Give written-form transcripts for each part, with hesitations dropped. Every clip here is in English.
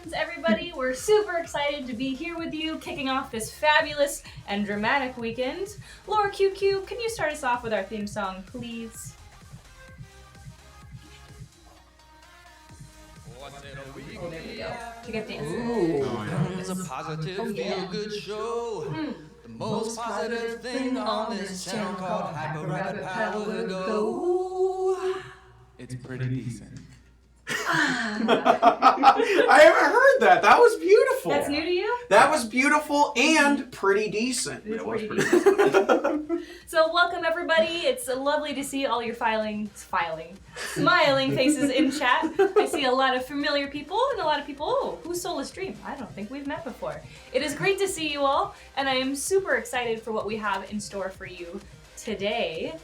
Affirmations, everybody. We're super excited to be here with you, kicking off this fabulous and dramatic weekend. Laura QQ, can you start us off with our theme song, please? Oh, there we go. To get dancing. It's a positive, feel-good show. The most positive thing on this channel called Hyper Rapid Power Go. It's pretty decent. I haven't heard that. That was beautiful. That's new to you? That was beautiful and pretty decent. It was pretty decent. So welcome everybody. It's lovely to see all your smiling faces in chat. I see a lot of familiar people and a lot of people, who's Soulless Dream? I don't think we've met before. It is great to see you all, and I am super excited for what we have in store for you today.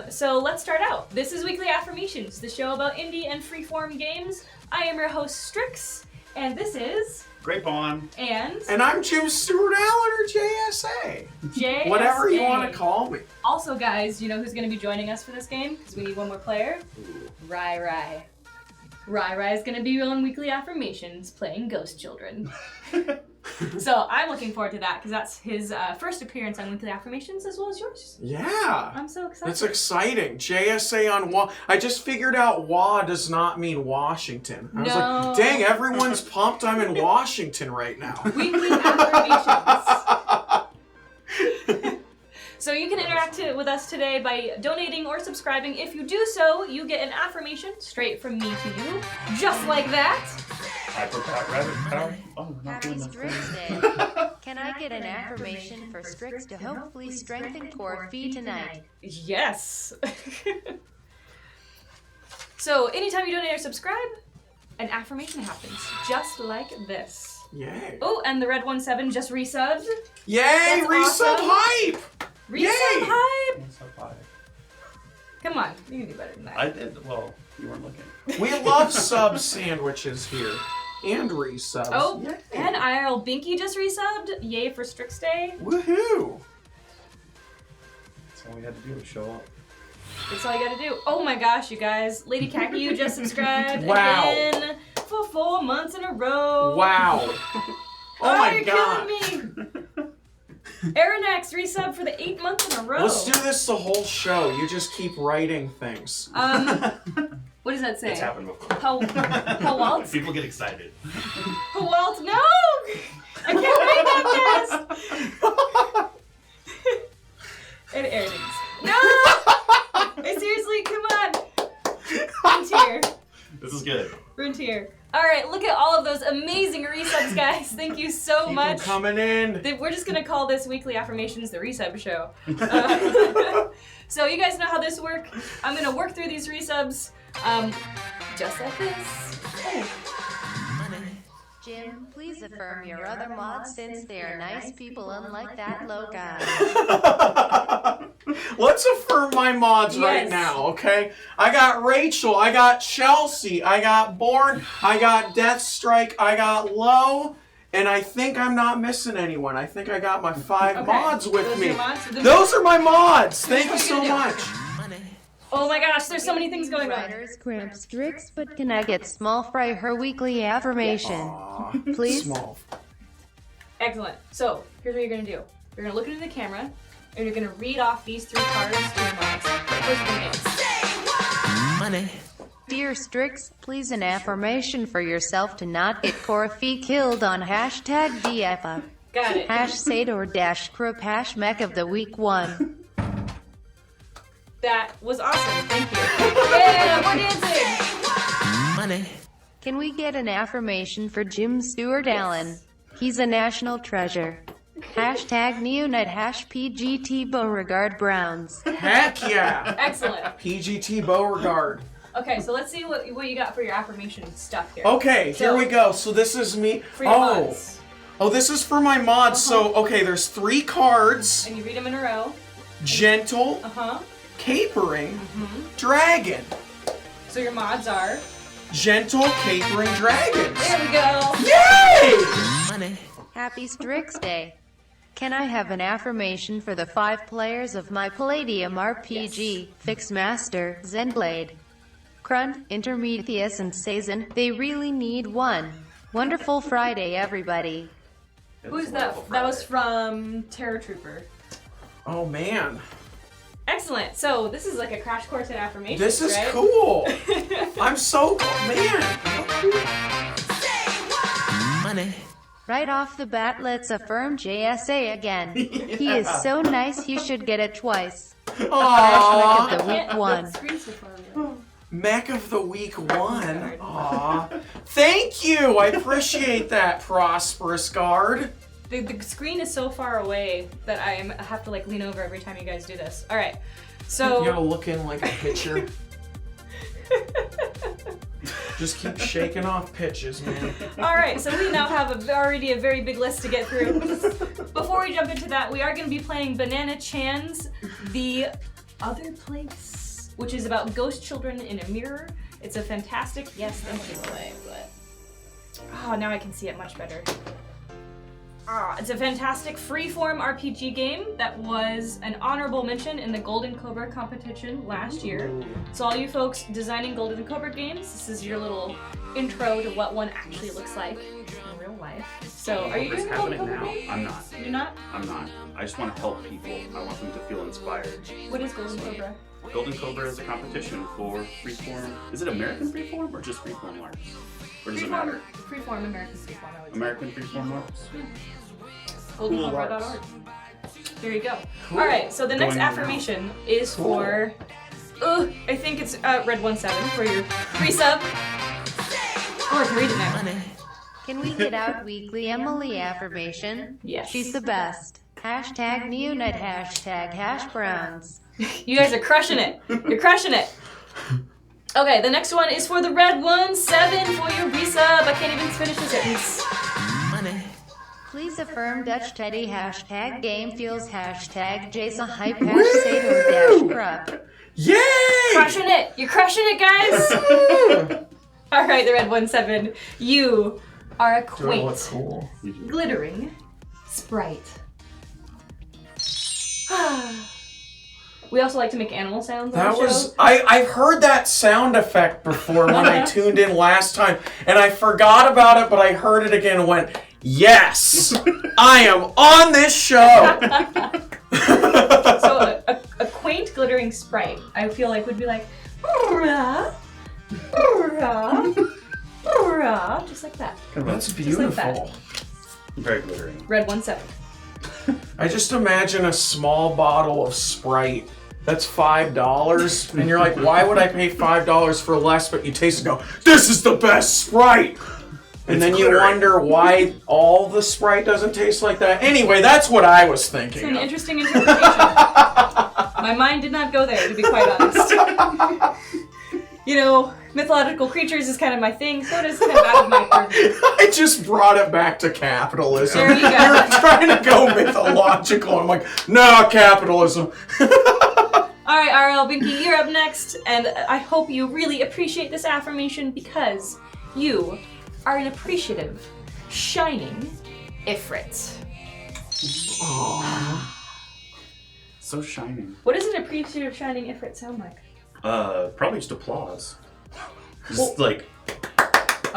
So let's start out. This is Weekly Affirmations, the show about indie and freeform games. I am your host, Strix, and this is... Great Pawn. And I'm Jim Stewart Allen, or JSA. JSA. Whatever you want to call me. Also, guys, you know who's going to be joining us for this game? Because we need one more player. Ryry. Ryry is going to be on Weekly Affirmations playing Ghost Children. So I'm looking forward to that because that's his first appearance on Weekly Affirmations as well as yours. Yeah. I'm so excited. That's exciting. JSA on WA. I just figured out WA does not mean Washington. I was like, dang, everyone's pumped I'm in Washington right now. Weekly Affirmations. So you can interact with us today by donating or subscribing. If you do so, you get an affirmation straight from me to you, just like that. Happy Strix Day. Can I get an affirmation for Strix to hopefully strengthen core fee tonight? Yes. So anytime you donate or subscribe, an affirmation happens, just like this. Yay. Oh, and the Red 17 just resubbed. Yay, That's resub awesome. hype! Resub Yay! hype! What's up, hi? Come on, you can do better than that. I did. Well, you weren't looking. We love sub sandwiches here. And resubs. Oh, Yay. and IRL Binky just resubbed. Yay for Strix Day. Woohoo! That's all we had to do was show up. That's all you gotta do. Oh my gosh, you guys. Lady Khaki, you just subscribed Wow. again for 4 months in a row. Wow. Oh my you're god. killing me. Aeronax resub for the 8th month in a row. Let's do this the whole show. You just keep writing things. What does that say? It's happened before. Hawalt? People get excited. Hawalt? No! I can't write that fast! And Aeronax. No! Hey, seriously, come on. Frontier. This is good. Frontier. Alright, look at all of those amazing resubs, guys. Thank you so Keep much. them coming in. We're just gonna call this Weekly Affirmations the resub show. So you guys know how this works. I'm gonna work through these resubs, just like this. Jim, please affirm your other mods since they are nice people unlike that low guy. Let's affirm my mods right Yes. now, okay? I got Rachel, I got Chelsea, I got Born, I got Deathstrike, I got Low, and I think I'm not missing anyone. I think I got my 5 Okay. mods with Those are me. your mods? Those are my mods! Thank you What are so you gonna much. Oh my gosh, there's so many things going on. Writers cramp Strix, but can I get small fry her weekly affirmation? Aw, Please? Small. Excellent. So, here's what you're gonna do. You're gonna look into the camera, and you're gonna read off these 3 cards to your mods. First one is. Dear Strix, please an affirmation for yourself to not get core fee killed on hashtag DFA. Got it. Hash Sador dash Krupp hash mech of the week 1. That was awesome. Thank you. Yeah, we're dancing. Can we get an affirmation for Jim Stewart Allen? He's a national treasure. Hashtag Neonut hash PGT Beauregard Browns. Heck yeah! Excellent. PGT Beauregard. Okay, so let's see what you got for your affirmation stuff here. Okay, here So- we go. So this is me. For your mods. Oh, this is for my mods. So, okay, there's 3 cards. And you read them in a row. Gentle, Uh-huh. capering, dragon. So your mods are. Gentle, capering dragons. There we go. Yay! Happy Strix Day. Can I have an affirmation for the 5 players of my Palladium RPG, Fixmaster, Zenblade, Krun, Intermetheus and Sazin? They really need one. Wonderful Friday, everybody. Who's that? That was from Terror Trooper. Oh man, Excellent. So this is like a crash course in affirmations. this is right? cool. I'm so man. Money. Right off the bat, let's affirm JSA again. He is so nice, you should get it twice. Aww. Of the week one. The screen's so far away. Mech of the week 1. Aw. Thank you. I appreciate that, Prosperous Guard. The screen is so far away that I have to like lean over every time you guys do this. All right. So You gotta look in like a pitcher. Just keep shaking off pitches, man. all right, so we now have already a very big list to get through. Before we jump into that, we are going to be playing Banana Chan's The Other Place, which is about ghost children in a mirror. It's a fantastic, yes, thank you, Malay, but oh, now I can see it much better. It's a fantastic freeform RPG game that was an honorable mention in the Golden Cobra competition last year. So all you folks designing Golden Cobra games, this is your little intro to what one actually looks like in real life. So are you doing a Golden Cobra game? I'm not. You're not? I'm not. I just want to help people. I want them to feel inspired. What is Golden Cobra? Golden Cobra is a competition for freeform. Is it American freeform or just freeform arts? Or does it matter? Freeform, American freeform, I would say. American freeform arts? GoldenCobra.org. There you go. All right, so the next Going affirmation is for, I think it's Red 17 for your resub. Oh, I can read it now. Can we get out weekly Emily affirmation? Yes. She's the best. Hashtag Neonut, hashtag hash browns. You guys are crushing it. You're crushing it. Okay, the next one is for the Red 17 for your resub. I can't even finish the sentence. Please affirm Dutch Teddy, hashtag game feels, hashtag Jason hype, hashtag dash crap. Yay! Crushing it. You're crushing it, guys. All right, the Red 17. You are a quaint, Cool. glittering sprite. We also like to make animal sounds on That the was show. I've heard that sound effect before when I tuned in last time, and I forgot about it, but I heard it again and went, yes, I am on this show. So a quaint glittering sprite, I feel like would be like, "Hurrah, hurrah, hurrah," just like that. That's like beautiful. that. Very glittering. Red 17. I just imagine a small bottle of Sprite that's $5, and you're like, why would I pay $5 for less? But you taste it and go, this is the best Sprite. And then you wonder why all the Sprite doesn't taste like that. Anyway, that's what I was It's thinking. an of. interesting interpretation. My mind did not go there, to be quite honest. You know, mythological creatures is kind of my thing, so it is kind of out of my purview. I just brought it back to capitalism. There you go. You're trying to go mythological. I'm like, no, capitalism. All right, RL Binky, you're up next, and I hope you really appreciate this affirmation because you are an appreciative, shining Ifrit. So shining. What does an appreciative, shining Ifrit sound like? Probably just applause. Just like.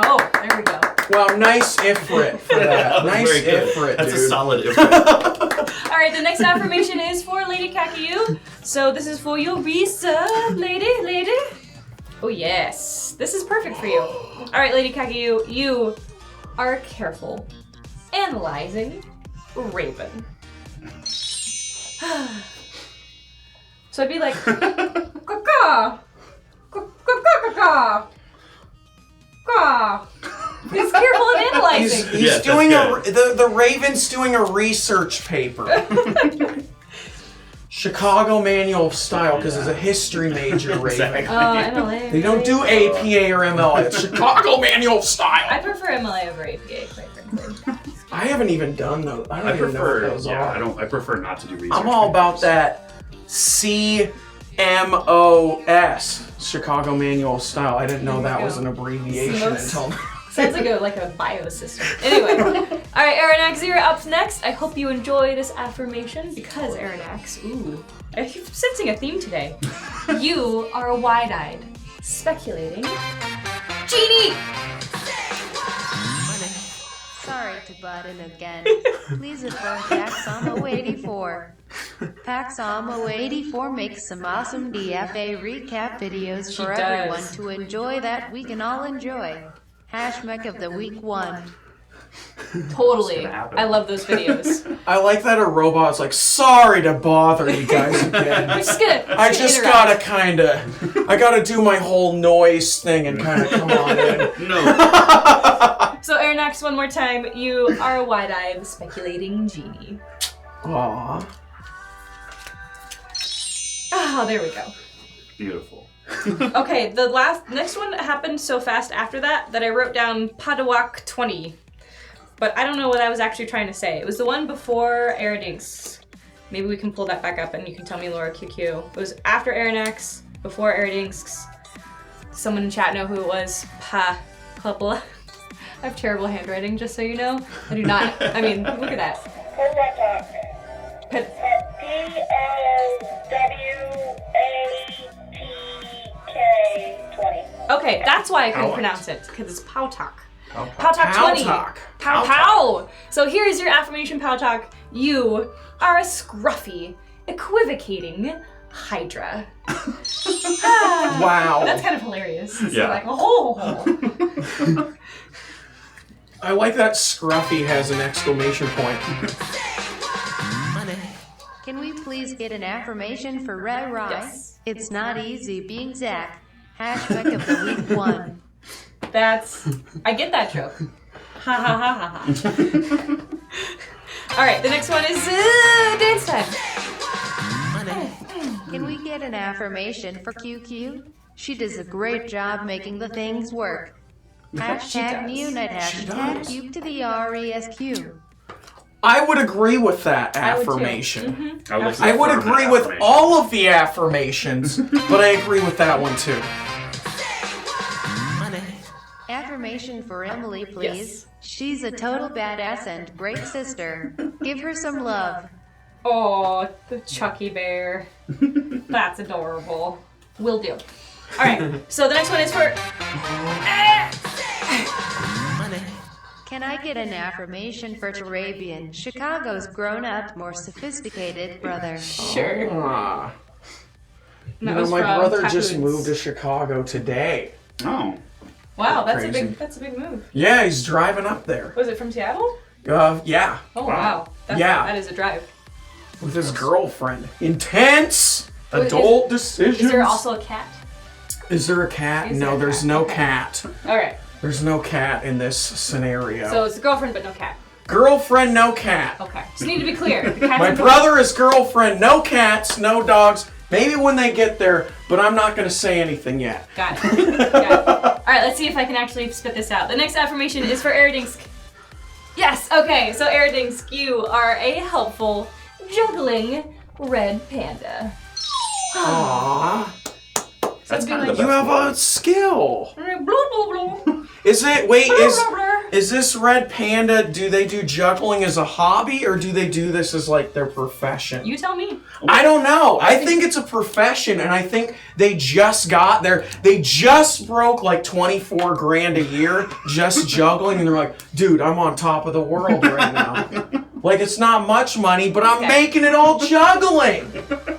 Oh, there we go. Wow, nice Ifrit for that. Nice Very good. Ifrit, That's dude. a solid Ifrit. All right, the next affirmation is for Lady Kakayu. So this is for your resub, lady. Oh yes, this is perfect for you. All right, Lady Kakayu, you are a careful, analyzing raven. So I'd be like, caw, caw. He's careful and analyzing. He's Yes, doing that's the Raven's doing a research paper. Chicago Manual of Style, because it's a history major, Raven. Exactly. MLA. They don't do APA or MLA. It's Chicago Manual of I Style. prefer MLA over APA, quite frankly. I haven't even done those. I don't even know what those are. I prefer not to do research. I'm all about papers. that CMOS, Chicago Manual of Style. I didn't know that was an abbreviation CMOS. until now. Sounds like a biosystem. Anyway, all right, Aranax, you're up next. I hope you enjoy this affirmation because Aranax, I keep sensing a theme today. You are a wide-eyed, speculating genie. Sorry to butt in again. Please affirm Paxomo84. Paxomo84 makes some awesome DFA recap videos for everyone to enjoy that we can all enjoy. Hashtag of the week 1. Totally. I love those videos. I like that a robot's like, sorry to bother you guys again. I just gotta do my whole noise thing and kind of come on in. No. So, Airnax, one more time. You are a wide-eyed, speculating genie. Aww. Oh, there we go. Beautiful. Okay, next one happened so fast after that I wrote down Padawak 20. But I don't know what I was actually trying to say. It was the one before Aerodinks. Maybe we can pull that back up and you can tell me, Laura QQ. It was after Aeronax, before Aerodinks. Someone in chat know who it was. Pabla. I have terrible handwriting, just so you know. I do not. I mean, look at that. P-A-W-A-T-K 20. Okay, that's why I couldn't pronounce it, because it's Pautak. Pautak 20. Pow pow. So here's your affirmation, Pautak. You are a scruffy, equivocating Hydra. Wow. That's kind of hilarious. Yeah. So like, oh. I like that Scruffy has an exclamation point. Can we please get an affirmation for Ryry? Yes. It's not easy being Zach. Hashtag of the week 1. I get that joke. Ha ha ha ha ha. Alright, the next one is dance time. Can we get an affirmation for QQ? She does a great job making the things work. Hashtag Neonite, hashtag Cube to the RESQ. I would agree with that I would too. affirmation. I I would agree with all of the affirmations, but I agree with that one too. Affirmation for Emily, please. She's a total badass and great sister. Give her some love. Oh, the Chucky bear. That's adorable. Will do. Alright, so the next one is for... Can I get an affirmation for Tarabian, Chicago's grown-up, more sophisticated brother? Sure. Ah. That You know, was my from brother just Typhoons. moved to Chicago today. Oh. Wow, Crazy. that's a big move. Yeah, he's driving up there. Was it from Seattle? Yeah, Oh wow. That is a drive. with his girlfriend. Intense Wait, adult decisions. Is there also a cat? Is there a cat? Is No, there a there's cat? no Okay. cat. Alright. There's no cat in this scenario. So it's a girlfriend but no cat. Girlfriend, no cat. Okay. Just need to be clear. The cat's My important. brother is girlfriend, no cats, no dogs. Maybe when they get there, but I'm not going to say anything yet. Got it. Alright, let's see if I can actually spit this out. The next affirmation is for Eridingsk. Yes, okay, so Eridingsk, you are a helpful, juggling red panda. Aww. That's kind of the best You have one. a skill. Blah, blah, blah. Is it, wait, Blah, blah, blah. is this red panda, do they do juggling as a hobby or do they do this as like their profession? You tell me. I don't know. I think it's a profession, and I think they just got there. They just broke like 24 grand a year just juggling, and they're like, dude, I'm on top of the world right now. Like, it's not much money, but I'm making it all juggling.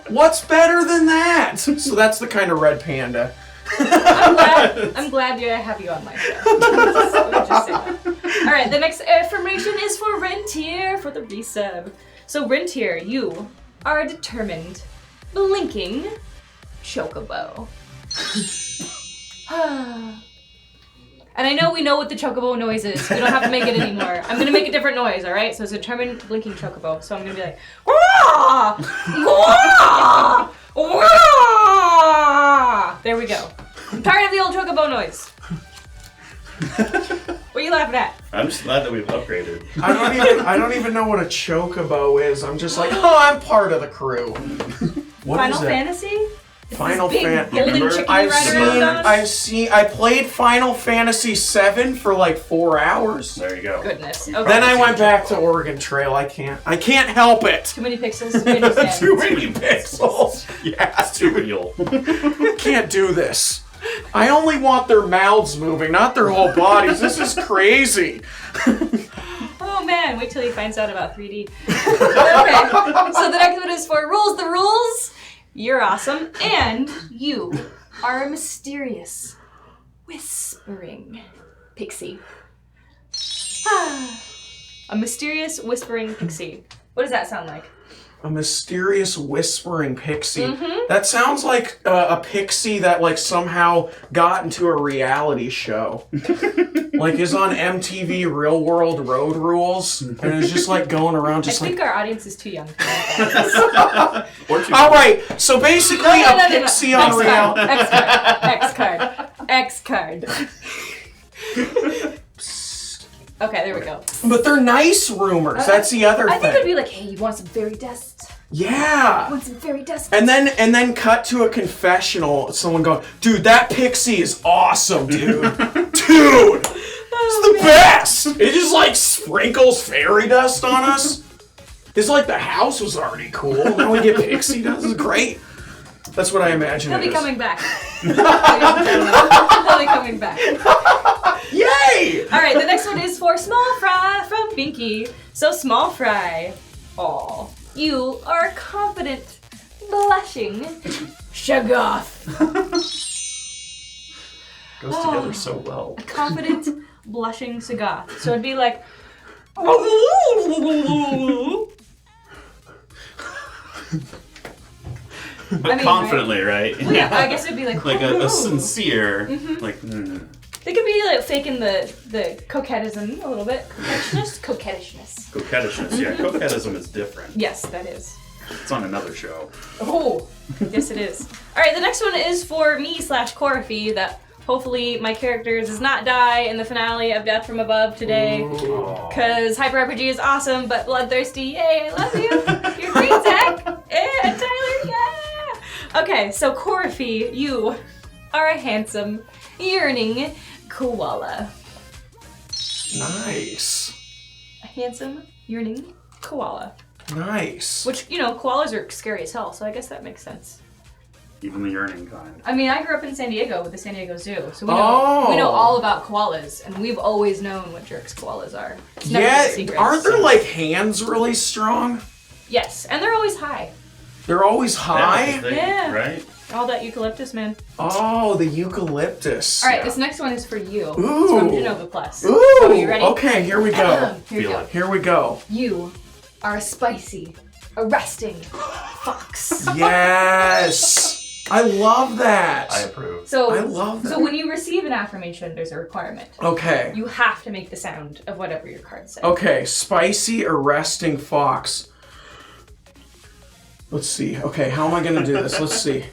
What's better than that? So that's the kind of red panda. I'm glad I have you on my show. Just say that. All right, the next affirmation is for Rentier for the resub. So Rentier, you are a determined, blinking chocobo. And I know we know what the chocobo noise is. We don't have to make it anymore. I'm gonna make a different noise, all right? So it's a determined, blinking chocobo. So I'm gonna be like, "Wah! Wah! Wah!" There we go. I'm tired of the old chocobo noise. What are you laughing at? I'm just glad that we've upgraded. I don't even know what a chocobo is. I'm just like, oh, I'm part of the crew. What Final is it? Fantasy? Final Big Fantasy. golden chicken you ride around on? I played Final Fantasy VII for like 4 hours. There you go. Goodness. You Okay. Then I probably went seen back to Chocobo. Oregon Trail. I can't help it. Too many pixels. Too many stands. Too many pixels. Yeah, It's too real. can't do this. I only want their mouths moving, not their whole bodies. This is crazy. man. Wait till he finds out about 3D. Okay, so the next one is for rules. The rules. You're awesome, and you are a mysterious, whispering pixie. A mysterious, whispering pixie. What does that sound like? A mysterious whispering pixie. That sounds like a pixie that like somehow got into a reality show. Like is on MTV Real World Road Rules and is just like going around just I like. think our audience is too young for that. Or two. All right, so basically No. a pixie on reality. X card. Okay, there we go. But they're nice rumors. That's the other I thing. think it'd be like, hey, you want some fairy dust? Yeah. Want some fairy dust? And then cut to a confessional. Someone going, dude, that pixie is awesome, dude. Dude, it's the best. It just like sprinkles fairy dust on us. It's like the house was already cool. Now we get pixie dust. It's great. That's what I imagine. He'll it be is. coming back. He'll be coming back. Yay! All right, the next one is for Small Fry from Binky. So Small Fry, you are a confident, blushing Shoggoth. Goes together so well. A confident, blushing Shoggoth. So it'd be like. But confidently, right? Well, yeah, I guess it'd be like. Like a sincere, like. They could be like faking the coquettism a little bit. Coquettishness. Coquettishness, yeah. Coquettism is different. Yes, that is. It's on another show. Oh, yes it is. All right, the next one is for me/Corafy that hopefully my character does not die in the finale of Death from Above today. Because Hyper RPG is awesome, but bloodthirsty, yay, I love you. You're great, Zach. And Tyler, yeah. Okay, so Corafy, you are a handsome, yearning koala. Nice. A handsome, yearning koala. Nice. Which, koalas are scary as hell, so I guess that makes sense. Even the yearning kind. I mean, I grew up in San Diego with the San Diego Zoo, so we know all about koalas, and we've always known what jerks koalas are. It's never been a secret. Aren't their like hands really strong? Yes, and they're always high. They're always high? Yeah. Right? All that eucalyptus, man. Oh, the eucalyptus. All right, this next one is for you. Ooh. It's from Genova Plus. Ooh. So, you ready? Okay, here we go. Here we Feel go. it. Here we go. You are a spicy, arresting fox. Yes. I love that. I approve. So I love that. So when you receive an affirmation, there's a requirement. Okay. You have to make the sound of whatever your card says. Okay, spicy, arresting fox. Let's see. Okay, how am I gonna do this? Let's see.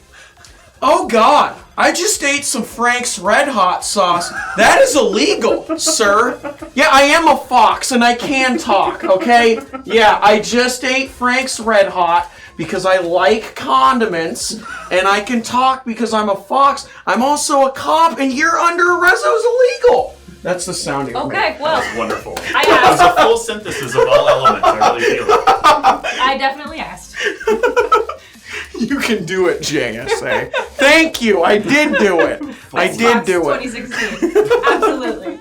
Oh God! I just ate some Frank's Red Hot sauce. That is illegal, sir. Yeah, I am a fox and I can talk, okay? Yeah, I just ate Frank's Red Hot because I like condiments and I can talk because I'm a fox. I'm also a cop and you're under arrest. That was illegal. That's the sound you Okay, well, That's wonderful. I It's asked. a full synthesis of all elements. I really feel it. I definitely asked. You can do it, JSA. Thank you. I did do it. I did Fox do it. 2016. Absolutely.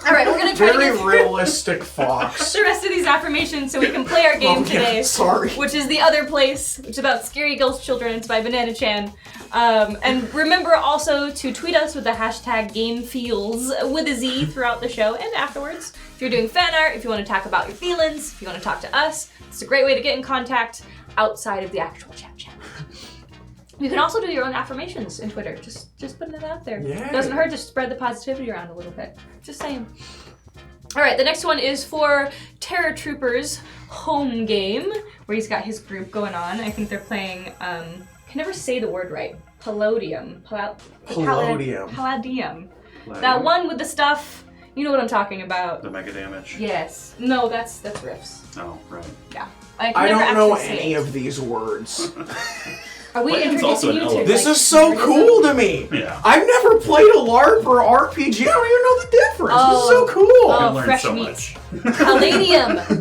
All right, we're gonna try to Very get realistic fox. the rest of these affirmations so we can play our game Oh, yeah, today. sorry. Which is The Other Place, which is about scary ghost children. It's by Banana Chan. And remember also to tweet us with the hashtag GameFeels with a Z throughout the show and afterwards. If you're doing fan art, if you want to talk about your feelings, if you want to talk to us, it's a great way to get in contact outside of the actual chat channel. You can also do your own affirmations in Twitter. Just putting it out there. Yeah. Doesn't hurt to spread the positivity around a little bit. Just saying. All right, the next one is for Terror Troopers home game, where he's got his group going on. I think they're playing, I can never say the word right. Palladium. Palladium. That one with the stuff, you know what I'm talking about. The mega damage. Yes. No, that's Riffs. Oh, right. Yeah. I don't know any of these words. Are we Palladium's also introducing you an to element. This like, is so nerdism? cool to me. Yeah. I've never played a LARP or RPG. I don't even know the difference. This is so cool. Oh, learned fresh so meat. much.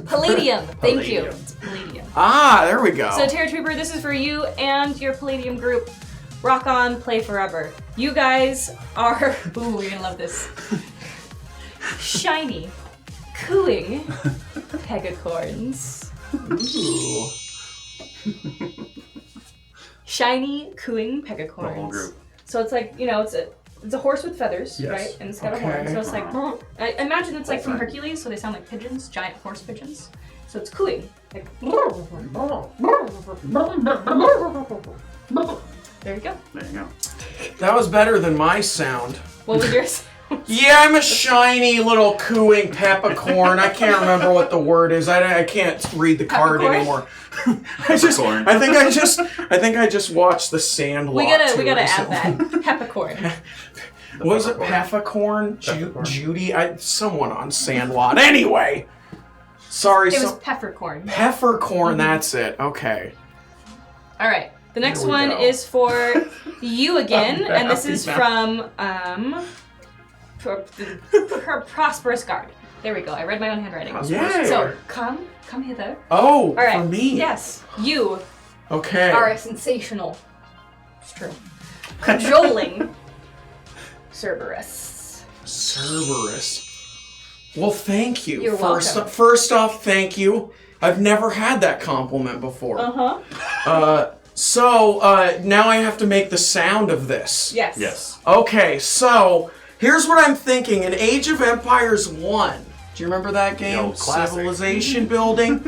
Palladium. Thank you. It's Palladium. Ah, there we go. So Terror Trooper, this is for you and your Palladium group. Rock on, play forever. You guys are, ooh, you're gonna love this. Shiny, cooing pegacorns. Ooh. Shiny cooing pegacorns. The whole group. So it's like, you know, it's a horse with feathers, Yes. right? And it's got Okay. a horn. So it's like, I imagine it's like from Right. Hercules, so they sound like pigeons, giant horse pigeons. So it's cooing. Like, there you go. There you go. That was better than my sound. What was yours? Yeah, I'm a shiny little cooing peppercorn. I can't remember what the word is. I can't read the card Peppercorn? anymore. Peppercorn. I think I just watched The Sandlot. we gotta too add recently. that. Peppercorn. Was it Peppercorn? Judy? Someone on Sandlot. Anyway. Sorry. It was peppercorn. Peppercorn, that's it. Okay. All right. The next Here we one go. is for you again, and this is Happy from her prosperous guard. There we go. I read my own handwriting. Yay. So come hither. Oh, All right. for me. Yes, you Okay. are a sensational. It's true. Cajoling Cerberus. Cerberus. Well, thank you. You're welcome. First off, thank you. I've never had that compliment before. So now I have to make the sound of this. Yes. Yes. Okay, so here's what I'm thinking. In Age of Empires 1, do you remember that game? old classic. Civilization building.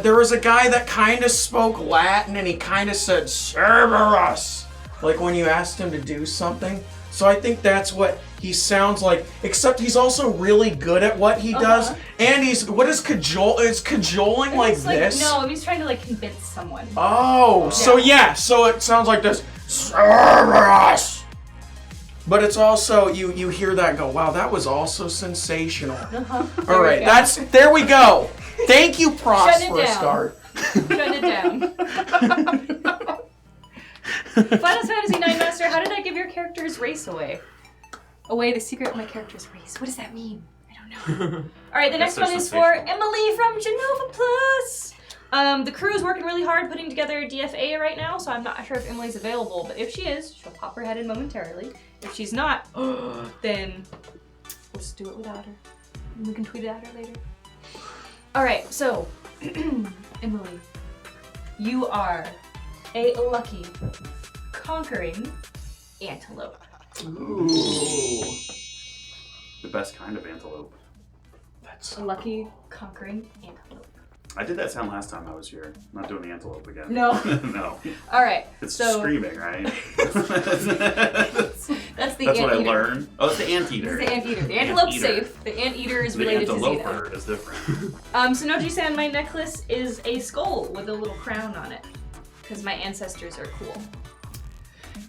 There was a guy that kind of spoke Latin and he kind of said Cerberus, like when you asked him to do something. So I think that's what he sounds like, except he's also really good at what he does. And what is cajole? Is cajoling like It's this? No, he's trying to like convince someone. Oh, so it sounds like this. Cerberus. But it's also you hear that and go, wow, that was also sensational. All right, there we go. Thank you, Prosperous down. Guard. Shut it down. Final Fantasy IX Master, how did I give your character's race away? Away the secret of my character's race. What does that mean? I don't know. All right, the next Guess one they're is for Emily from Genova Plus. The crew is working really hard putting together DFA right now, so I'm not sure if Emily's available, but if she is, she'll pop her head in momentarily. If she's not, then we'll just do it without her. And we can tweet it at her later. All right, so Emily, you are a lucky, conquering antelope. Ooh. The best kind of antelope. A lucky, conquering antelope. I did that sound last time I was here. I'm not doing the antelope again. No. No. All right. It's so screaming, right? that's the That's what I anteater. learned. Oh, it's the anteater. It's the anteater. The antelope's Anteater. safe. The anteater is The related to Zeta. anteloper is different. So Noji-san, my necklace is a skull with a little crown on it, because my ancestors are cool.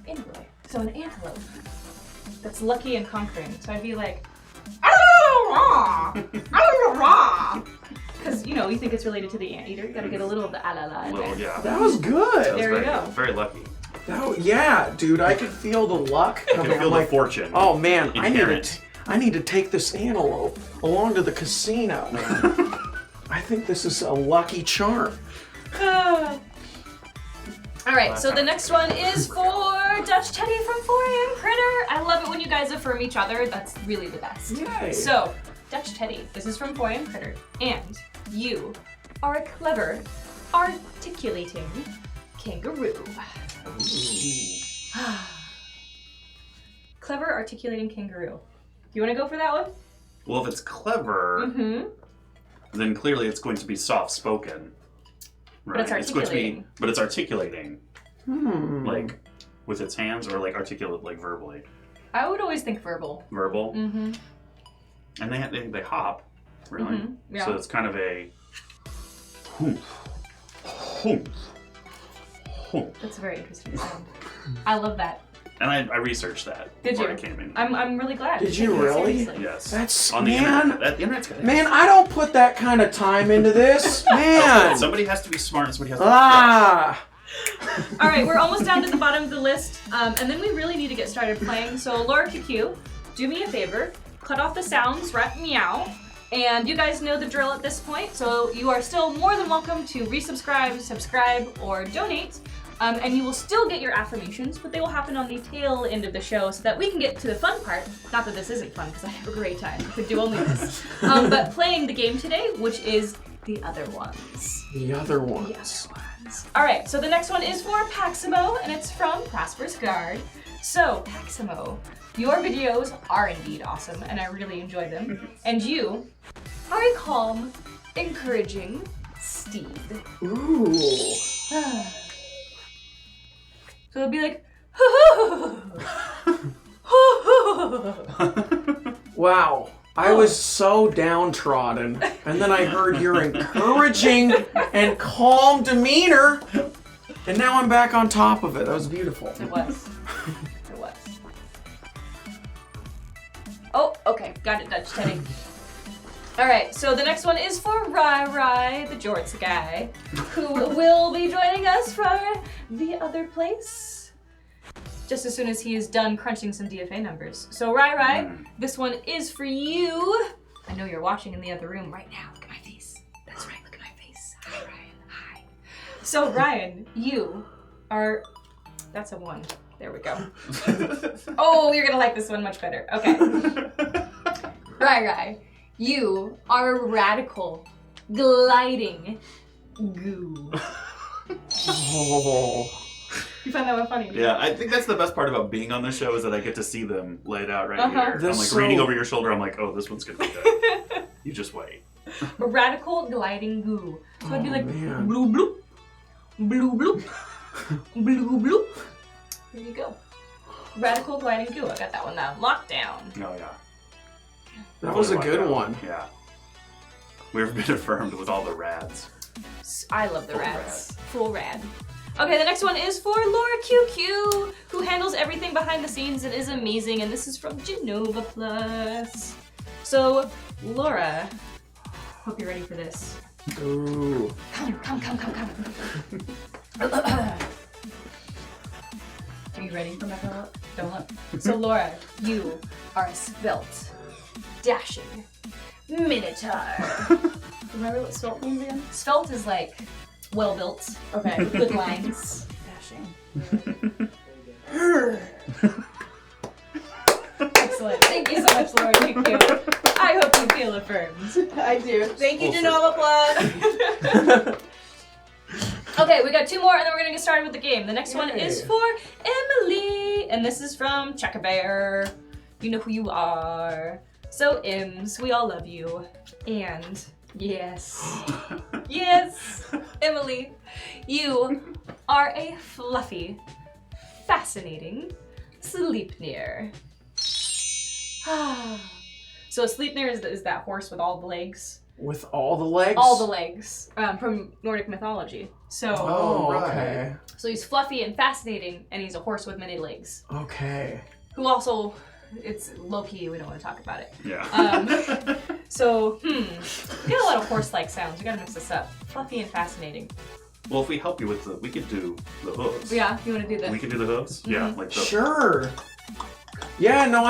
Anyway, so an antelope that's lucky and conquering. So I'd be like, because you think it's related to the anteater. You gotta get a little of the alala in Little, there. yeah. That was good. There we go. Very lucky. Yeah, dude, I could feel the luck You coming. can feel I'm the like, fortune. oh man, inherent. I need to take this antelope along to the casino. I think this is a lucky charm. All right, so the next one is for Dutch Teddy from 4am Critter. I love it when you guys affirm each other. That's really the best. Yay. So, Dutch Teddy, this is from 4am Critter, and you are a clever, articulating kangaroo. Clever, articulating kangaroo. You want to go for that one? Well, if it's clever, then clearly it's going to be soft-spoken. Right? But it's articulating. But it's articulating. Like, with its hands, or like articulate, like verbally? I would always think verbal. Verbal? Mm-hmm. And they hop, really. Yeah. So it's kind of a humph, humph, humph. That's a very interesting sound. I love that. And I researched that Did before you? I came in. I'm really glad. Did you Take it really? seriously. Yes. That's on the internet. The internet's got it. Man, I don't put that kind of time into this. Man. Somebody has to be smart and somebody has to be fresh. All right, we're almost down to the bottom of the list, and then we really need to get started playing. So Laura QQ, do me a favor, cut off the sounds, rap meow, and you guys know the drill at this point. So you are still more than welcome to resubscribe, subscribe, or donate And you will still get your affirmations, but they will happen on the tail end of the show so that we can get to the fun part. Not that this isn't fun, because I have a great time. I could do only this. But playing the game today, which is the other ones. The other ones. The other ones. All right, so the next one is for Paximo, and it's from Prosperous Guard. So, Paximo, your videos are indeed awesome, and I really enjoy them. And you are a calm, encouraging steed. Ooh. So it'll be like, Wow. I was so downtrodden, and then I heard your encouraging and calm demeanor, and now I'm back on top of it. That was beautiful. It was. It was. Oh, okay. Got it, Dutch Teddy. Alright, so the next one is for Ryry the Production Guy, who will be joining us from the other place just as soon as he is done crunching some DFA numbers. So Ryry, this one is for you. I know you're watching in the other room right now. Look at my face. That's right, look at my face. Hi, Ryan. Hi. So Ryan, you are... That's a 1. There we go. Oh, you're gonna like this one much better. Okay. Ryry, you are a radical, gliding goo. Oh. You find that one funny? Yeah, I think that's the best part about being on the show is that I get to see them laid out right here. I'm That's like so- reading over your shoulder. I'm like, oh, this one's gonna be good. You just wait. A radical, gliding goo. So it'd be like man. bloop bloop, bloop bloop, bloop bloop. There you go. Radical, gliding goo. I got that one now. Locked down. Oh yeah. That was a Totally good like that. one. Yeah. We've been affirmed with all the rads. I love the Full rads. Full rad. Okay, the next one is for Laura QQ, who handles everything behind the scenes and is amazing, and this is from Genova Plus. So, Laura, hope you're ready for this. Ooh. Come. Are you ready for my don't look. So, Laura, you are a svelte, dashing minotaur. Remember what svelte means again? Svelte is like well built. Okay. With good lines. Dashing. Excellent. Thank you so much, Laura. Thank you. I hope you feel affirmed. I do. Thank you, Full Genova Plus. Okay, we got 2 more and then we're gonna get started with the game. The next one is for Emily, and this is from Checker Bear. You know who you are. So, Ems, we all love you. And yes, Emily, you are a fluffy, fascinating Sleipnir. So a Sleipnir is that horse with all the legs. With all the legs? All the legs from Nordic mythology. So, Oh, right. okay. so he's fluffy and fascinating, and he's a horse with many legs. Okay. Who also, it's low-key, we don't want to talk about it. Yeah. So, we got a lot of horse-like sounds. We gotta mix this up. Fluffy and fascinating. Well, if we help you with we could do the hooves. Yeah, you want to do the... We can do the hooves? Yeah, like the... Sure. Yeah, no,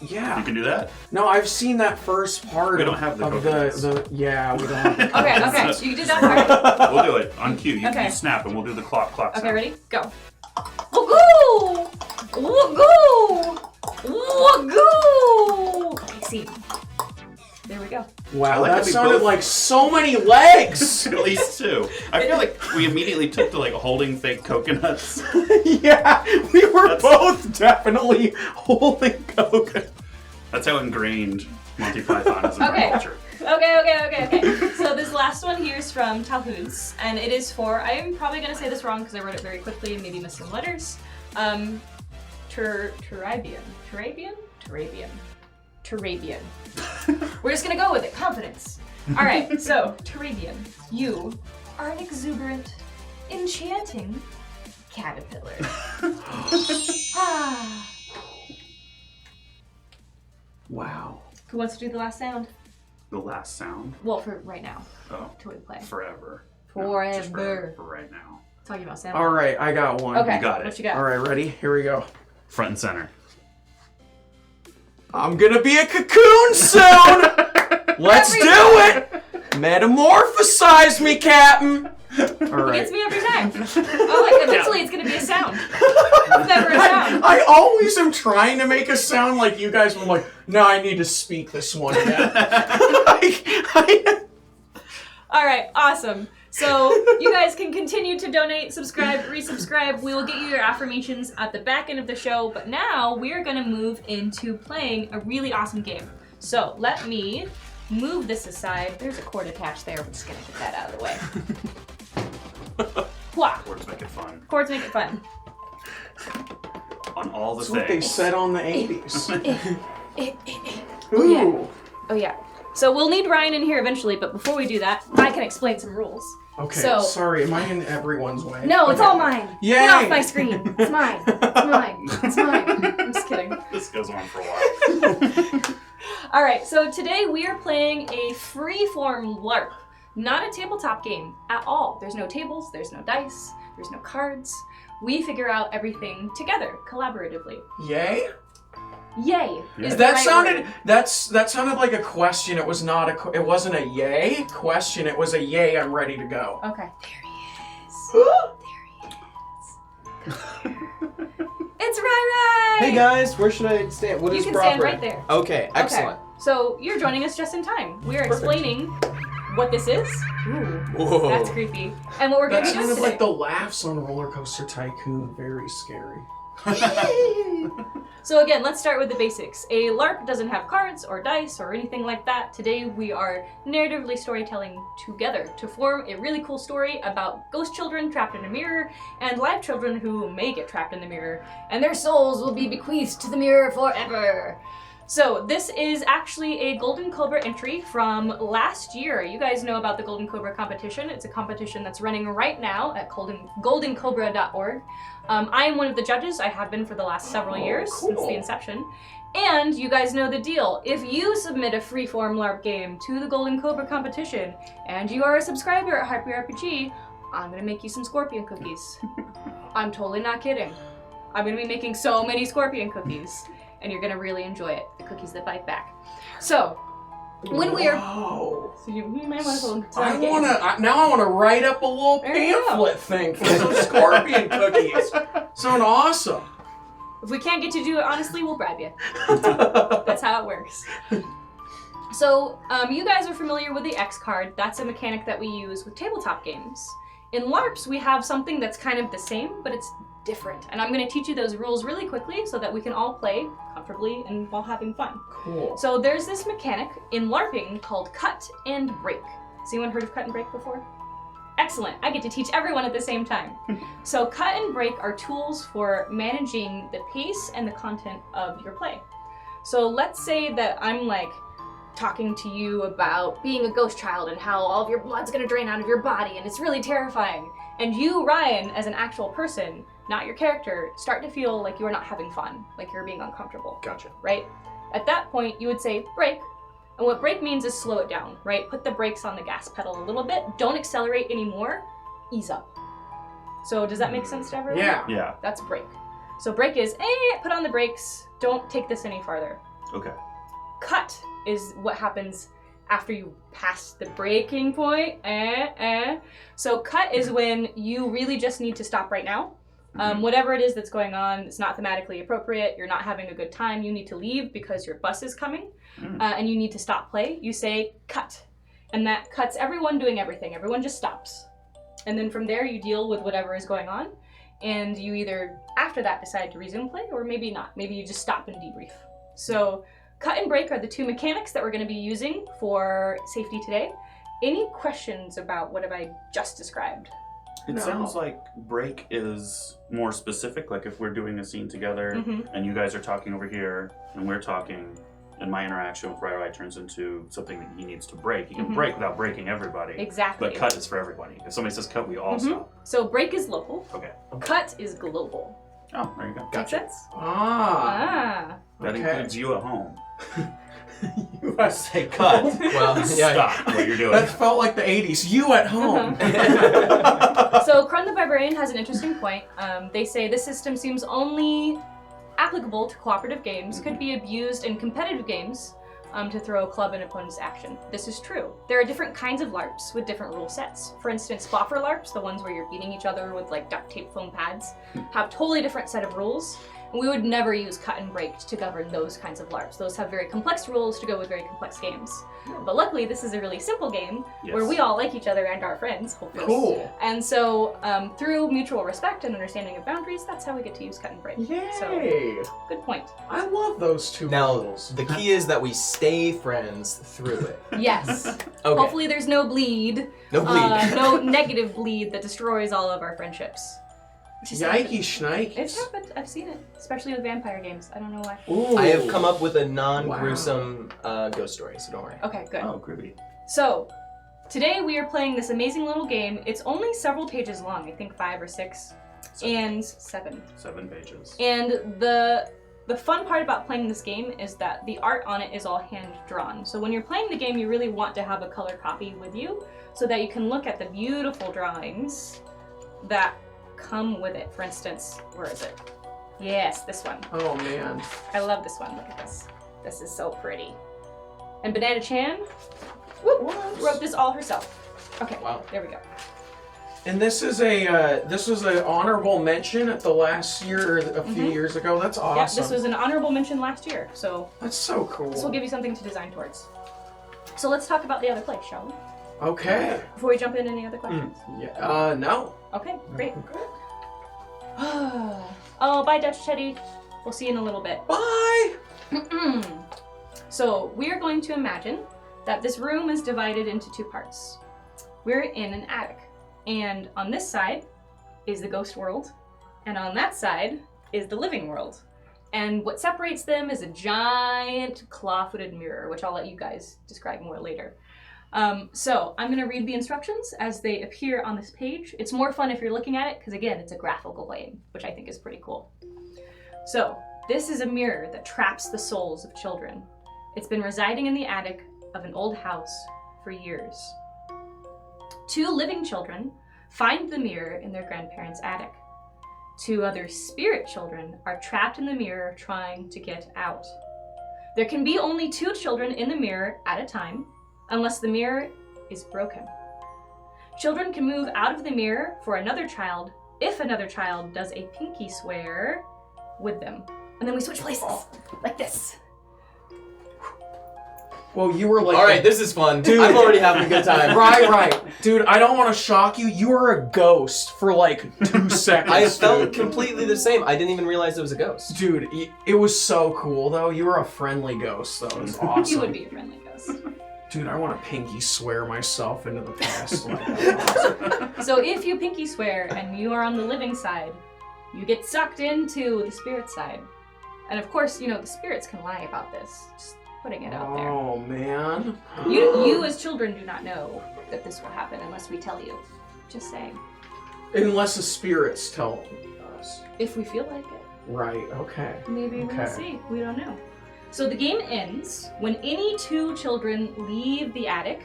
You yeah. can do that? No, I've seen that first part We don't have the of coconuts. yeah, we don't have the Okay, so you can do that part. We'll do it on cue. You, Okay. you snap and we'll do the clock Okay, sound. ready? Go. Wagoo! Wagoo! Wagoo! Okay, see. There we go. Wow, I like that that we sounded both- like so many legs. At least 2. I feel like we immediately took to like holding fake coconuts. Yeah, we were That's- both definitely holding coke. That's how ingrained Monty Python is in our Okay. culture. Okay. So this last one here is from Talhoods, and it is for, I'm probably going to say this wrong because I wrote it very quickly and maybe missed some letters. Turabian. We're just going to go with it. Confidence. All right, so Turabian, you are an exuberant, enchanting caterpillar. Wow. Who wants to do the last sound? The last sound. Well, for right now, Oh, till we play. forever. Forever. No, just for right now. Talking about sound. All right, I got one. Okay, You got it. what you got? All right, ready? Here we go. Front and center. I'm gonna be a cocoon soon. Let's do it. Metamorphosize me, Captain. All right. Gets me every time. Oh, like, eventually it's gonna be a sound. It's never a sound. I always am trying to make a sound like you guys were like, no, I need to speak this one again. All right, awesome. So you guys can continue to donate, subscribe, resubscribe. We will get you your affirmations at the back end of the show, but now we're gonna move into playing a really awesome game. So let me move this aside. There's a cord attached there. We're just gonna get that out of the way. Wah. Words make it fun. Cords make it fun. On all the That's things. what they said on the 80s. Oh, Ooh. yeah. Oh yeah. So we'll need Ryan in here eventually, but before we do that, I can explain some rules. Okay, So- sorry, am I in everyone's way? No, it's all mine. Yay! Get off my screen. It's mine. It's mine. It's mine. I'm just kidding. This goes on for a while. All right, so today we are playing a free-form LARP, not a tabletop game at all. There's no tables, there's no dice, there's no cards. We figure out everything together, collaboratively. Yay? Yay is the That right sounded word. that sounded like a question. It was not it wasn't a yay question. It was a yay. I'm ready to go. Okay. There he is. There he is. It's Ryry! Hey guys, where should I stand? What You is can proper? stand right there. Okay, excellent. Okay. So you're joining us just in time. We're explaining what this is. Ooh, Whoa. that's creepy. And what we're going That to do sounded today. like the laughs on Roller Coaster Tycoon. Very scary. So again, let's start with the basics. A LARP doesn't have cards or dice or anything like that. Today we are narratively storytelling together to form a really cool story about ghost children trapped in a mirror and live children who may get trapped in the mirror, and their souls will be bequeathed to the mirror forever. So this is actually a Golden Cobra entry from last year. You guys know about the Golden Cobra competition. It's a competition that's running right now at goldencobra.org. I am one of the judges. I have been for the last several years since the inception. And you guys know the deal. If you submit a freeform LARP game to the Golden Cobra competition and you are a subscriber at HyperRPG, I'm gonna make you some scorpion cookies. I'm totally not kidding. I'm gonna be making so many scorpion cookies, and you're gonna really enjoy it. The cookies that bite back. So, when we are, Whoa. so you might want to I wanna write up a little There you go. pamphlet thing for some scorpion cookies. Sound awesome. If we can't get you to do it honestly, we'll bribe you. That's how it works. So, you guys are familiar with the X card. That's a mechanic that we use with tabletop games. In LARPs, we have something that's kind of the same, but it's different. And I'm going to teach you those rules really quickly so that we can all play comfortably and while having fun. Cool. So there's this mechanic in LARPing called cut and break. Has anyone heard of cut and break before? Excellent. I get to teach everyone at the same time. So cut and break are tools for managing the pace and the content of your play. So let's say that I'm like talking to you about being a ghost child and how all of your blood's gonna drain out of your body and it's really terrifying. And you, Ryan, as an actual person, not your character, start to feel like you are not having fun, like you're being uncomfortable. Gotcha. Right? At that point, you would say break. And what break means is slow it down, right? Put the brakes on the gas pedal a little bit. Don't accelerate anymore. Ease up. So does that make sense to everyone? Yeah. Yeah. That's break. So break is, put on the brakes. Don't take this any farther. Okay. Cut is what happens after you pass the breaking point. So cut is when you really just need to stop right now. Whatever it is that's going on, it's not thematically appropriate, you're not having a good time, you need to leave because your bus is coming, and you need to stop play, you say cut. And that cuts everyone doing everything. Everyone just stops. And then from there you deal with whatever is going on, and you either, after that, decide to resume play, or maybe not. Maybe you just stop and debrief. So cut and break are the two mechanics that we're going to be using for safety today. Any questions about what have I just described? It sounds like break is more specific, like if we're doing a scene together and you guys are talking over here and we're talking and my interaction with Ryry turns into something that he needs to break. He can break without breaking everybody. Exactly. But cut is for everybody. If somebody says cut, we all stop. So break is local. Okay. Cut is global. Oh, there you go. Make sense? Ah. That Okay. includes you at home. I Say cut. Well, yeah. Stop what you're doing. That felt like the 80s. You at home. So Krun the Barbarian has an interesting point. They say this system seems only applicable to cooperative games, could be abused in competitive games, to throw a club in an opponent's action. This is true. There are different kinds of LARPs with different rule sets. For instance, boffer LARPs, the ones where you're beating each other with like duct tape foam pads, have totally different set of rules. And we would never use cut and break to govern those kinds of LARPs. Those have very complex rules to go with very complex games. But luckily, this is a really simple game where we all like each other and our friends, hopefully. Cool. And so, through mutual respect and understanding of boundaries, that's how we get to use cut and break. Yay! So, good point. I love those two Now, rules. the key is that we stay friends through it. Yes. Okay. Hopefully there's no bleed. No bleed. No negative bleed that destroys all of our friendships. Yikey shnikes. It's happened. I've seen it, especially with vampire games. I don't know why. Ooh. I have come up with a non-gruesome ghost story, so don't worry. Okay, good. Oh, groovy. So, today we are playing this amazing little game. It's only several pages long, I think 5 or 6, and 7. 7 pages. And the fun part about playing this game is that the art on it is all hand drawn. So when you're playing the game, you really want to have a color copy with you so that you can look at the beautiful drawings that come with it. For instance, where is it? Yes, this one. Oh man. I love this one. Look at this. This is so pretty. And Banana Chan wrote this all herself. Okay, Wow. there we go. And this is this was an honorable mention at the last year or a few years ago. That's awesome. Yeah, this was an honorable mention last year, so That's so cool. this will give you something to design towards. So let's talk about the other play, shall we? Okay. Before we jump in, any other questions? Yeah. No. Okay, great. Oh, bye, Dutch Teddy. We'll see you in a little bit. Bye. So we are going to imagine that this room is divided into 2 parts. We're in an attic, and on this side is the ghost world, and on that side is the living world. And what separates them is a giant claw-footed mirror, which I'll let you guys describe more later. So I'm going to read the instructions as they appear on this page. It's more fun if you're looking at it, because again, it's a graphical game, which I think is pretty cool. So this is a mirror that traps the souls of children. It's been residing in the attic of an old house for years. 2 living children find the mirror in their grandparents' attic. 2 other spirit children are trapped in the mirror trying to get out. There can be only 2 children in the mirror at a time, unless the mirror is broken. Children can move out of the mirror for another child if another child does a pinky swear with them. And then we switch places, like this. Well, you were like. All right, this is fun. Dude. I'm already having a good time. Right. Dude, I don't want to shock you. You were a ghost for like 2 seconds. I felt dude. completely the same. I didn't even realize it was a ghost. Dude, it was so cool though. You were a friendly ghost though. It was awesome. You would be a friendly ghost. Dude, I want to pinky swear myself into the past. Like, So if you pinky swear and you are on the living side, you get sucked into the spirit side. And of course, you know, the spirits can lie about this. Just putting it out there. oh man. You as children do not know that this will happen unless we tell you. Just saying. Unless the spirits tell us. If we feel like it. Right. Okay. Maybe Okay. we'll see. We don't know. So the game ends when any 2 children leave the attic,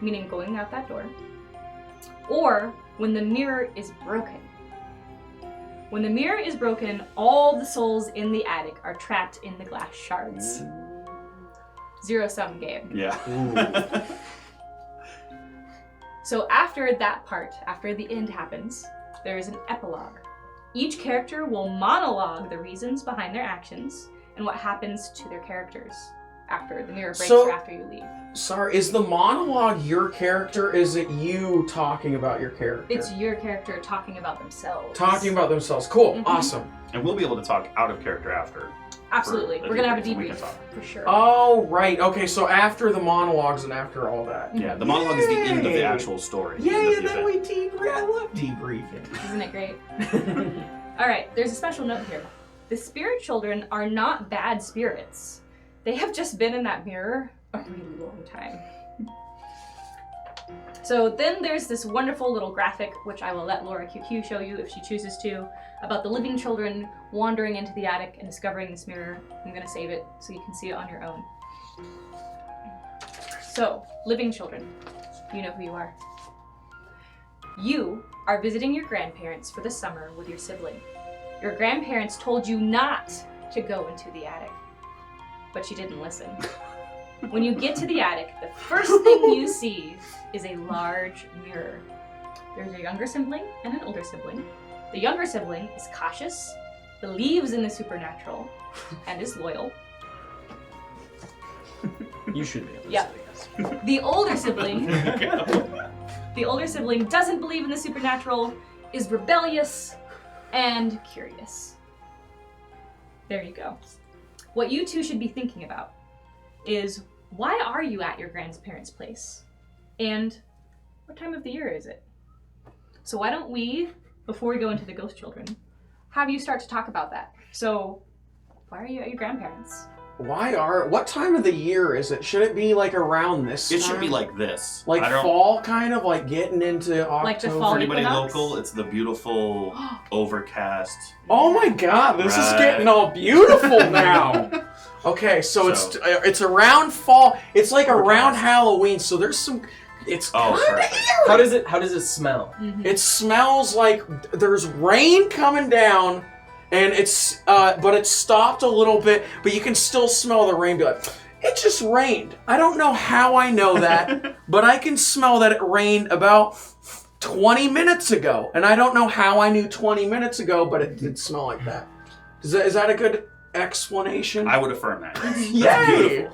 meaning going out that door, or when the mirror is broken. When the mirror is broken, all the souls in the attic are trapped in the glass shards. Zero-sum game. Yeah. So after that part, after the end happens, there is an epilogue. Each character will monologue the reasons behind their actions and what happens to their characters after the mirror breaks So- or after you leave. Sorry, is the monologue your character? Is it you talking about your character? It's your character talking about themselves. talking about themselves. Cool. Mhm. Awesome. And we'll be able to talk out of character after. Absolutely. for We're gonna have a debrief, we can debrief talk. for sure. Oh, right. Okay, so after the monologues and after all that. Yeah, the monologue is the end of the Yay. actual story. Yay, of and the then event. we debrief. I love debriefing. Isn't it great? All right, there's a special note here. The spirit children are not bad spirits. They have just been in that mirror a really long time. So then there's this wonderful little graphic, which I will let Laura QQ show you if she chooses to, about the living children wandering into the attic and discovering this mirror. I'm gonna save it so you can see it on your own. So, living children, you know who you are. You are visiting your grandparents for the summer with your sibling. Your grandparents told you not to go into the attic. but she didn't listen. When you get to the attic, the first thing you see is a large mirror. There's a younger sibling and an older sibling. The younger sibling is cautious, believes in the supernatural, and is loyal. You should be able to Yeah. say yes. The older sibling doesn't believe in the supernatural, is rebellious, and curious. There you go. What you two should be thinking about is, why are you at your grandparents' place? And what time of the year is it? So why don't we, before we go into the ghost children, have you start to talk about that? So, why are you at your grandparents'? What time of the year is it? Should it be like around this time? It should be like this. Like fall, kind of like getting into October. Like the fall For anybody equinox? local, it's the beautiful overcast. Oh my God, this is Right. getting all beautiful now. Okay, so it's around fall. It's like around Halloween, so there's some. It's kind of perfect. eerie. How does it smell? It smells like there's rain coming down, and it's but it's stopped a little bit, but you can still smell the rain. Be like, it just rained. I don't know how I know that, but I can smell that it rained about 20 minutes ago, and I don't know how I knew 20 minutes ago, but it did smell like that. Is that a good explanation? I would affirm that. Yay!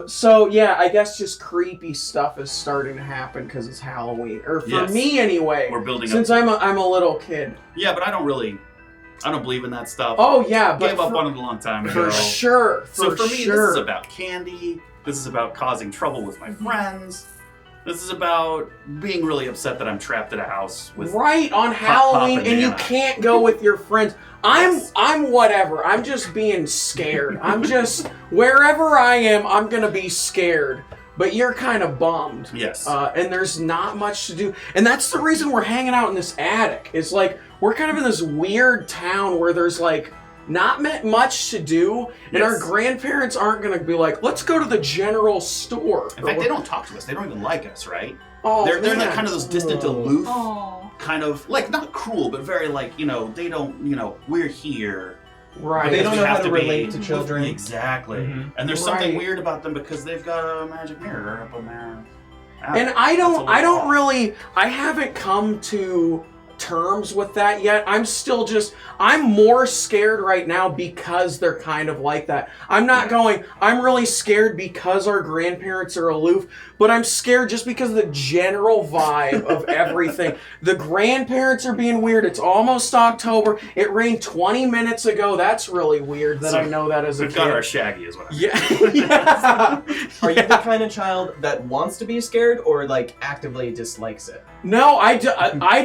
So yeah, I guess just creepy stuff is starting to happen because it's Halloween, or for Yes. me anyway. We're building since up. I'm a little kid. Yeah, but I don't believe in that stuff. Oh yeah, but Gave up on it a long time ago. for sure. So for me, sure. this is about candy. This is about causing trouble with my friends. This is about being really upset that I'm trapped in a house with right on Pop Halloween, and and you Nana. can't go with your friends. I'm whatever. I'm just being scared. I'm just wherever I am, I'm gonna be scared. But you're kind of bummed. Yes. And there's not much to do. And that's the reason we're hanging out in this attic. It's like we're kind of in this weird town where there's like not much to do, and our grandparents aren't gonna be like, let's go to the general store. In fact, they don't talk to us. They don't even like us, right? Oh, they're like man. kind of those distant, aloof, Oh. kind of like not cruel, but very like they don't we're here. Right. They don't We know how have to be- relate to children. Exactly. Mhm. And there's something Right. weird about them because they've got a magic mirror up on their. And I haven't come to terms with that yet. I'm more scared right now because they're kind of like that. I'm not going, I'm really scared because our grandparents are aloof, but I'm scared just because of the general vibe of everything. The grandparents are being weird. It's almost October. It rained 20 minutes ago. That's really weird that I know that as a We've kid. got our Shaggy as well. Yeah. Yeah. Are you the kind of child that wants to be scared or like actively dislikes it? No, I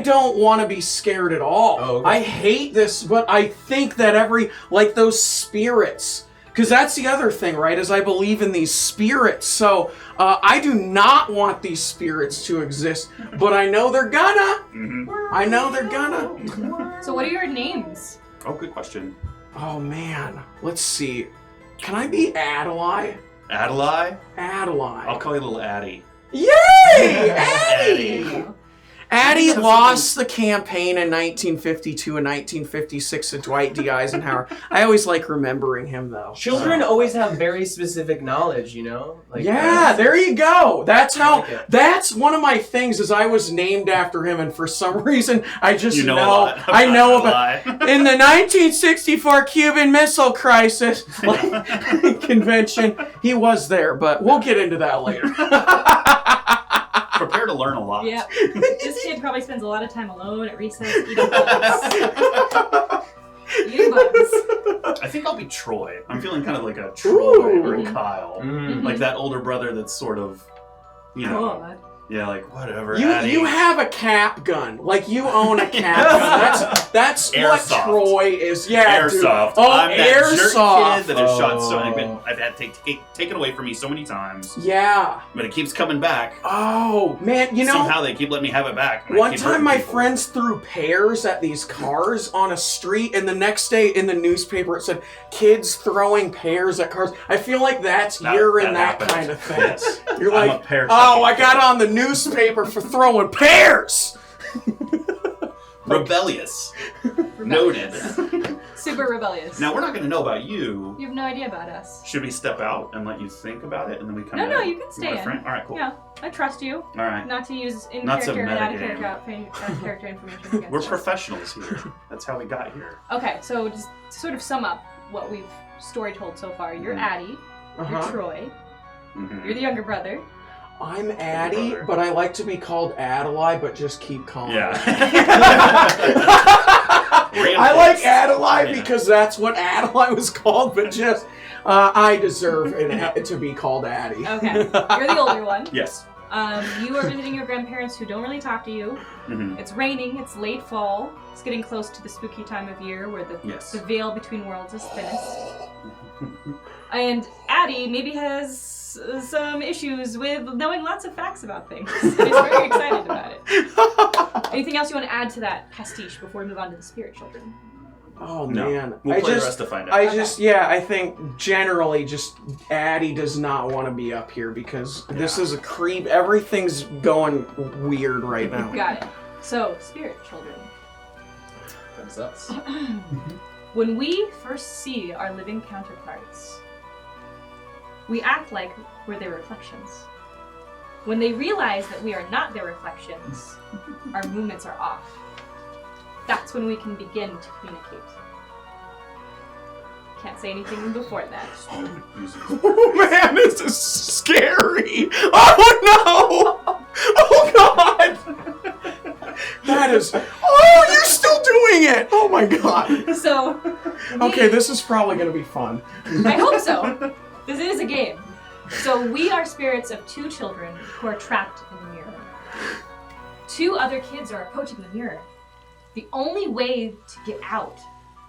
don't want to be scared at all. Oh, okay. I hate this, but I think that those spirits, because that's the other thing, right, is I believe in these spirits. So I do not want these spirits to exist, but I know they're gonna. Mm-hmm. I know they're gonna. So what are your names? Oh, good question. Oh, man. Let's see. Can I be Adelaide? Adelie? Adelaide. I'll call you little Addie. Yay! Addie! Addie That's lost the campaign in 1952 and 1956 to Dwight D. Eisenhower. I always like remembering him, though. Children always have very specific knowledge, you know? Like, Yeah, there you go. That's I how. like it. That's one of my things. Is I was named after him, and for some reason, I just You know a know. lot. I I'm know not about gonna lie. in the 1964 Cuban Missile Crisis convention. He was there, but we'll get into that later. Prepare to learn a lot. Yeah. This kid probably spends a lot of time alone at recess eating bugs. Eating bugs. I think I'll be Troy. I'm feeling kind of like a Troy or a Ooh. Kyle. Mm. Like that older brother that's sort of, God. yeah, like whatever. You Addie. have a cap gun. Like you own a cap gun. That's what Airsoft. Troy is. Yeah, dude. Airsoft. Oh, I'm that jerk airsoft. kid that has shot so Oh. I've had taken away from me so many times, Yeah. but it keeps coming back. Oh man, you know. Somehow they keep letting me have it back. and I One keep time hurting my people. friends threw pears at these cars on a street, and the next day in the newspaper it said, kids throwing pears at cars. I feel like you're in that happens. kind of thing. Yes. You're I'm like, a pear oh, I sucking got kid. on the newspaper for throwing pears! Rebellious. Noted. Super rebellious. Now we're not going to know about you. You have no idea about us. Should we step out and let you think about it, and then we come in? No, you can stay want a in. friend? All right, cool. Yeah, I trust you. All right. Not to use in Not to character and out of metagame. character information against We're us. professionals here. That's how we got here. Okay, so just to sort of sum up what we've story told so far, you're Addie, you're Troy, you're the younger brother. I'm Addie, but I like to be called Adelaide, but just keep calling me. Yeah. I like Adelaide because that's what Adelaide was called, but just I deserve it to be called Addie. Okay, you're the older one. Yes. You are visiting your grandparents who don't really talk to you. It's raining, it's late fall, it's getting close to the spooky time of year where the veil between worlds is thinnest. And Addie maybe has some issues with knowing lots of facts about things. And is very excited about it. Anything else you want to add to that pastiche before we move on to the spirit children? Oh No. man, We'll play the rest to find out. I think generally just Addie does not want to be up here because this is a creep. Everything's going weird right now. Got it. So, spirit children. That's us. When we first see our living counterparts, we act like we're their reflections. When they realize that we are not their reflections, our movements are off. That's when we can begin to communicate. Can't say anything before that. Oh man, this is scary! Oh no! Oh god! That is. Oh, you're still doing it! Oh my god! So. Okay, this is probably gonna be fun. I hope so. This is a game. So we are spirits of two children who are trapped in the mirror. Two other kids are approaching the mirror. The only way to get out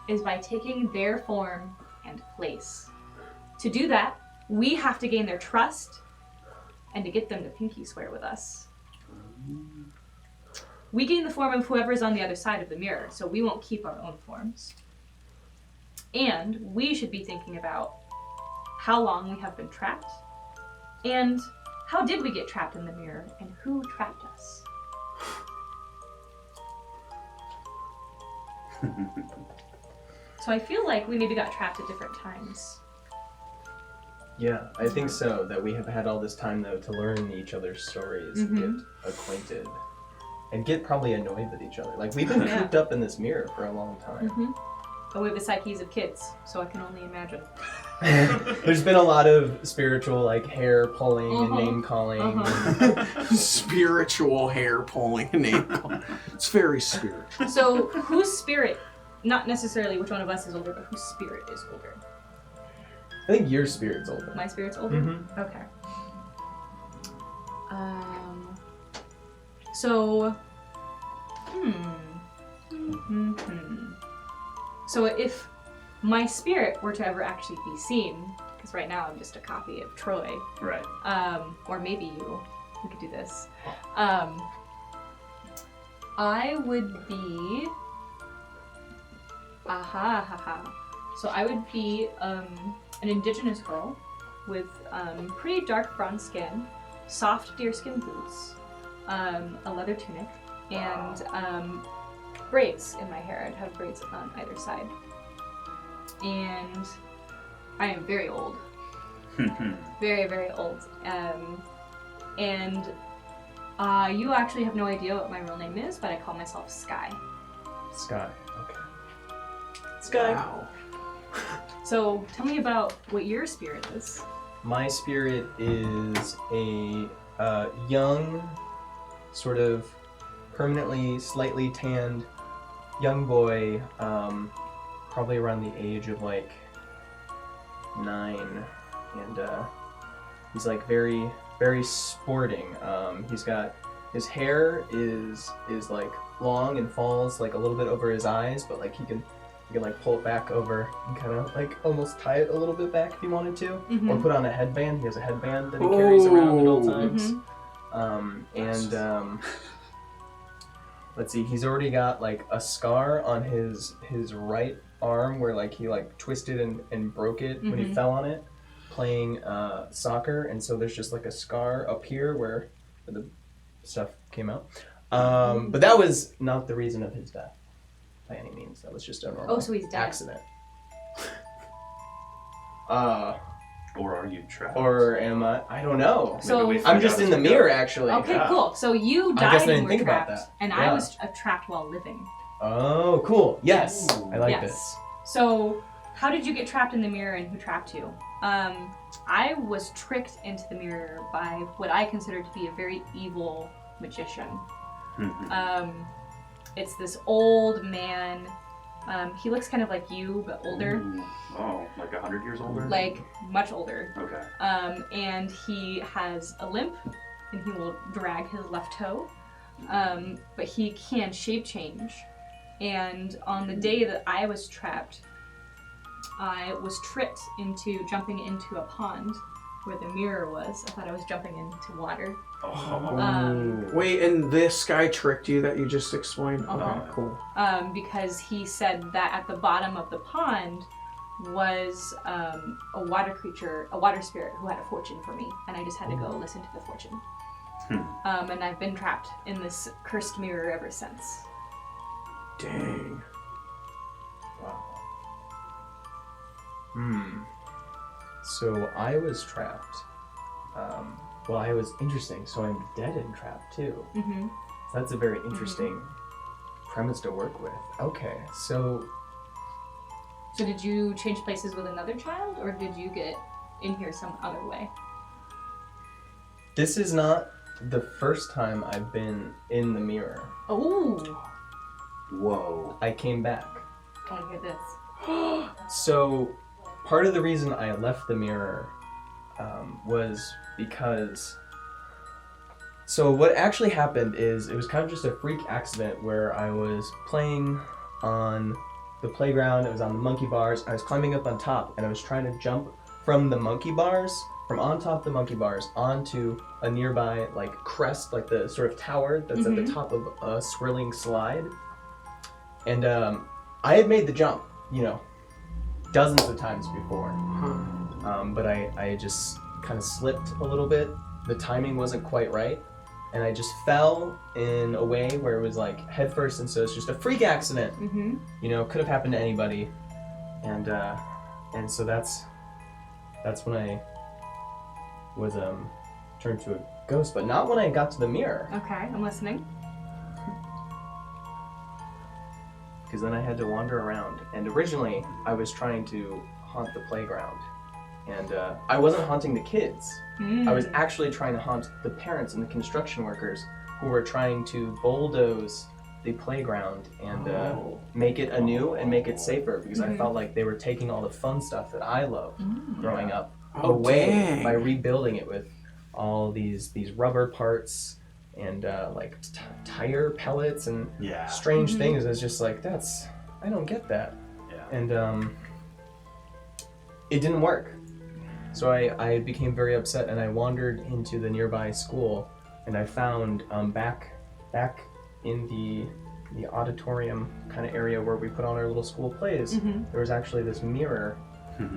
is by taking their form and place. To do that, we have to gain their trust and to get them to pinky swear with us. We gain the form of whoever's on the other side of the mirror, so we won't keep our own forms. And we should be thinking about how long we have been trapped, and how did we get trapped in the mirror, and who trapped us? So I feel like we maybe got trapped at different times. Yeah, I think so. That we have had all this time though to learn each other's stories, and get acquainted, and get probably annoyed with each other. Like we've been cooped up in this mirror for a long time. But we have the psyches of kids, so I can only imagine. There's been a lot of spiritual like hair pulling and name calling. Spiritual hair pulling and name calling. It's very spiritual. So whose spirit, not necessarily which one of us is older, but whose spirit is older? I think your spirit's older. My spirit's older? Okay. So, So if my spirit were to ever actually be seen, because right now I'm just a copy of Troy. Right. Or maybe you could do this. I would be, so I would be an indigenous girl with pretty dark brown skin, soft deerskin boots, a leather tunic, and braids in my hair. I'd have braids on either side. And I am very old. Very, very old. And you actually have no idea what my real name is, but I call myself Sky. Sky. Okay. Sky. Wow. So tell me about what your spirit is. My spirit is a young, sort of permanently slightly tanned young boy, probably around the age of like 9, and he's like very, very sporting. He's got his hair is like long and falls like a little bit over his eyes, but like he can like pull it back over and kind of like almost tie it a little bit back if he wanted to, or put on a headband. He has a headband that he carries around at all times. Let's see, he's already got like a scar on his right arm where like he like twisted and broke it when he fell on it playing soccer, and so there's just like a scar up here where the stuff came out. But that was not the reason of his death. by any means. That was just a normal so he's dead. accident. Or are you trapped? Or am I? I don't know. So- Maybe we I'm find just out in as the we go. mirror, actually. Okay, Yeah. cool. So you I died guess I and didn't were think about trapped, that. and Yeah. I was trapped while living. Oh, cool. Yes. Ooh. I like yes. this. So, how did you get trapped in the mirror, and who trapped you? I was tricked into the mirror by what I consider to be a very evil magician. It's this old man. He looks kind of like you, but older. Ooh. Oh, like 100 years older? Like, much older. Okay. And he has a limp, and he will drag his left toe. But he can shape change. And on the day that I was trapped, I was tricked into jumping into a pond where the mirror was. I thought I was jumping into water. Oh. Wait, and this guy tricked you that you just explained? Uh-huh. Oh, cool. Because he said that at the bottom of the pond was a water creature, a water spirit who had a fortune for me, and I just had to go listen to the fortune. And I've been trapped in this cursed mirror ever since. Dang. Wow. So I was trapped. Well, I was interesting. So I'm dead and trapped too. Mm-hmm. So that's a very interesting premise to work with. Okay, so So did you change places with another child, or did you get in here some other way? this is not the first time I've been in the mirror. Oh, Whoa. I came back. gotta hear this. So part of the reason I left the mirror was because. So what actually happened is it was kind of just a freak accident where I was playing on the playground. It was on the monkey bars. I was climbing up on top and I was trying to jump from the monkey bars, from on top of the monkey bars onto a nearby like crest, like the sort of tower that's at the top of a swirling slide. And I had made the jump, you know, dozens of times before. But I just kind of slipped a little bit. The timing wasn't quite right. And I just fell in a way where it was like head first, and so it's just a freak accident. Mm-hmm. You know, could have happened to anybody. And so that's when I was turned to a ghost, but not when I got to the mirror. Okay, I'm listening. Because then I had to wander around. And originally, I was trying to haunt the playground. And I wasn't haunting the kids. I was actually trying to haunt the parents and the construction workers who were trying to bulldoze the playground and make it anew and make it safer, because I felt like they were taking all the fun stuff that I loved growing up away dang. by rebuilding it with all these rubber parts and like tire pellets and strange things. It's just like, I don't get that. And it didn't work. So I became very upset, and I wandered into the nearby school, and I found back in the auditorium kind of area where we put on our little school plays, there was actually this mirror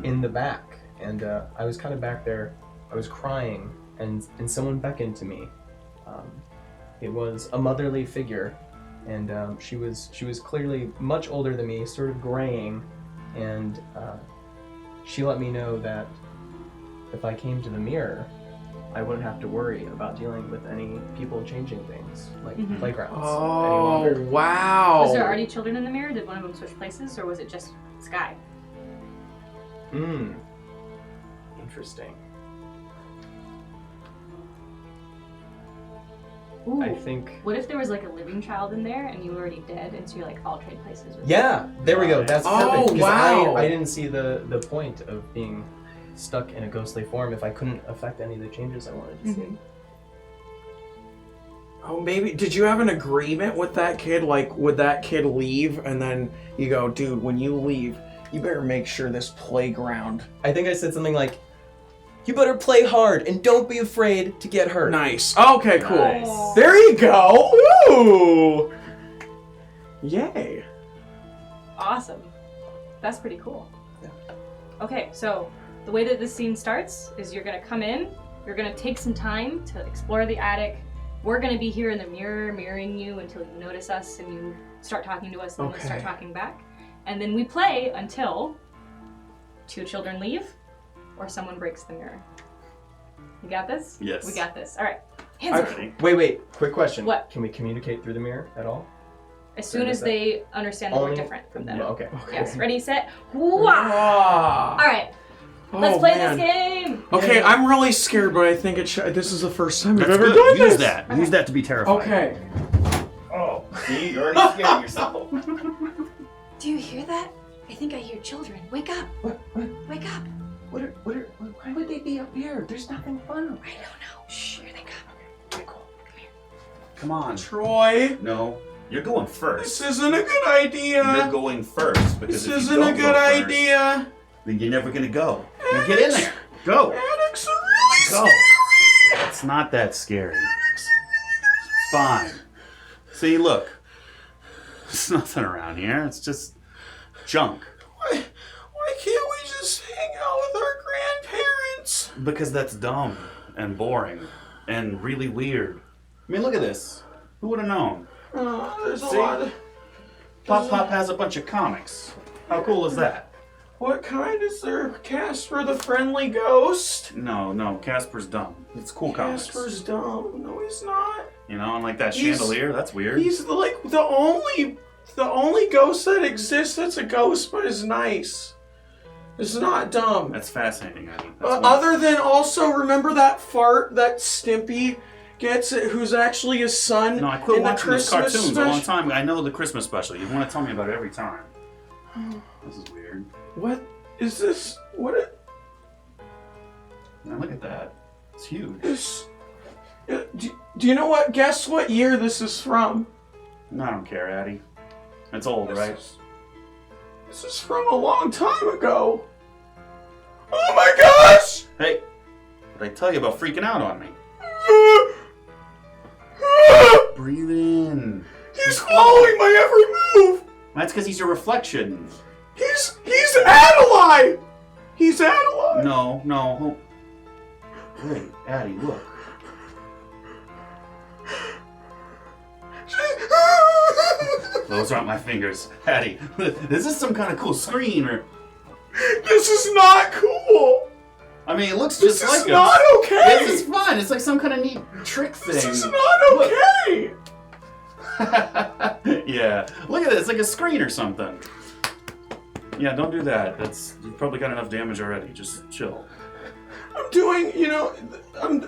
in the back, and I was kind of back there. I was crying, and someone beckoned to me. It was a motherly figure, and she was clearly much older than me, sort of graying, and she let me know that if I came to the mirror, I wouldn't have to worry about dealing with any people changing things, like playgrounds, any Oh, longer. wow. Was there already children in the mirror? Did one of them switch places, or was it just Sky? Interesting. Ooh. I think... What if there was like a living child in there, and you were already dead, and so you're like, I'll trade places with Yeah, there we go. That's Oh, perfect. 'Cause wow. I didn't see the point of being stuck in a ghostly form if I couldn't affect any of the changes I wanted to see. Oh, maybe. Did you have an agreement with that kid? Like, would that kid leave, and then you go, dude, when you leave, you better make sure this playground. I think I said something like, you better play hard and don't be afraid to get hurt. Nice. Okay, cool. Nice. There you go. Ooh. Yay. Awesome. That's pretty cool. Okay, so the way that this scene starts is you're gonna come in, you're gonna take some time to explore the attic, We're gonna be here in the mirror, mirroring you until you notice us and you start talking to us, and then we start talking back. And then we play until 2 children leave or someone breaks the mirror. You got this? Yes. We got this. All right. Hands up. Ready? Wait. Quick question. What? Can we communicate through the mirror at all? As soon as they understand that we're different from them. Okay. Yes. Ready, set, whoa! All Ah. right. Let's play man. this game. Okay, I'm really scared, but I think this is the first time we've That's ever good. done Use this. that. Use that to be terrifying. Okay. Oh, see, you're already scaring yourself. Do you hear that? I think I hear children. Wake up. What? Wake up. Why would they be up here? There's nothing fun. I don't know. Shh. Here they come. Okay, cool. Come on. Troy, No, you're going first. this isn't a good idea. You're going first because This if you isn't don't a go good first, idea. then you're never gonna go. Now get in there. Go. Addicts are really Go. scary. It's not that scary. It's fine. See, look. There's nothing around here. It's just junk. Why can't we just hang out with our grandparents? Because that's dumb and boring and really weird. I mean, look at this. Who would have known? There's a See? lot of... Pop has a bunch of comics. How cool is that? What kind is there? Casper the Friendly Ghost? No, Casper's dumb. It's cool comics. Casper's dumb. No, he's not. You know, and like that He's- chandelier, that's weird. He's like the only ghost that exists that's a ghost but is nice. It's not dumb. That's fascinating, Eddie. That's Other than also, remember that fart that Stimpy gets, who's actually his son No, I quit in the watching those Christmas cartoons a long special? time ago. I know the Christmas special. You want to tell me about it every time. This is weird. What is this? What Now look at that. It's huge. is... Do you know what? Guess what year this is from? No, I don't care, Addie. It's old, right? This is from a long time ago. Oh my gosh! Hey, did I tell you about freaking out on me? Breathe in. He's following my every move. That's because he's a reflection. He's Adelaide. He's Adelaide. No. Wait, Addie, look. Those aren't my fingers. Addie, this is some kind of cool screen or... This is not cool. I mean, it looks This just is like not us. okay. This is fun. It's like some kind of neat trick thing. This is not okay. Yeah. Look at this. It's like a screen or something. Yeah, don't do that. You've probably got enough damage already. Just chill. I'm doing,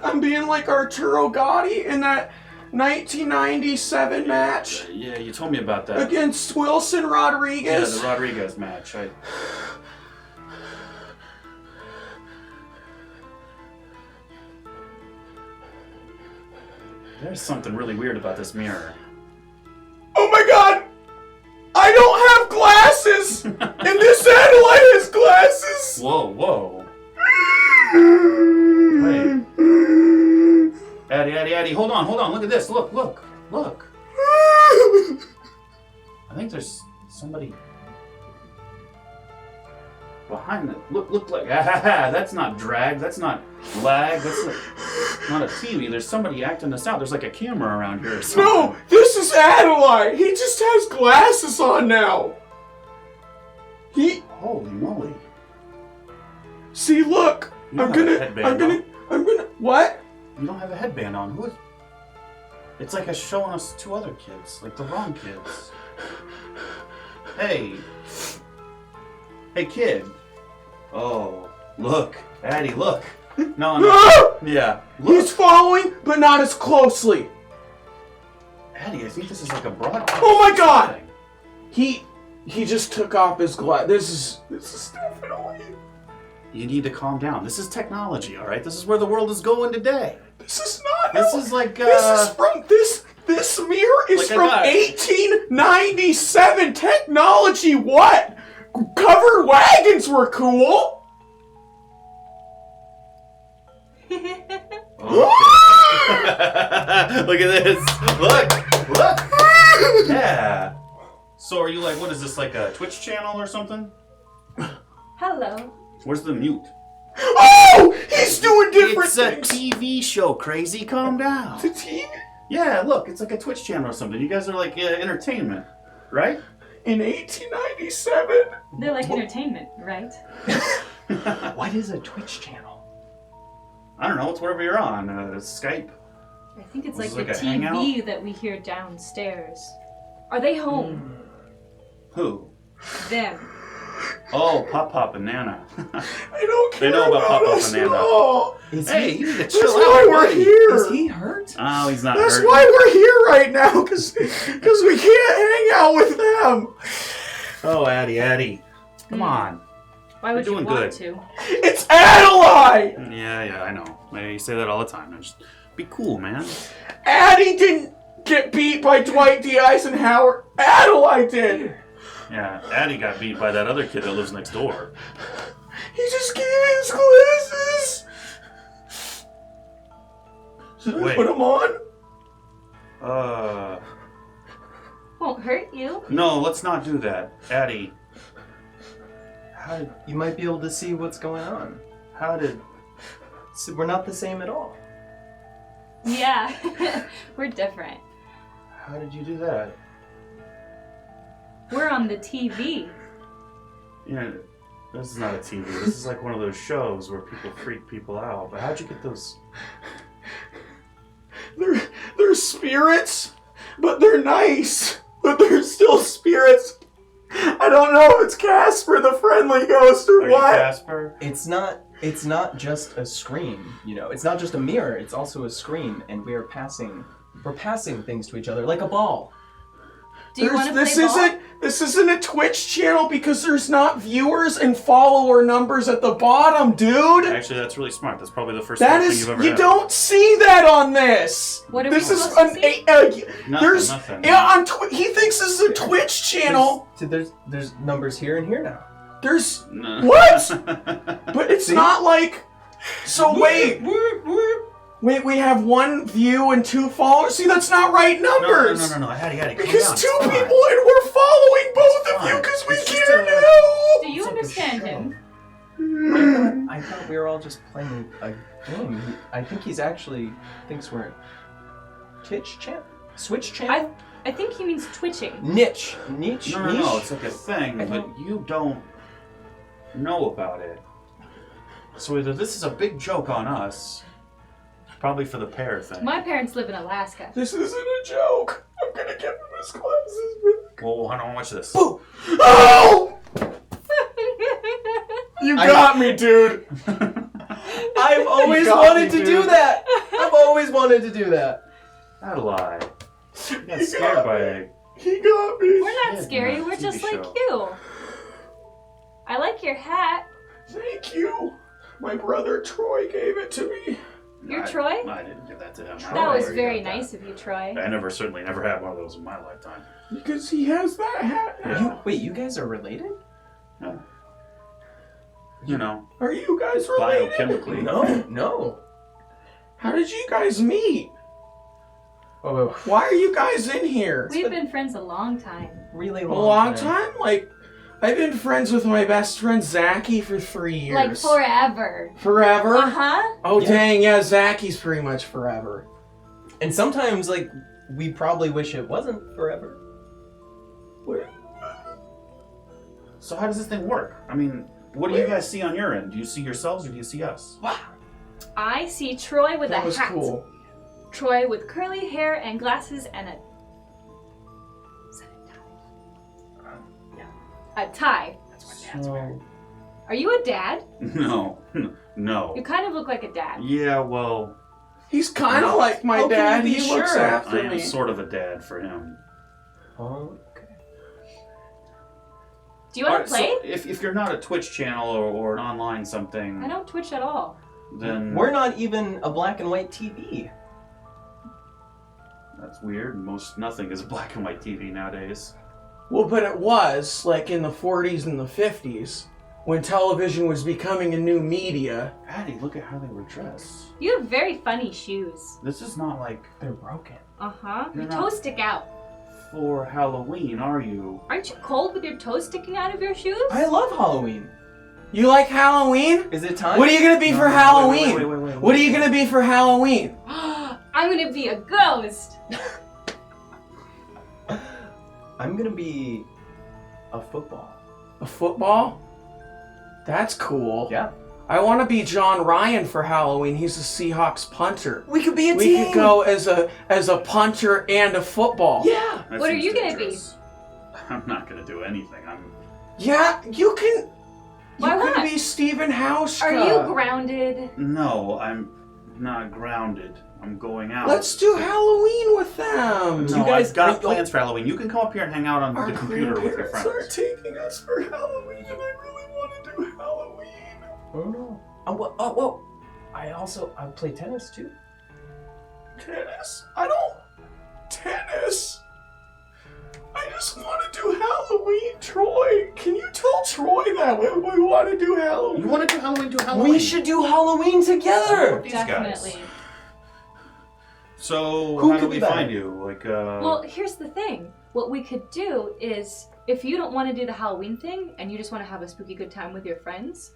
I'm being like Arturo Gotti in that 1997 match Yeah, you told me about that. against Wilson Yeah, Rodriguez. the Rodriguez match. There's something really weird about this mirror. Oh my god! I don't have glasses! And this Adelaide has glasses! Whoa. Wait. Addie, hold on. Look at this. Look. I think there's somebody behind it. Look like that's not drag, that's not lag, that's not a TV. There's somebody acting this out. There's like a camera around here or something. No, this is Adelaide. He just has glasses on now. Holy moly. See, look. You don't have a headband I'm gonna. What? You don't have a headband on. Who is... It's like it's showing us 2 other kids, like the wrong kids. Hey, kid. Oh, look, Addie, look. No. Yeah, look. He's following, but not as closely. Addie, I think this is like a broadcast. Oh my God! thing. He just took off his glass. This is definitely. You need to calm down. This is technology, all right? This is where the world is going today. This is not. This is like, This is from this. This mirror is Like I from got- 1897. Technology. What? Covered wagons were cool. Look at this. Look. Yeah. So are you like, what is this, like a Twitch channel or something? Hello. Where's the mute? Oh, he's doing different It's a things. TV show, crazy. Calm down. The TV. Yeah, look, it's like a Twitch channel or something. You guys are like entertainment, right? In 1897. They're like entertainment, right? What is a Twitch channel? I don't know. It's whatever you're on. Skype. I think it's Was like this the like a TV hangout? that we hear downstairs. Are they home? Who? Them. Oh, Pop and Nana. I don't care They know about Papa us Banana. at all. Is Hey, he, you need to That's chill out. why we're buddy. here. is he hurt? Oh, he's not That's hurt. why we're here right now, because we can't hang out with them. Oh, Addie. Come on. Why would You're you doing want good. to? It's Adeline! Yeah, I know. You say that all the time. Just be cool, man. Addie didn't get beat by Dwight D. Eisenhower. Adeline did. Yeah, Addie got beat by that other kid that lives next door. He just gave me his glasses. Should I Wait. put them on? Won't hurt you. No, let's not do that. Addie, You might be able to see what's going on. how did... So we're not the same at all. Yeah, we're different. How did you do that? We're on the TV. You know, this is not a TV. This is like one of those shows where people freak people out. But how'd you get those... They're spirits, but they're nice. But they're still spirits. I don't know if it's Casper the Friendly Ghost or Are you what. Casper? It's not just a screen, you know. It's not just a mirror, it's also a screen, and we're passing things to each other like a ball. Do you want to play ball? This isn't a Twitch channel because there's not viewers and follower numbers at the bottom, dude. Actually, that's really smart. That's probably the first That thing is, you've ever you had. don't see that on this. What are we This is supposed to see? Nothing. Yeah, on he thinks this is a Twitch channel. There's numbers here and here now. There's No. what? But it's not like. So wait, we have 1 view and 2 followers. See, that's not right numbers. No. Addie, calm Because down. 2 It's fine. people and we're following both of you fine. because we It's just can't a- help. Do you understand him? I thought we were all just playing a game. I think he's actually thinks we're Twitch champ? Switch champ? I think he means twitching. Niche. No, it's like a thing, but you don't know about it. So either this is a big joke on us, probably for the pair thing. My parents live in Alaska. This isn't a joke. I'm gonna give him his glasses back. Well, hold on, watch this. Oh! You got me, dude. I've always got wanted me, to dude. do that. I've always wanted to do that. Not a lie. You got You scared got by me. a... He got me. We're not Yeah, scary, no, we're TV just like show. you. I like your hat. Thank you. My brother Troy gave it to me. You're Troy? I didn't give that to him. That was Troy very got that. nice of you, Troy. I certainly never had one of those in my lifetime. Because he has that hat. Yeah. Wait, you guys are related? Yeah. You know, Are you guys related? biochemically. No. How did you guys meet? Oh, Why are you guys in here? We've been friends a long time. really A long, long time? Like, I've been friends with my best friend Zachy for 3 years. Like forever. Forever? Uh-huh. Oh, Yeah. dang, yeah, Zachy's pretty much forever. And sometimes, like, we probably wish it wasn't forever. So how does this thing work? I mean, what do you guys see on your end? Do you see yourselves or do you see us? I see Troy with That a was hat. cool. Troy with curly hair and glasses and a... Is that a tie? A tie. That's what dad's wearing. Are you a dad? No. No. You kind of look like a dad. Yeah, well, He's kind of like my How can you dad. be He looks sure? after I am me. sort of a dad for him. Oh, okay. Do you want to play? So if you're not a Twitch channel or an online something, I don't twitch at all. then We're not even a black and white TV. that's weird. Nothing is a black and white TV nowadays. Well, but it was, like, in the 40s and the 50s, when television was becoming a new media. Patty, look at how they were dressed. You have very funny shoes. This is not like They're broken. Uh-huh. You're Your not- toes stick out. for Halloween, are you? Aren't you cold with your toes sticking out of your shoes? I love Halloween. You like Halloween? Is it time? What are you gonna be No, for wait, Halloween? wait. What are you gonna be for Halloween? I'm gonna be a ghost. I'm gonna be a football. A football? That's cool. Yeah. I want to be John Ryan for Halloween. He's a Seahawks punter. We could be a We team. could go as a punter and a football. Yeah. That What are seems you gonna dangerous. I'm not gonna do anything. Yeah, you can. Why you not? can be Stephen Hauschka. Are you grounded? No, I'm not grounded. I'm going out. Let's do Halloween with them. No, You guys I've got are- plans for Halloween. You can come up here and hang out on Our the computer with your grandparents are friends. taking us for Halloween, and I really want to do Halloween. Oh no. I play tennis too. Tennis? I don't. Tennis? I just want to do Halloween, Troy. Can you tell Troy that we want to do Halloween? You want to do Halloween? Do Halloween. We should do Halloween together. These Definitely. guys. So Who how do could we be better? find you? Like Well, here's the thing. What we could do is, if you don't want to do the Halloween thing and you just want to have a spooky good time with your friends,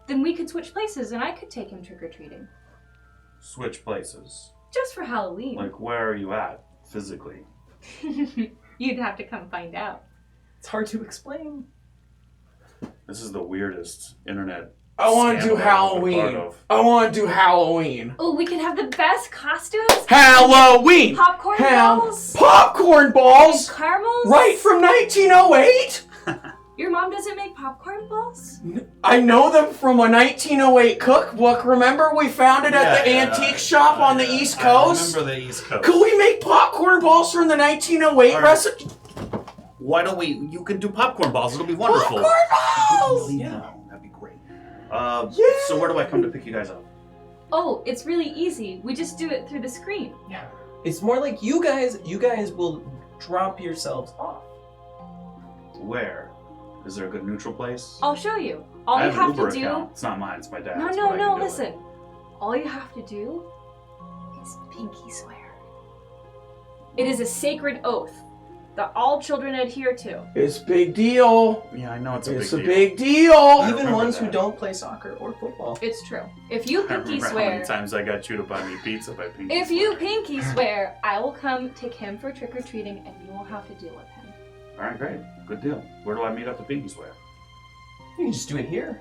then we could switch places and I could take him trick-or-treating. switch places. Just for Halloween. Like where are you at physically? You'd have to come find out. It's hard to explain. This is the weirdest internet. I want to do scandal I've been part Halloween. of. I want to do Halloween. Oh, we can have the best costumes. Halloween. Popcorn balls. Popcorn balls. And caramels. Right from 1908. Your mom doesn't make popcorn balls? I know them from a 1908 cookbook. Remember, we found it at the antique shop on the East Coast. I remember the East Coast. Could we make popcorn balls from the 1908 All right. recipe? Why don't we? You can do popcorn balls. It'll be wonderful. Popcorn balls! Yeah, that'd be great. Yeah. So where do I come to pick you guys up? Oh, it's really easy. We just do it through the screen. It's more like you guys will drop yourselves off. Where? Is there a good neutral place? I'll show you. All I you have an have Uber to do. account. It's not mine. It's my dad's. No, but no, I no, can do it. listen. All you have to do is pinky swear. It is a sacred oath that all children adhere to. It's a big deal. Yeah, I know it's a It's big a deal. big deal. I Even remember ones that. who don't play soccer or football. It's true. If you I pinky remember how swear, many times I got you to buy me pizza by pinky. if you pinky swear, I will come take him for trick or treating, and you won't have to deal with him. All right, great, good deal. Where do I meet up to pinky swear? You can just do it here.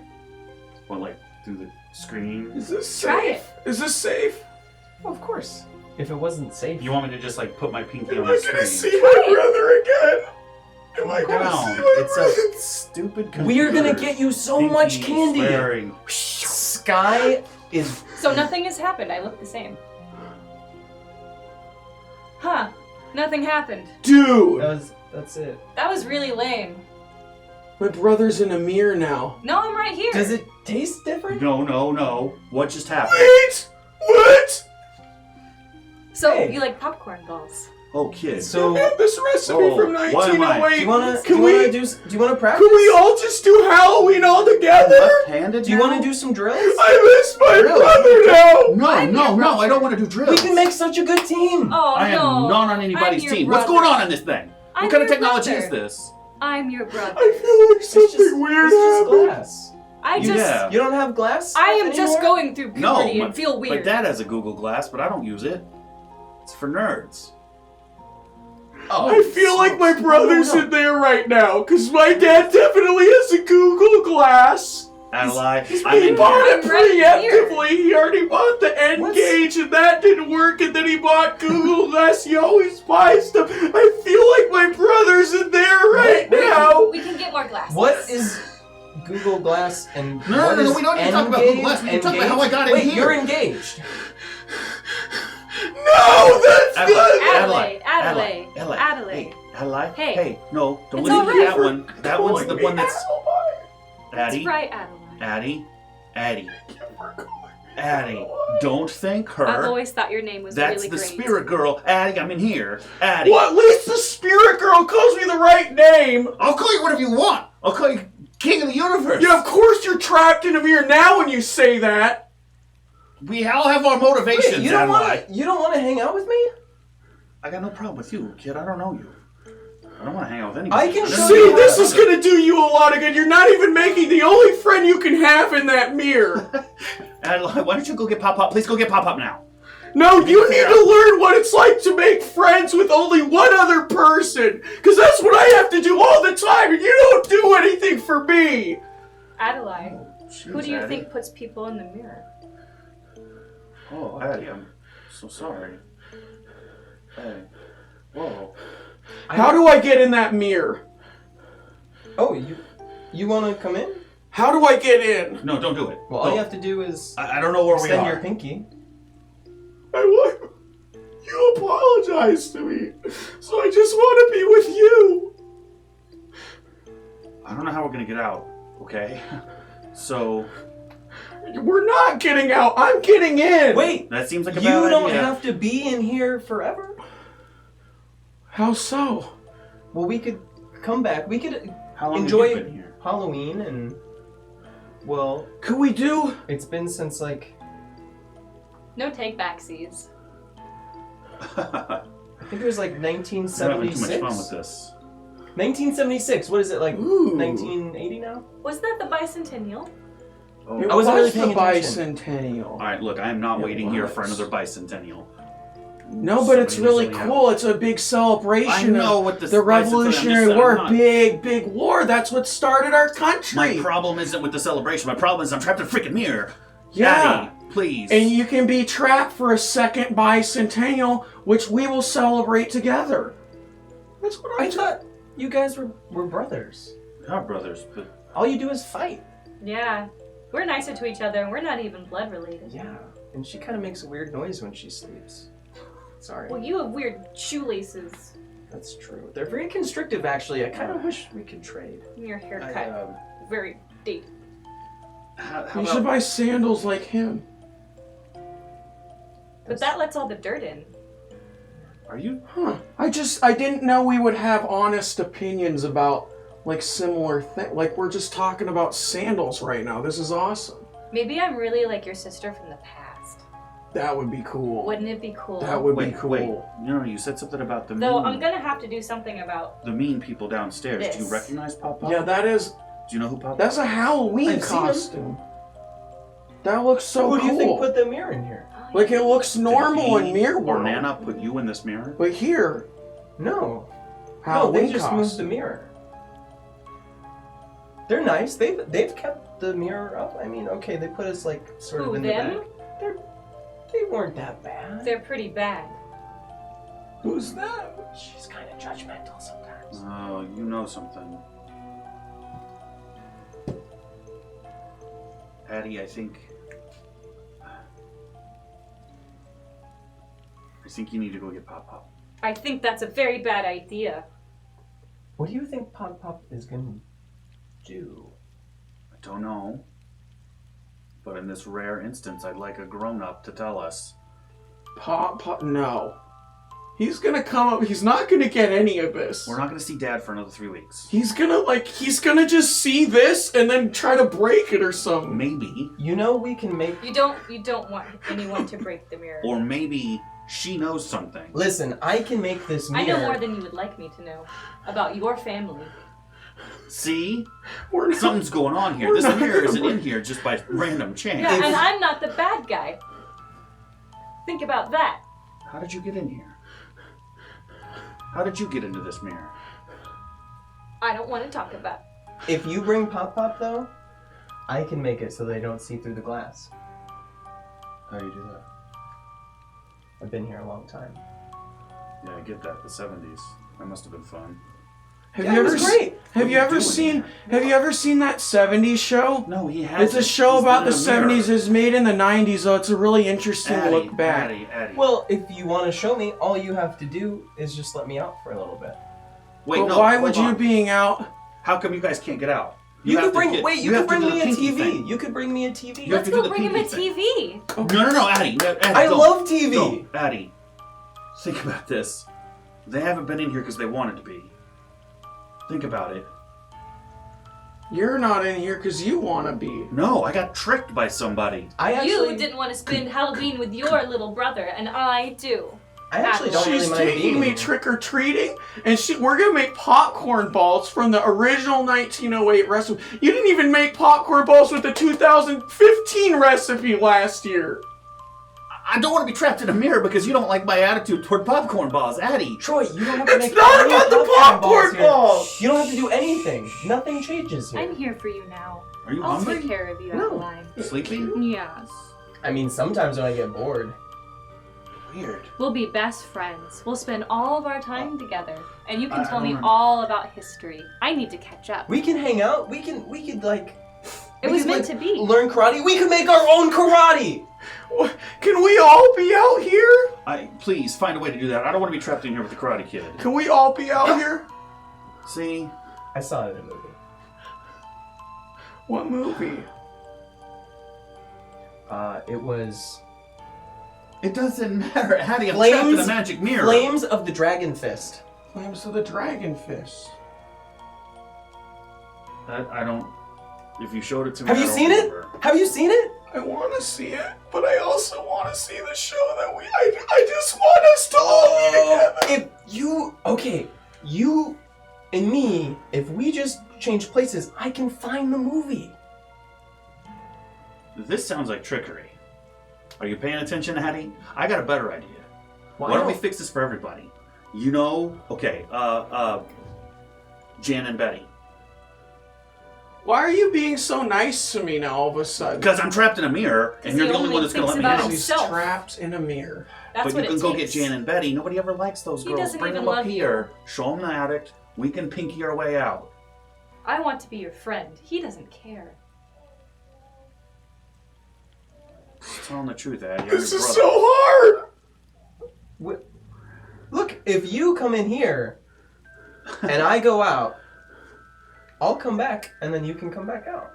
What, like through the screen? Is this Try safe? it. Is this safe? Well, of course. If it wasn't safe. You want me to just like put my pinky Am on I the gonna screen? see my brother again? Am I gonna No, see my it's brother? a stupid computer. We're gonna get you so Pinky much candy. swearing. Sky is. So nothing has happened. I look the same. Huh. Nothing happened. Dude, That's it. That was really lame. my brother's in a mirror now. No, I'm right here. Does it taste different? No, no, no. What just happened? Wait! What? So, Hey. you like popcorn balls? Oh, kid. So, I have this recipe Oh, from why am I- 1908. do you wanna Can do you wanna practice? Can we all just do Halloween all together? Left-handed Do you now? want to do some drills? I miss my Really? brother now. No, I'm no, your no. brother. I don't want to do drills. We can make such a good team. Oh, I no. am not on anybody's I'm your team. What's brother. going on in this thing? I'm What kind of your technology brother. is this? I'm your brother. I feel like It's something just, weird it's just happened. glass. I just, Yeah. You don't have glass? I am just anymore? going through No, puberty and feel My weird. dad has a Google Glass, but I don't use it. It's for nerds. Oh, I feel like my brother's in there right now, because my dad definitely has a Google Glass. Adelaide, He I'm in bought here. it I'm right here. preemptively. He already bought the N-Gage, and that didn't work, and then he bought Google Glass. He always buys stuff. I feel like my brother's in there right now. We can get more glasses. What is Google Glass and No, what no, no, is we don't need to talk about Engage? Google Glass. We can talk about Engage? how I got in Wait, here. you're engaged. No, that's not... Adelaide, Adelaide, Adelaide. Hey, Adelaide. Hey. Hey, no, don't It's listen to alright. that one. That one's the one that's That's Addie. right, Adelaide. Addie. Addie. Don't thank her. I've always thought your name was That's really the great. spirit girl. Addie, I'm in here. Addie. Well, at least the spirit girl calls me the right name. I'll call you whatever you want. I'll call you King of the Universe. Yeah, of course you're trapped in a mirror now when you say that. We all have our motivations, Wait, you don't Adelaide. want to hang out with me? I got no problem with you, kid. I don't know you. I don't want to hang out with anybody. I can show See, you this how is gonna do you a lot of good. You're not even making the only friend you can have in that mirror. Adelaide, why don't you go get Pop Pop? Please go get Pop Pop now. No, you need to learn what it's like to make friends with only one other person. Because that's what I have to do all the time, and you don't do anything for me. Adelaide, who do you Addie. think puts people in the mirror? Oh, Addie, I'm so sorry. Hey. Whoa. How do I get in that mirror? Oh, you want to come in? How do I get in? No, don't do it. Well, all you have to do is I don't know where we extend are. your pinky. I want you apologize to me, so I just want to be with you. I don't know how we're gonna get out, okay? So... We're not getting out. I'm getting in. Wait, That seems like a you bad don't idea. have to be in here forever. How so? Well, we could come back. We could How long enjoy have you been here? Halloween and, well, Could we do? it's been since like, No take-backsies. I think it was like We're having too 1976. much fun with this. 1976. What is it, like Ooh. 1980 now? Was that the bicentennial? Oh. It I wasn't was really the paying attention. bicentennial. Alright, look, I am not It waiting here for was. another bicentennial. No, but it's Somebody really needs to cool. help. It's a big celebration I know of what this the Revolutionary bicentennial is. War. I'm not- Big war. That's what started our country. My problem isn't with the celebration. My problem is I'm trapped in a freaking mirror. Yeah. Addie, please. And you can be trapped for a second bicentennial, which we will celebrate together. That's what I thought you guys were brothers. We are brothers, but All you do is fight. Yeah. We're nicer to each other, and we're not even blood related. Yeah, and she kind of makes a weird noise when she sleeps. Sorry. Well, you have weird shoelaces. That's true. They're very constrictive, actually. I kind of wish we could trade. And your I, haircut. Very dated. how You about... should buy sandals like him. But that lets all the dirt in. Are you... Huh. I didn't know we would have honest opinions about, like, similar things. Like, we're just talking about sandals right now. This is awesome. Maybe I'm really like your sister from the past. That would be cool. Wouldn't it be cool? That would be Wait, cool. wait. No, you said something about the Though mean... I'm gonna have to do something about. The mean people downstairs. Do you This. recognize Pop Pop? Yeah, that is... Do you know who Pop Pop That's a Halloween I've seen him. costume. That looks so Who cool. do you think put the mirror in here? Like, it looks normal in Mirror Or World. Nana put you in this mirror? But here, No. Halloween No, they just moved the costume. mirror. They're nice. They've kept the mirror up. I mean, okay, they put us like sort Who, of in them? the back. They weren't that bad. They're pretty bad. Who's that? She's kind of judgmental sometimes. Oh, you know something. Addie, I think you need to go get Pop Pop. I think that's a very bad idea. What do you think Pop Pop is gonna do? I don't know. But in this rare instance, I'd like a grown-up to tell us. Pop, no. He's gonna come up, he's not gonna get any of this. We're not going to see Dad for another 3 weeks. He's gonna just see this and then try to break it or something. Maybe. You know we can make. You don't want anyone to break the mirror. Or maybe she knows something. Listen, I can make this mirror. I know more than you would like me to know about your family. See? We're not, Something's going on here. We're This not mirror gonna isn't in break- here just by random chance. Yeah, and I'm not the bad guy. Think about that. How did you get in here? How did you get into this mirror? I don't want to talk about. If you bring Pop Pop though, I can make it so they don't see through the glass. How do you do that? I've been here a long time. Yeah, I get that. The 70s. That must have been fun. Have Yeah, you it ever was great. Have you ever seen that 70s show? No, he has. It's a show about the 70s. It's made in the 90s, so it's a really interesting look back. Addie. Well, if you want to show me, all you have to do is just let me out for a little bit. Wait, But no. why hold would you on. being out? How come you guys can't get out? You have could to bring. get- Wait, you have could to bring do me a the pinky TV. thing. You could bring me a TV. You have Let's to do go the bring him a pinky thing. TV. No, Addie. Addie, I don't. love TV. Don't. Addie, think about this. They haven't been in here because they wanted to be. Think about it. You're not in here because you want to be. No, I got tricked by somebody. I actually, You didn't want to spend Halloween with your little brother, and I do. I actually don't She's really mind taking being me here. trick or treating, and we're gonna make popcorn balls from the original 1908 recipe. You didn't even make popcorn balls with the 2015 recipe last year. I don't want to be trapped in a mirror because you don't like my attitude toward popcorn balls, Addie. Troy, you don't have to make not any about the popcorn here. balls! You don't have to do anything. Nothing changes here. I'm here for you now. Are you I'll hungry? take care of you, No. Adeline. Sleepy? Yes. I mean, sometimes when I get bored. Weird. We'll be best friends. We'll spend all of our time together. And you can I tell me don't- all about history. I need to catch up. We can hang out. We could like. It we was could, meant like, to be. Learn karate. We could make our own karate. Can we all be out here? Please find a way to do that. I don't want to be trapped in here with the Karate Kid. Can we all be out here? See? I saw it in a movie. What movie? It was It doesn't matter. Addie, I'm trapped in a magic mirror. Flames of the Dragon Fist. Flames of the Dragon Fist. I don't... If you showed it to me, Have I you don't seen it? remember. Have you seen it? I want to see it, but I also want to see the show that I just want us to all be together. You and me, if we just change places, I can find the movie. This sounds like trickery. Are you paying attention, Addie? I got a better idea. Why don't we fix this for everybody? You know, okay, Jan and Betty. Why are you being so nice to me now all of a sudden? Because I'm trapped in a mirror, and you're he the only only one that's going to let me thinks about out. He's himself. trapped in a mirror. That's But what you it can go get takes. Jan and Betty. Nobody ever likes those He girls. doesn't Bring even them up love you. here. Show them the attic. We can pinky our way out. I want to be your friend. He doesn't care. Just telling the truth, Addie. I'm This your is brother. so hard. Look, if you come in here and I go out, I'll come back and then you can come back out.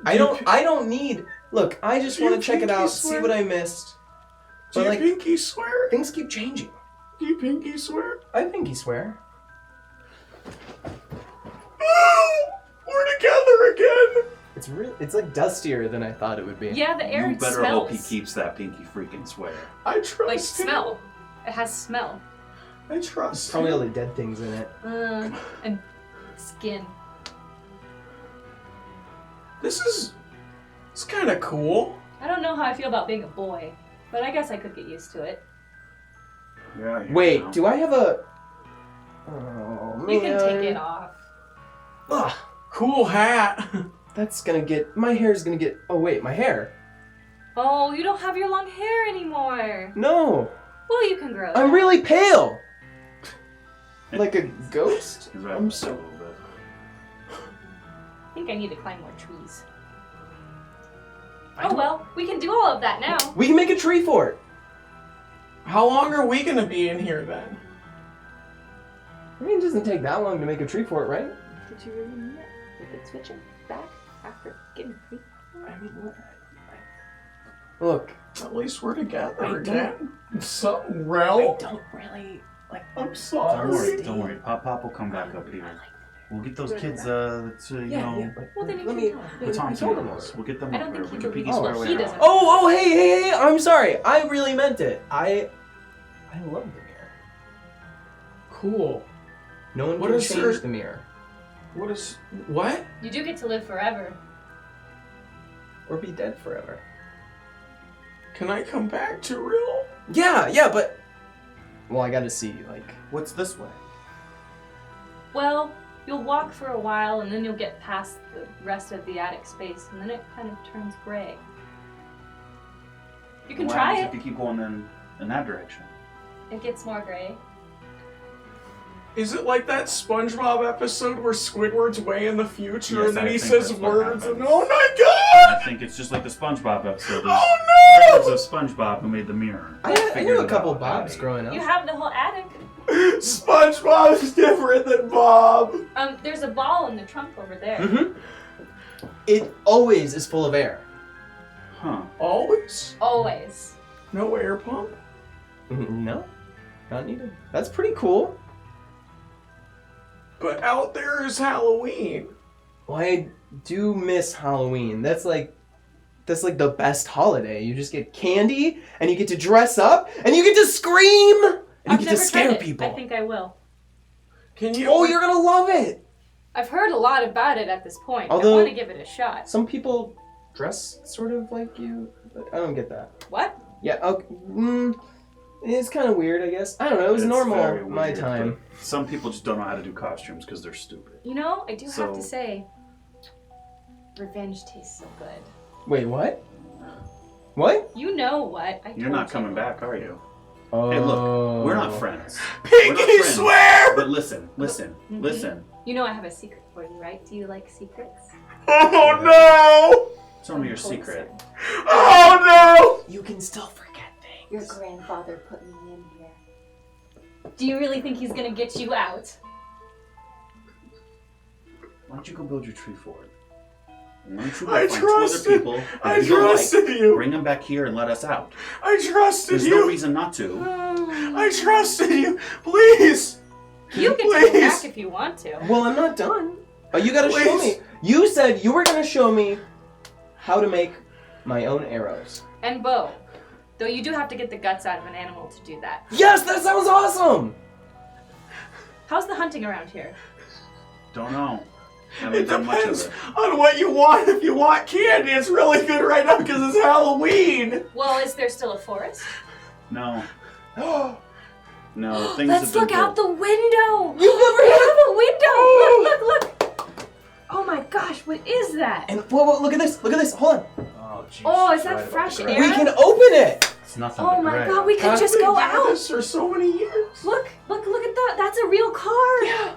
I don't need. Look, I just Do want you to check it pinky out, swear? see what I missed. Do But you like, pinky swear? things keep changing. Do you pinky swear? I pinky swear. Oh, we're together again. It's like dustier than I thought it would be. Yeah, the air You better smells. hope he keeps that pinky freaking swear. I trust Like him. smell. It has smell. I trust Probably him. all the dead things in it. And skin. It's kind of cool. I don't know how I feel about being a boy, but I guess I could get used to it. Yeah. Wait, do I have a? Oh man. You can take it off. Ugh, Cool hat. that's gonna get. My hair's gonna get. Oh wait, my hair. Oh, you don't have your long hair anymore. No, Well, you can grow I'm that. really pale. Like a ghost. He's right I'm about that a so. little bit. I think I need to climb more trees. Oh well, we can do all of that now. We can make a tree fort. How long are we gonna be in here then? I mean, it doesn't take that long to make a tree fort, right? Did you really mean that? With it switching back after getting free? I mean, Look, at least we're together I again. In some I realm. don't really like. I'm Don't sorry. worry, don't worry. Pop will come back up here. We'll get those kids, you know, but Well, then you let can me. tell him. the Thompson told him girls. We'll get them I up don't here. think We he can believes pinky swear you. way He out. doesn't. Oh, hey! I'm sorry. I really meant it. I love the mirror. Cool. No one What can is change there- the mirror What? You do get to live forever. or be dead forever. Can I come back to real? Yeah, but. Well, I got to see like. What's this way? Well, you'll walk for a while and then you'll get past the rest of the attic space and then it kind of turns gray. You can What try happens it. if you keep going in that direction? It gets more gray. Is it like that SpongeBob episode where Squidward's way in the future Yes, and then I he think says that's what words and happens. oh my I think it's just like the SpongeBob episode. Oh There's a SpongeBob who made the mirror. I Figured knew a it couple out, Bobs Addie. growing up. You have the whole attic. god! SpongeBob's different than Bob. There's a ball in the trunk over there. Mm-hmm. It always is full of air. Huh. Always? Always. No air pump? No, not needed. That's pretty cool. But out there is Halloween. Well, I do miss Halloween. That's like the best holiday. You just get candy and you get to dress up and you get to scream and I've you get never to scare tried it. people. I think I will. Can you? Oh, you're gonna love it. I've heard a lot about it at this point. Although- I want to give it a shot. Some people dress sort of like you, but I don't get that. What? Yeah. Okay. It's kind of weird, I guess. I don't know. It was It's normal very my weird, time. but some people just don't know how to do costumes because they're stupid. You know, I do have to So- say, revenge tastes so good. Wait, what? What? You know what? You're not coming back, are you? Oh. Hey, look, we're not friends. Pinky We're not friends. swear! But listen, listen. You know I have a secret for you, right? Do you like secrets? Oh Tell me your Totally secret. certain. no! Oh You can still forget things. Your grandfather put me in here. Do you really think he's gonna get you out? Why don't you go build your tree fort? And why don't you no! I go find two other trusted. people I that you don't trusted like, you. bring them back here and let us out. I trusted There's you. no reason not to. I trusted you. Please. You can take him Please. back if you want to. Well, I'm not done. Oh, you gotta show Please. me. You said you were gonna show me how to make my own arrows. And bow. Though you do have to get the guts out of an animal to do that. Yes, that sounds awesome! How's the hunting around here? Don't know. Haven't It done much of depends it. on what you want. If you want candy, it's really good right now because it's Halloween. Well, is there still a forest? No. No, things Let's have been look out built. the window! You've never We had. have a window! Look, look, look! Oh my gosh, what is that? And whoa, look at this! Look at this! Hold on. Oh, Jesus, Oh, is right that about fresh the air? grass. We can open it. It's nothing Oh but my gray. god, we could I've just been go doing out! this for so many years. Look at that! That's a real car! Yeah.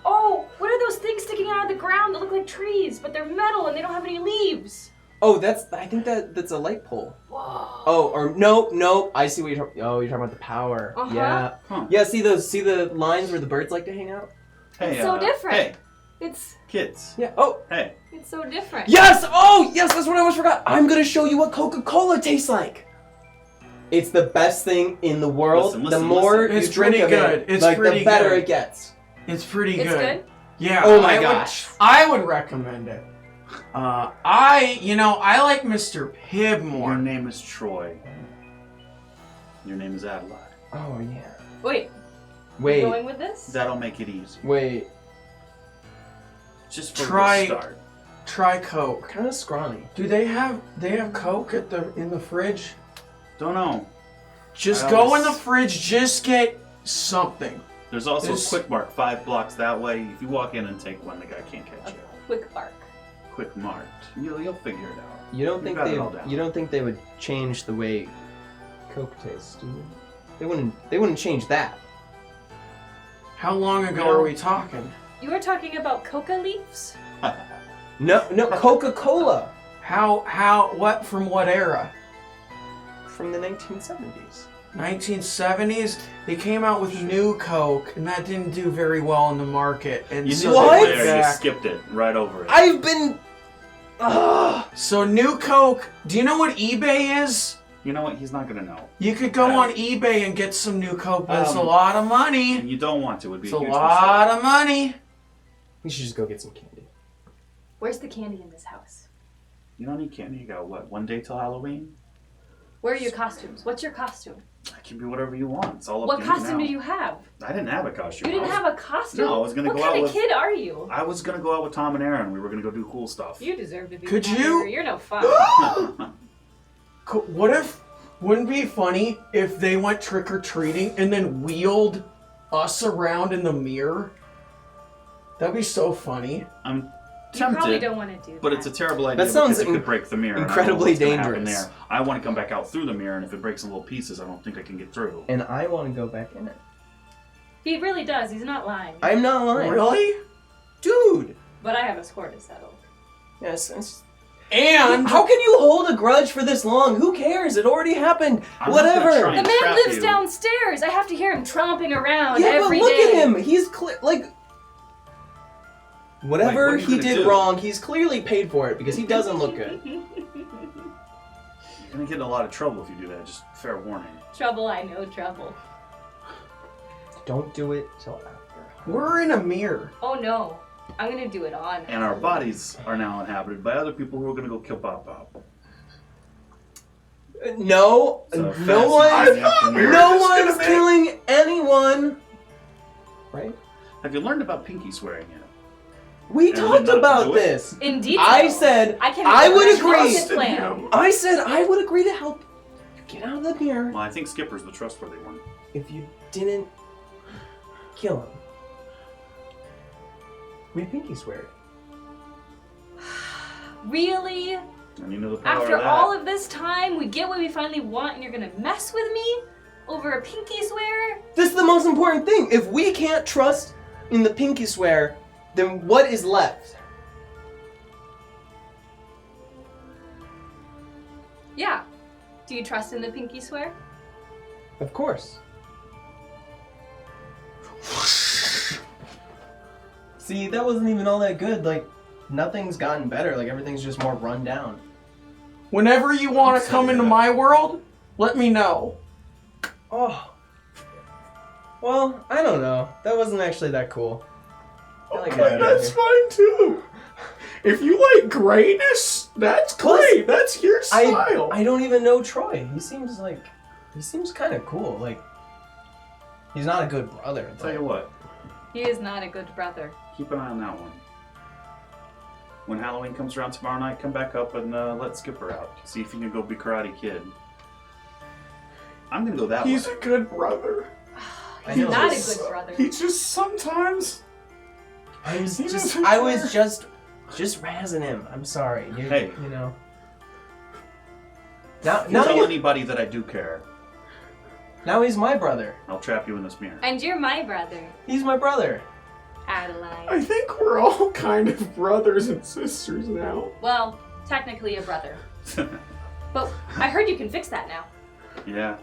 Oh, what are those things sticking out of the ground that look like trees, but they're metal and they don't have any leaves? Oh, I think that's a light pole. Whoa. Oh, or no. I see what you're talking. Oh, you're talking about the power. Uh-huh. Yeah. Huh. Yeah. See the lines where the birds like to hang out. Hey, It's so different. Hey, It's kids. Yeah. Oh. Hey. so different. Yes! Oh, yes, that's what I almost forgot. I'm gonna show you what Coca-Cola tastes like. It's the best thing in the world. Listen, the more listen. you It's drink pretty of good. it, It's like pretty the better good. it gets. It's pretty It's good? Yeah. Oh my I gosh. I would recommend it. I like Mr. Pibb more. Your name is Troy. Your name is Adelaide. Oh yeah. Wait, Wait. going with this? That'll make it easy. Wait. Just for Try- a start. Try Coke. Kind of scrawny. Do they have Coke in the fridge? Don't know. Just I go always- in the fridge. Just get something. There's also There's- Quick Mark 5 blocks that way. If you walk in and take one, the guy can't catch you. Quick bark. Quick Mart. You'll figure it out. You don't think got it all down. you don't think they would change the way Coke tastes, do you? They wouldn't change that. How long ago Yeah. are we talking? You were talking about coca leaves? No, Coca-Cola What from what era? from the 1970s. 1970s? They came out with new Coke, and that didn't do very well in the market. And You so did What? it they there, went you back. skipped it right over it. I've been. So new Coke. Do you know what eBay is? You know what? He's not gonna know. You could go on eBay and get some new Coke, but it's a Um, lot of money. And you don't want to. It'd be It's a huge lot of money. We should just go get some candy. Where's the candy in this house? mistake. You don't need candy. You got what? One day till Halloween? Where are your costumes? What's your costume? It can be whatever you want. It's all up What to you costume now. do you have? I didn't have a costume. You didn't have a costume? No, I was gonna what go kind out of with- kid are you? I was gonna go out with Tom and Aaron. We were gonna go do cool stuff. You deserve to be Could popular. you- You're no fun. Wouldn't it be funny if they went trick-or-treating and then wheeled us around in the mirror? That'd be so funny. I'm You probably tempted, don't want to do that. but it's a terrible idea. That sounds because it could break the mirror. and I don't know incredibly what's gonna happen dangerous. There. I want to come back out through the mirror, and if it breaks in little pieces, I don't think I can get through. And I want to go back in it. He really does. He's not lying. I'm not lying. Really? Dude! But I have a score to settle. Yes. And How can you hold a grudge for this long? Who cares? It already happened. I'm not gonna Whatever. try The and man trap lives you. downstairs. I have to hear him tromping around Yeah, but every look day. at him. He's whatever what are you he gonna did do? wrong, he's clearly paid for it because he doesn't look good. You're gonna get in a lot of trouble if you do that. Just fair warning. Trouble, I know trouble. Don't do it till after. we're in a mirror. Oh no. I'm gonna do it on. And our bodies are now inhabited by other people who are gonna go kill Pop Pop. No, So no fast one, and easy after we were mirror. no just gonna one's make- killing anyone. Right? Have you learned about pinky swearing yet? We And talked not to about do it? this. In detail. I said I can I would make a agree. business plan. I said I would agree to help get out of the mirror. Well, I think Skipper's the trustworthy one. If you didn't kill him, we pinky swear it. Really? And you know the power After of that. all of this time, we get what we finally want, and you're gonna mess with me over a pinky swear? This is the most important thing. If we can't trust in the pinky swear, then what is left? Yeah. Do you trust in the pinky swear? Of course. See, that wasn't even all that good. Like, nothing's gotten better. Like, everything's just more run down. Whenever you want to come into my world, let me know. Oh. Well, I don't know. That wasn't actually that cool. I like that That's idea. fine too. If you like greatness, that's great. That's your style. I don't even know Troy. He seems kind of cool. Like, he's not a good brother. I'll tell you what, He is not a good brother. keep an eye on that one. When Halloween comes around tomorrow night, come back up and let Skipper out. See if you can go be Karate Kid. I'm gonna go that He's way. a good brother. He's not a good brother. He just sometimes. I was He just doesn't razzing him. I'm sorry. Hey. You know. Now, If you tell now, anybody that I do care, now he's my brother. I'll trap you in this mirror. And you're my brother, He's my brother. Adeline. I think we're all kind of brothers and sisters now. Well, technically a brother. But I heard you can fix that now. Yeah.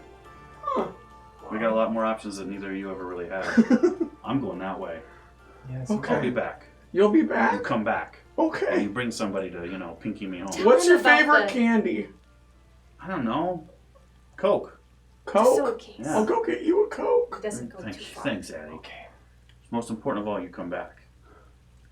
Huh. We got a lot more options than either of you ever really had. I'm going that way. Yes. Okay. I'll be back. You'll be You back? come back. Or Okay. you bring somebody to, pinky me home. What's your about favorite the- candy? I don't know. Coke. Coke? So case. Yeah. I'll go get you a Coke. It doesn't go Thanks, too far. thanks, Addie. Okay. Most important of all, you come back.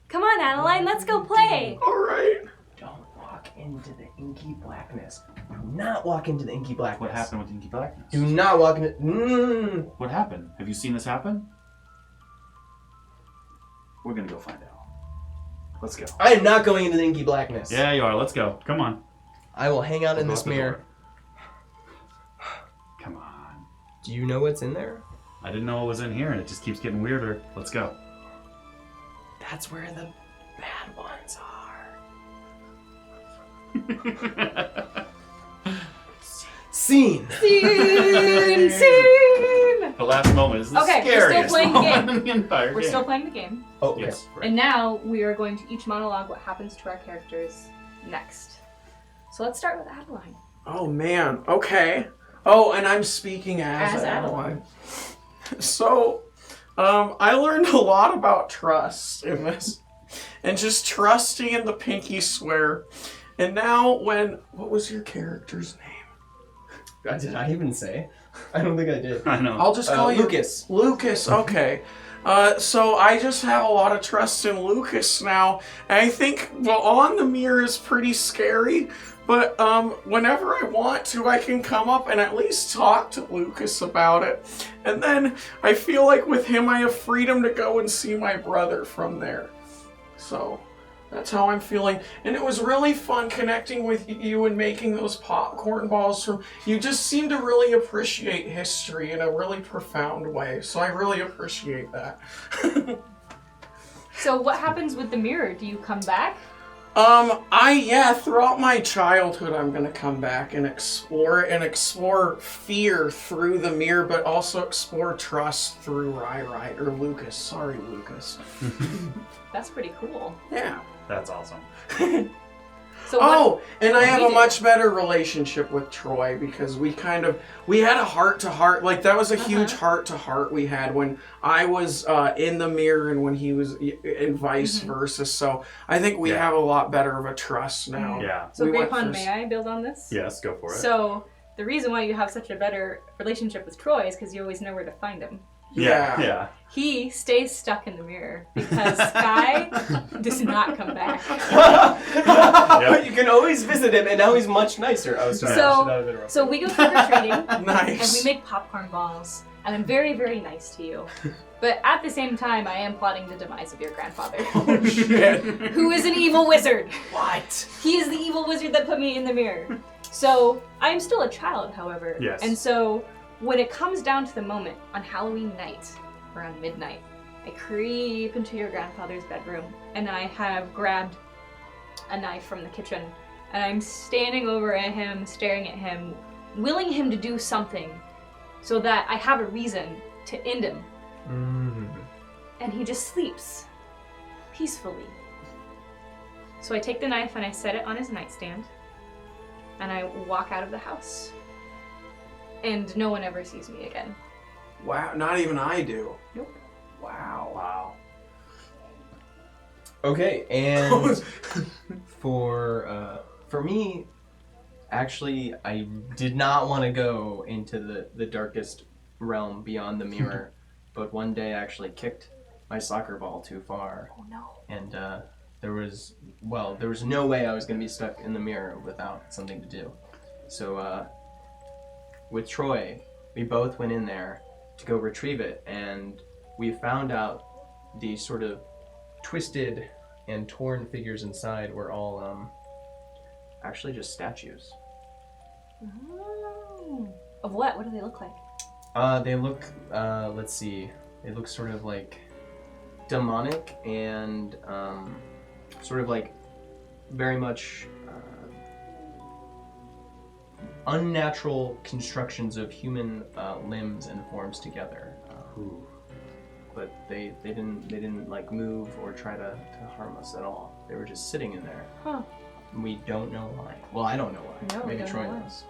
Come on, Adeline, let's go play. Alright. Don't walk into the inky blackness. Do not walk into the inky blackness. What happened with Inky Blackness? Do not walk into. What happened? Have you seen this happen? We're gonna go find out. Let's go. I am not going into the inky blackness. Yeah, you are. Let's go. Come on. I will hang out in We'll go this out the mirror. door. Come on. Do you know what's in there? I didn't know what was in here, and it just keeps getting weirder. Let's go. That's where the bad ones are. Scene. Scene, scene. The last moment is the Okay, we're still scariest playing the moment game. in the entire We're game. still playing the game. Oh, okay. Yes. Right. And now we are going to each monologue what happens to our characters next. So let's start with Adeline. Oh man, okay. Oh, and I'm speaking as As Adeline. So, I learned a lot about trust in this. And just trusting in the pinky swear. And now what was your character's name? Did I even say? I don't think I did. I know. I'll just call you Lucas. Lucas, okay. So I just have a lot of trust in Lucas now. And I think, on the mirror is pretty scary. But whenever I want to, I can come up and at least talk to Lucas about it. And then I feel like with him, I have freedom to go and see my brother from there. So that's how I'm feeling. And it was really fun connecting with you and making those popcorn balls. You just seem to really appreciate history in a really profound way. So I really appreciate that. So what happens with the mirror? Do you come back? Throughout my childhood, I'm gonna come back and explore fear through the mirror, but also explore trust through Ryry, or Lucas. Sorry, Lucas. That's pretty cool. Yeah. That's awesome. So what, and what I do have we a do? much better relationship with Troy because we had a heart-to-heart, like that was a huge heart-to-heart we had when I was in the mirror and when he was, and vice versa. So I think we have a lot better of a trust now. Yeah. So we Great went Pond, first. may I build on this? Yes, go for it. So the reason why you have such a better relationship with Troy is because you always know where to find him. Yeah. He stays stuck in the mirror because Sky does not come back. But you can always visit him, and now he's much nicer. I was sorry. I should not have interrupted. So we go trick or treating. Nice. And we make popcorn balls. and I'm very, very nice to you. But at the same time, I am plotting the demise of your grandfather, Oh shit. who is an evil wizard. What? He is the evil wizard that put me in the mirror. So I am still a child, however. Yes. And so when it comes down to the moment on Halloween night, around midnight, I creep into your grandfather's bedroom and I have grabbed a knife from the kitchen and I'm standing over at him, staring at him, willing him to do something so that I have a reason to end him. And he just sleeps peacefully. So I take the knife and I set it on his nightstand and I walk out of the house. And no one ever sees me again. Wow, not even I do. Nope. Wow. Okay, and for me, actually, I did not want to go into the darkest realm beyond the mirror, but one day I actually kicked my soccer ball too far. Oh no. And there was no way I was going to be stuck in the mirror without something to do. So with Troy, we both went in there to go retrieve it, and we found out the sort of twisted and torn figures inside were all actually just statues. Oh. Of what? What do they look like? They look, let's see, they look sort of like demonic and sort of like very much unnatural constructions of human limbs and forms together. But they didn't like move or try to harm us at all. They were just sitting in there. Huh. We don't know why. Well, I don't know why. No, we Maybe don't Troy know why. knows.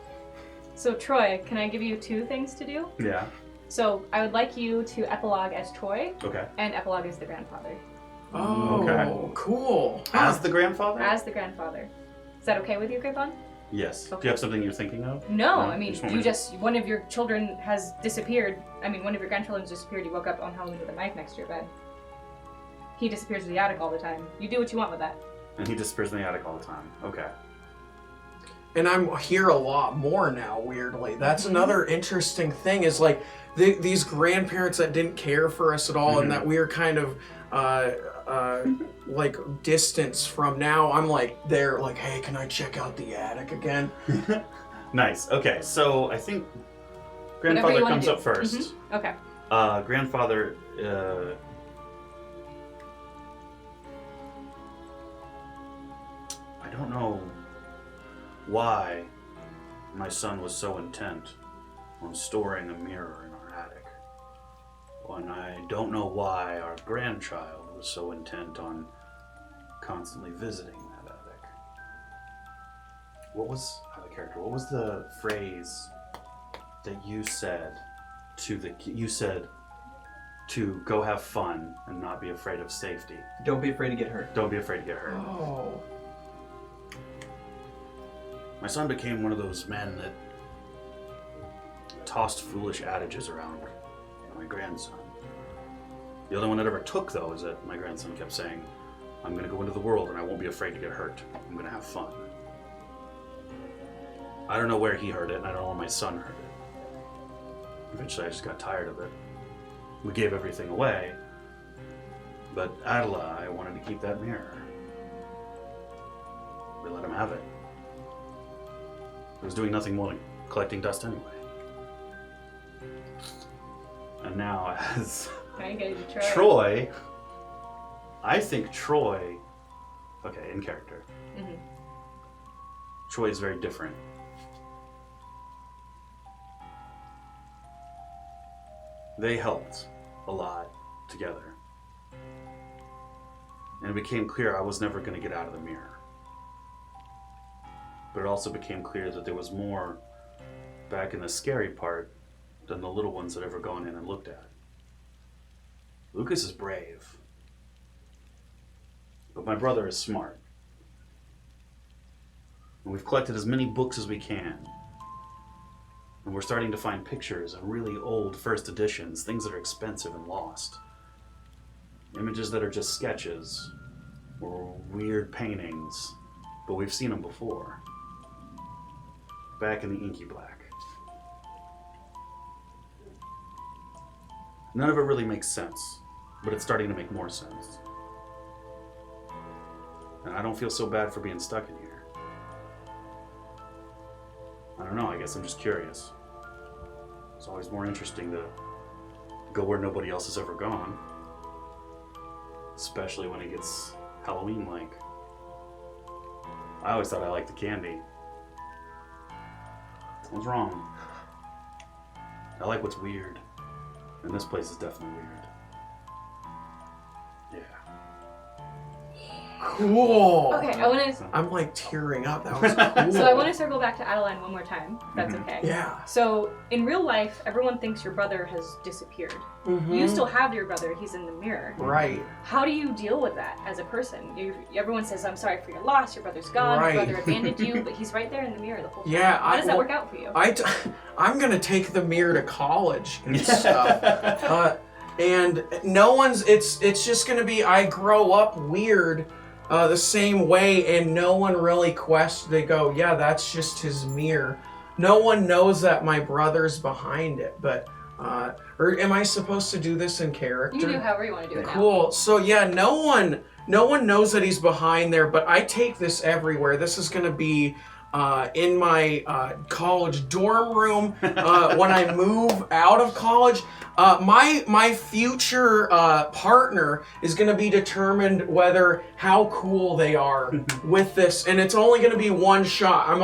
So Troy, can I give you 2 things to do? Yeah. So I would like you to epilogue as Troy Okay. and epilogue as the grandfather. Oh, Okay. cool. As the grandfather? As the grandfather. Is that okay with you, Grapon? Yes. Do Okay. you have something you're thinking of? No, No? I mean, You just want you me to- just, one of your children has disappeared. I mean, one of your grandchildren has disappeared. You woke up on Halloween with a knife next to your bed. He disappears in the attic all the time. You do what you want with that. And he disappears in the attic all the time. Okay. And I'm here a lot more now, weirdly. That's another interesting thing is like these grandparents that didn't care for us at all and that we are kind of like distance from now. I'm like, they're like, hey, can I check out the attic again? Nice. Okay, so I think Whatever grandfather you wanna comes do. up 1st. Okay. Grandfather, I don't know why my son was so intent on storing a mirror in our attic. And I don't know why our grandchild was so intent on constantly visiting that attic. What was the phrase that you said to go have fun and not be afraid of safety? Don't be afraid to get hurt. Don't be afraid to get hurt. Oh. My son became one of those men that tossed foolish adages around my grandson. The only one that ever took, though, is that my grandson kept saying, I'm going to go into the world and I won't be afraid to get hurt. I'm going to have fun. I don't know where he heard it, and I don't know where my son heard it. Eventually, I just got tired of it. We gave everything away, but Adela, I wanted to keep that mirror. We let him have it. It was doing nothing more than collecting dust anyway. And now, as Can I get you to try? Troy, I think Troy, okay, in character, Troy is very different. They helped a lot together. And it became clear I was never going to get out of the mirror. But it also became clear that there was more back in the scary part than the little ones that ever gone in and looked at. Lucas is brave. But my brother is smart. And we've collected as many books as we can. And we're starting to find pictures and really old first editions, things that are expensive and lost. Images that are just sketches or weird paintings, but we've seen them before. Back in the inky black. None of it really makes sense, but it's starting to make more sense. And I don't feel so bad for being stuck in here. I don't know, I guess I'm just curious. It's always more interesting to go where nobody else has ever gone. Especially when it gets Halloween-like. I always thought I liked the candy. What's wrong? I like what's weird. And this place is definitely weird. Yeah. Cool. Okay, I want to. I'm like tearing up. That was cool. So I want to circle back to Adeline one more time. If that's okay. Yeah. So in real life, everyone thinks your brother has disappeared. You still have your brother. He's in the mirror. Right. How do you deal with that as a person? Everyone says, "I'm sorry for your loss. Your brother's gone. Right. Your brother abandoned you," but he's right there in the mirror the whole time. Yeah. How does that work out for you? I'm gonna take the mirror to college and stuff. And no one's. It's just gonna be. I grow up weird. The same way, and no one really questions. They go, yeah, that's just his mirror. No one knows that my brother's behind it, but, or am I supposed to do this in character? You can do however you want to do it now. Cool. So yeah, no one knows that he's behind there, but I take this everywhere. This is gonna be in my college dorm room when I move out of college. My future partner is going to be determined how cool they are with this, and it's only going to be one shot. I'm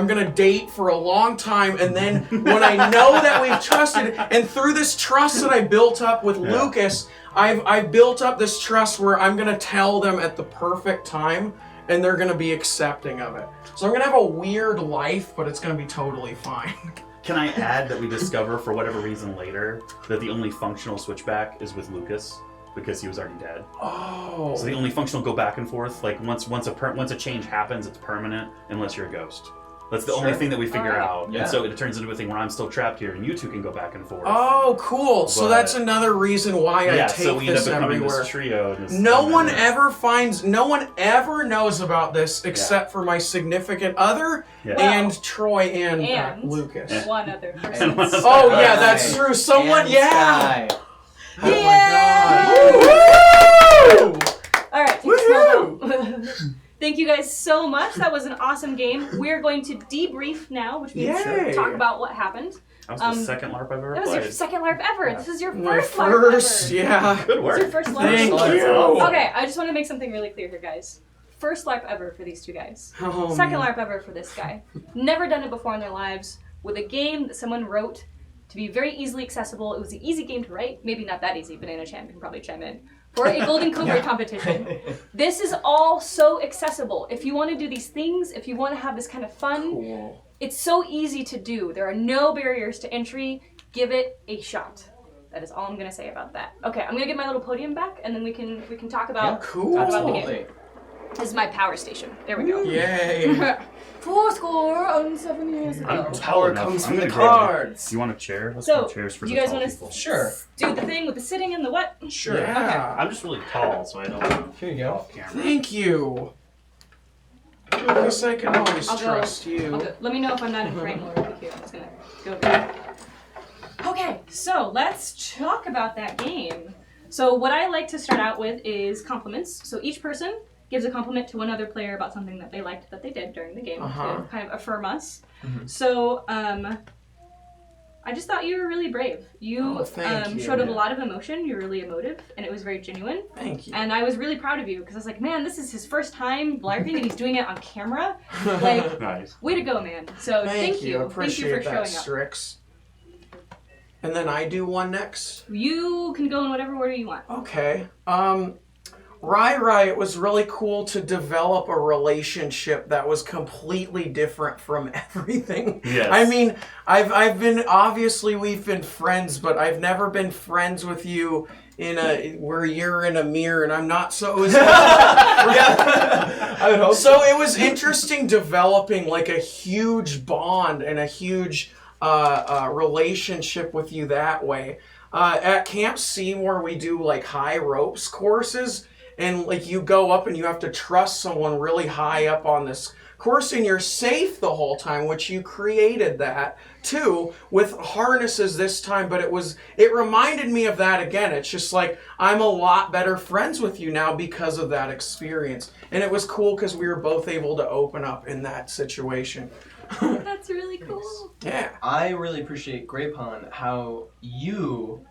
gonna date for a long time, and then when I know that we've trusted, and through this trust that I built up with Lucas, I've built up this trust where I'm going to tell them at the perfect time. And they're gonna be accepting of it. So I'm gonna have a weird life, but it's gonna be totally fine. Can I add that we discover, for whatever reason later, that the only functional switchback is with Lucas because he was already dead? Oh. So the only functional go back and forth. Like once a change happens, it's permanent unless you're a ghost. That's the only thing that we figure out. Yeah. And so it turns into a thing where I'm still trapped here, and you two can go back and forth. Oh, cool. So that's another reason why I take so we end up this becoming everywhere. this trio. No one ever knows about this except for my significant other and Troy and Lucas. One other person. Oh yeah, that's true. Someone, And yeah. Sky. Oh my god. Woo! All right. Woohoo! Thank you guys so much. That was an awesome game. We're going to debrief now, which means Yay. talk about what happened. That was the second LARP I've ever That was played. your second LARP ever. This is your My first LARP first, ever. yeah. Good work. This is your first LARP. Thank you. Okay, I just want to make something really clear here, guys. First LARP ever for these two guys. Oh, Second man. LARP ever for this guy. Never done it before in their lives. With a game that someone wrote to be very easily accessible. It was an easy game to write. Maybe not that easy. Banana Chan can probably chime in. For a Golden Cobra competition. This is all so accessible. If you want to do these things, if you want to have this kind of fun, it's so easy to do. There are no barriers to entry. Give it a shot. That is all I'm going to say about that. Okay, I'm going to get my little podium back, and then we can talk about, talk about the game. This is my power station. There we go. Yay. 4 years ago. I'm Power enough. comes I'm from gonna the grab cards. You want a chair? Let's So, grab chairs for do the you guys tall wanna people. Sure. Do the thing with the sitting and the what? Sure. Yeah. I'm just really tall, so I don't Here you go. off camera. Thank you. I guess I can always I'll go. trust you. Let me know if I'm not in frame more over here. I'm just gonna go there. Okay, so let's talk about that game. So what I like to start out with is compliments. So each person gives a compliment to another player about something that they liked that they did during the game to kind of affirm us. So I just thought you were really brave. You, thank you. showed a lot of emotion. You're really emotive, and it was very genuine. Thank you. And I was really proud of you because I was like, man, this is his first time LARPing, and he's doing it on camera. Like, Nice. way to go, man. So thank you. Appreciate Thank you for that, showing up. Strix. And then I do one next. You can go in whatever order you want. Okay. Ryry, it was really cool to develop a relationship that was completely different from everything. Yes. I mean, we've been friends, but I've never been friends with you where you're in a mirror and I'm not. So it was I would hope so it was interesting developing like a huge bond and a huge relationship with you that way. At Camp Seymour, we do like high ropes courses, and like you go up and you have to trust someone really high up on this course, and you're safe the whole time, which you created that too with harnesses this time, but it reminded me of that again. It's just like, I'm a lot better friends with you now because of that experience. And it was cool because we were both able to open up in that situation. That's really cool. Yeah. I really appreciate Grapon, how you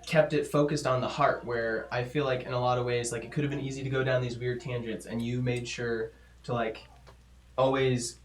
kept it focused on the heart, where I feel like in a lot of ways, like, it could have been easy to go down these weird tangents, and you made sure to, like, always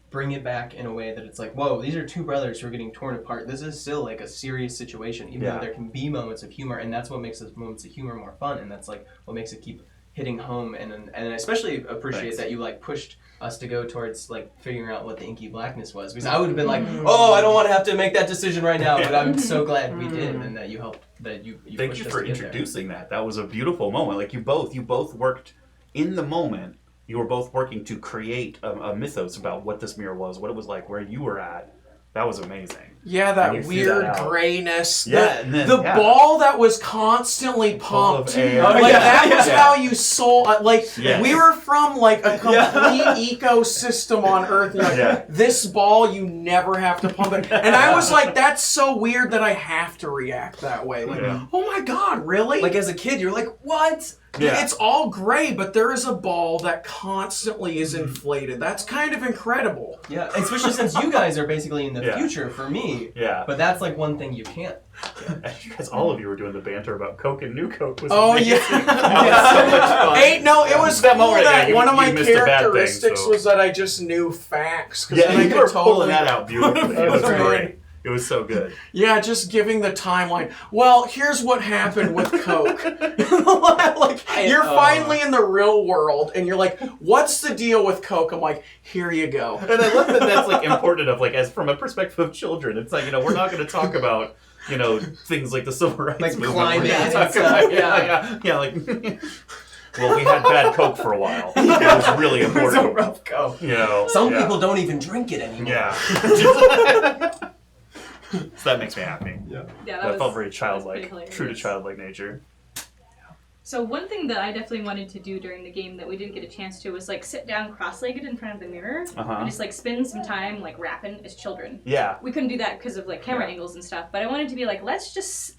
bring it back in a way that it's like, whoa, these are two brothers who are getting torn apart. This is still like a serious situation, even though there can be moments of humor, and that's what makes those moments of humor more fun, and that's like what makes it keep hitting home. And I especially appreciate that you like pushed us to go towards like figuring out what the inky blackness was, because I would have been like, oh, I don't want to have to make that decision right now, but I'm so glad we did, and that you helped, that you Thank you for introducing that. That was a beautiful moment. Like you both worked in the moment. You were both working to create a mythos about what this mirror was, what it was like, where you were at. That was amazing. Yeah, that weird grayness. Yeah, the ball that was constantly pumped. Like that was how you sold. We were from like a complete ecosystem on Earth. Like, this ball, you never have to pump it. And I was like, that's so weird that I have to react that way. Like, oh my god, really? Like as a kid, you're like, what? Yeah. It's all gray, but there is a ball that constantly is inflated. That's kind of incredible. Yeah, especially since you guys are basically in the future for me. Yeah. But that's like one thing you can't. Because all of you were doing the banter about Coke and New Coke. Was amazing. That was so much fun. It was that cool moment. that one of my missed a bad characteristics thing, was that I just knew facts. Yeah, I you were pulling that out beautifully. It was Right. great. It was so good. Yeah, just giving the timeline. Well, here's what happened with Coke. You're finally in the real world, and you're like, what's the deal with Coke? I'm like, here you go. And I love that that's like important of like, as from a perspective of children. It's like, we're not going to talk about, things like the civil rights movement. Climate and Talk stuff. about, like... Well, we had bad Coke for a while. It was really important. It was a rough Coke. Some people don't even drink it anymore. Yeah. So that makes me happy. Yeah, that felt very childlike, hilarious. true to childlike nature. So one thing that I definitely wanted to do during the game that we didn't get a chance to was like sit down cross-legged in front of the mirror and just like spend some time like rapping as children. Yeah. We couldn't do that because of like camera angles and stuff, but I wanted to be like, let's just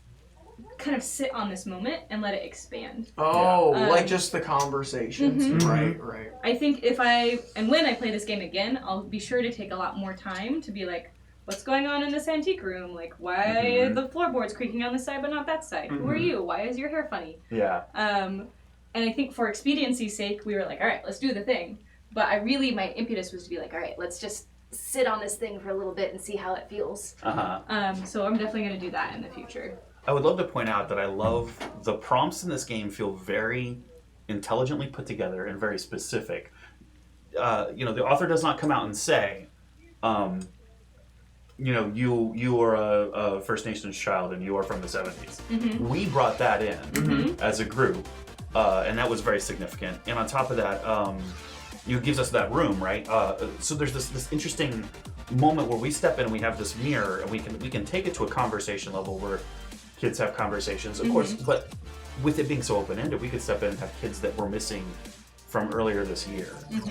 kind of sit on this moment and let it expand. Like just the conversations. Right. I think when I play this game again, I'll be sure to take a lot more time to be like, what's going on in this antique room? Like, why are the floorboards creaking on this side but not that side? Who are you? Why is your hair funny? Yeah. And I think for expediency's sake, we were like, all right, let's do the thing. But my impetus was to be like, all right, let's just sit on this thing for a little bit and see how it feels. So I'm definitely going to do that in the future. I would love to point out that I love the prompts in this game feel very intelligently put together and very specific. The author does not come out and say, you are a First Nations child and you are from the 70s. We brought that in as a group, and that was very significant. And on top of that, it gives us that room, right? So there's this interesting moment where we step in and we have this mirror, and we can take it to a conversation level where kids have conversations, of course, but with it being so open-ended, we could step in and have kids that we're missing from earlier this year.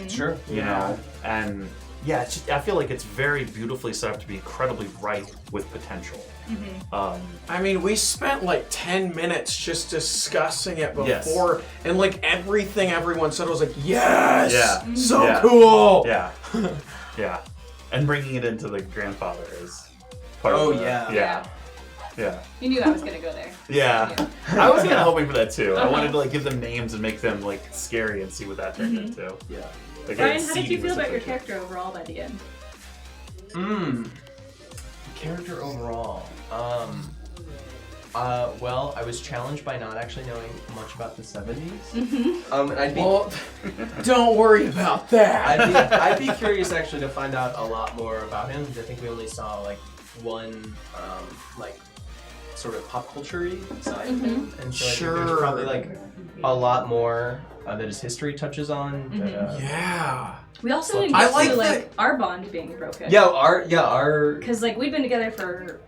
Sure. You know? And yeah, it's just, I feel like it's very beautifully set up to be incredibly ripe with potential. I mean, we spent like 10 minutes just discussing it before, and like everything everyone said was like, yes! So cool! Yeah. Yeah. And bringing it into the grandfather is part of the... Yeah. You knew I was going to go there. Yeah. I was kind of hoping for that too. I wanted to like give them names and make them like scary and see what that turned into. Yeah. Like, Brian, how did you feel about your character overall by the end? Character overall. Well, I was challenged by not actually knowing much about the 70s. And I'd be don't worry about that. I'd be curious actually to find out a lot more about him. I think we only saw like one like sort of pop culture-y side of him, and so I think there's probably like a lot more that his history touches on. We also didn't get to like our bond being broken. Our because like we've been together for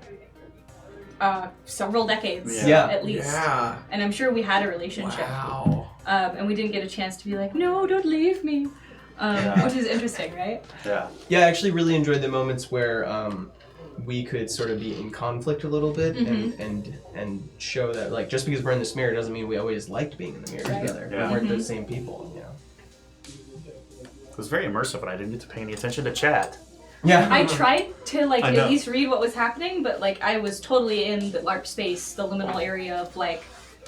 several decades at least. Yeah. And I'm sure we had a relationship. Wow. And we didn't get a chance to be like, no, don't leave me. which is interesting, right? Yeah. Yeah, I actually really enjoyed the moments where we could sort of be in conflict a little bit and show that like just because we're in this mirror doesn't mean we always liked being in the mirror together. Yeah. We weren't the same people, you know. It was very immersive, and I didn't get to pay any attention to chat. Yeah. I tried to like I know. at least read what was happening, but like I was totally in the LARP space, the liminal area of like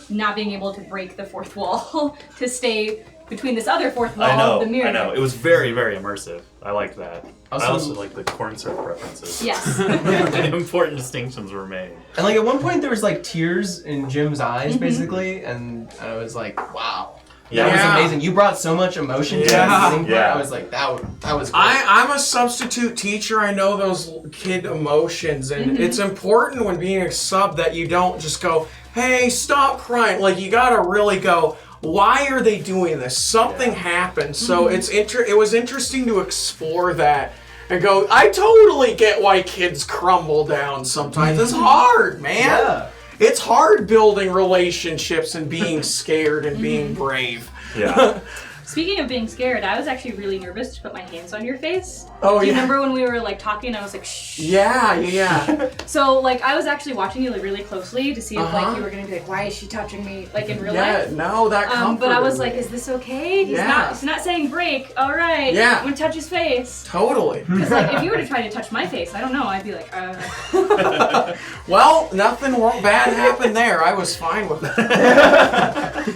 not being able to break the fourth wall to stay between this other fourth wall of the mirror. I know. It was very, very immersive. I liked that. I Also- also like the corn syrup references. Yes. Important distinctions were made. And like at one point there was like tears in Jim's eyes basically, and I was like, wow. Yeah. That was Yeah. amazing. You brought so much emotion to Yeah. that meeting part. Yeah. I was like, that was great. I'm a substitute teacher. I know those kid emotions, and it's important when being a sub that you don't just go, "Hey, stop crying." Like you gotta really go, "Why are they doing this? Something happened." So it was interesting to explore that and go, "I totally get why kids crumble down sometimes. It's hard, man. Yeah. It's hard building relationships and being scared and being brave." Yeah. Speaking of being scared, I was actually really nervous to put my hands on your face. Oh, Do you yeah. remember when we were like talking? I was like, shh. Yeah. So like I was actually watching you like really closely to see if Uh-huh. like you were gonna be like, why is she touching me? Like in real Yeah, life. no, that But I was comforted like, me. is this okay? Yeah. He's not saying break. All right. Yeah. I'm gonna touch his face. Totally. Because like if you were to try to touch my face, I don't know. I'd be like, Well, nothing bad happened there. I was fine with it.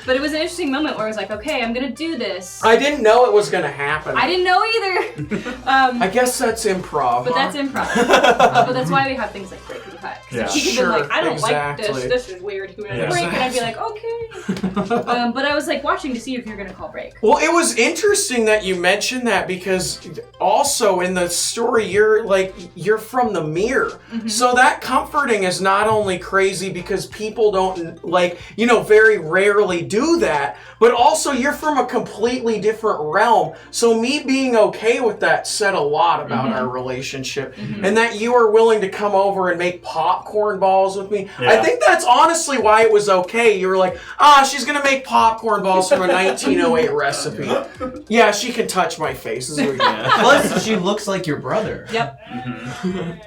But it was an interesting moment where I was like, okay, I'm gonna do this. I didn't know it was gonna happen. I didn't know either. I guess that's improv. But huh? that's improv. But that's why we have things like break and cut. Yeah. Because he could have been like, I don't Exactly. like this. This is weird. He would Yeah. break, and I'd be like, okay. But I was like watching to see if you're gonna call break. Well, it was interesting that you mentioned that because also in the story you're from the mirror. So that comforting is not only crazy because people don't very rarely do that, but also you're from a completely different realm. So me being okay with that said a lot about our relationship, and that you were willing to come over and make popcorn balls with me. Yeah. I think that's honestly why it was okay. You were like, she's gonna make popcorn balls from a 1908 recipe. Yeah, she can touch my face. This is what you Plus, she looks like your brother. Yep. Mm-hmm.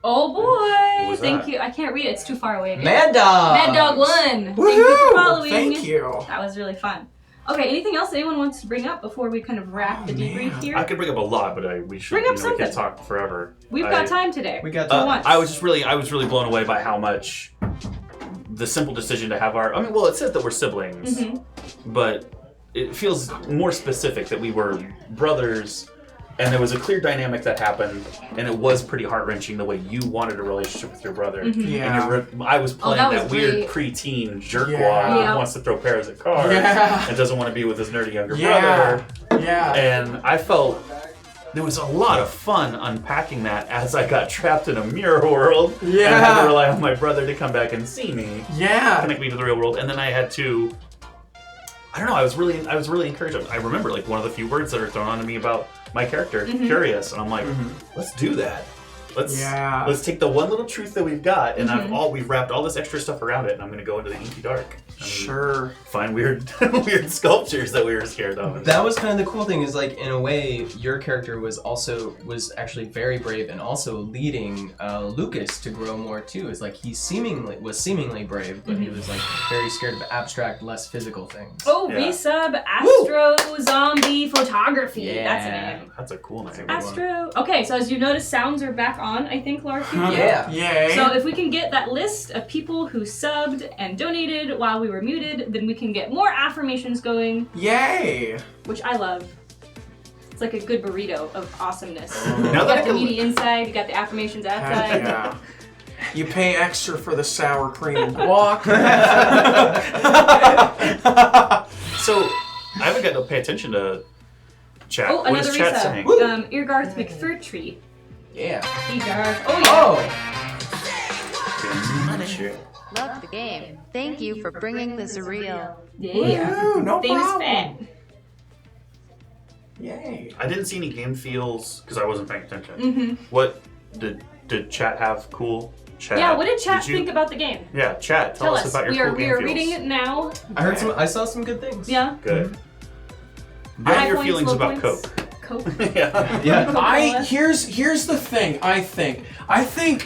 Oh boy! was Thank that? you. I can't read it. It's too far away. Again. Mad Dog. Mad Dog 1. Thank you Woohoo! for following. Thank you. That was really fun. Okay, anything else anyone wants to bring up before we kind of wrap the debrief here? I could bring up a lot, but we should. Bring up we something. can't talk forever. We've got time today. We got For time. once. I was really blown away by how much the simple decision to have it says that we're siblings, but it feels more specific that we were brothers, and there was a clear dynamic that happened, and it was pretty heart-wrenching the way you wanted a relationship with your brother. Yeah. And I was playing that was that weird great. preteen jerkwad Yeah. that wants to throw pairs of cards Yeah. and doesn't want to be with his nerdy younger Yeah. brother. Yeah. And I felt there was a lot of fun unpacking that as I got trapped in a mirror world and had Yeah. to rely on my brother to come back and see me, Yeah. connect me to the real world, and then I had to. I don't know. I was really encouraged. I remember like one of the few words that are thrown onto me about my character, curious, and I'm like, let's do that. Let's take the one little truth that we've got, and we've wrapped all this extra stuff around it, and I'm gonna go into the inky dark. Sure. Find weird weird sculptures that we were scared of. That was kind of the cool thing is like in a way your character was actually very brave and also leading Lucas to grow more too. It's like he was seemingly brave, but he was like very scared of abstract, less physical things. Oh, Yeah. resub Astro Zombie Photography. Yeah. That's a name. That's a cool name. Astro. Okay, so as you notice, sounds are back on, I think, Lark. Yeah. Yay. So if we can get that list of people who subbed and donated while we were muted, then we can get more affirmations going, Yay. which I love. It's like a good burrito of awesomeness. Now You that I got the can, meaty inside, you got the affirmations Heck outside. yeah. You pay extra for the sour cream and guac. so I haven't got to pay attention to chat. Oh, What another is chat resub. saying? Eargarth McFurtree. Yeah. Eargarth. Oh, yeah. Love the game. Thank you for bringing the surreal. Yeah. Woo, no Famous problem. fan. Yay. I didn't see any game feels because I wasn't paying attention. What did chat have cool? Chat. Yeah, what did chat you- think about the game? Yeah, chat. Tell us about your We are cool game we are feels. reading it now. I saw some good things. Yeah. Good. And your points, feelings low about points. Coke. Coke. Yeah. Yeah. Coca-Cola. Here's the thing. I think,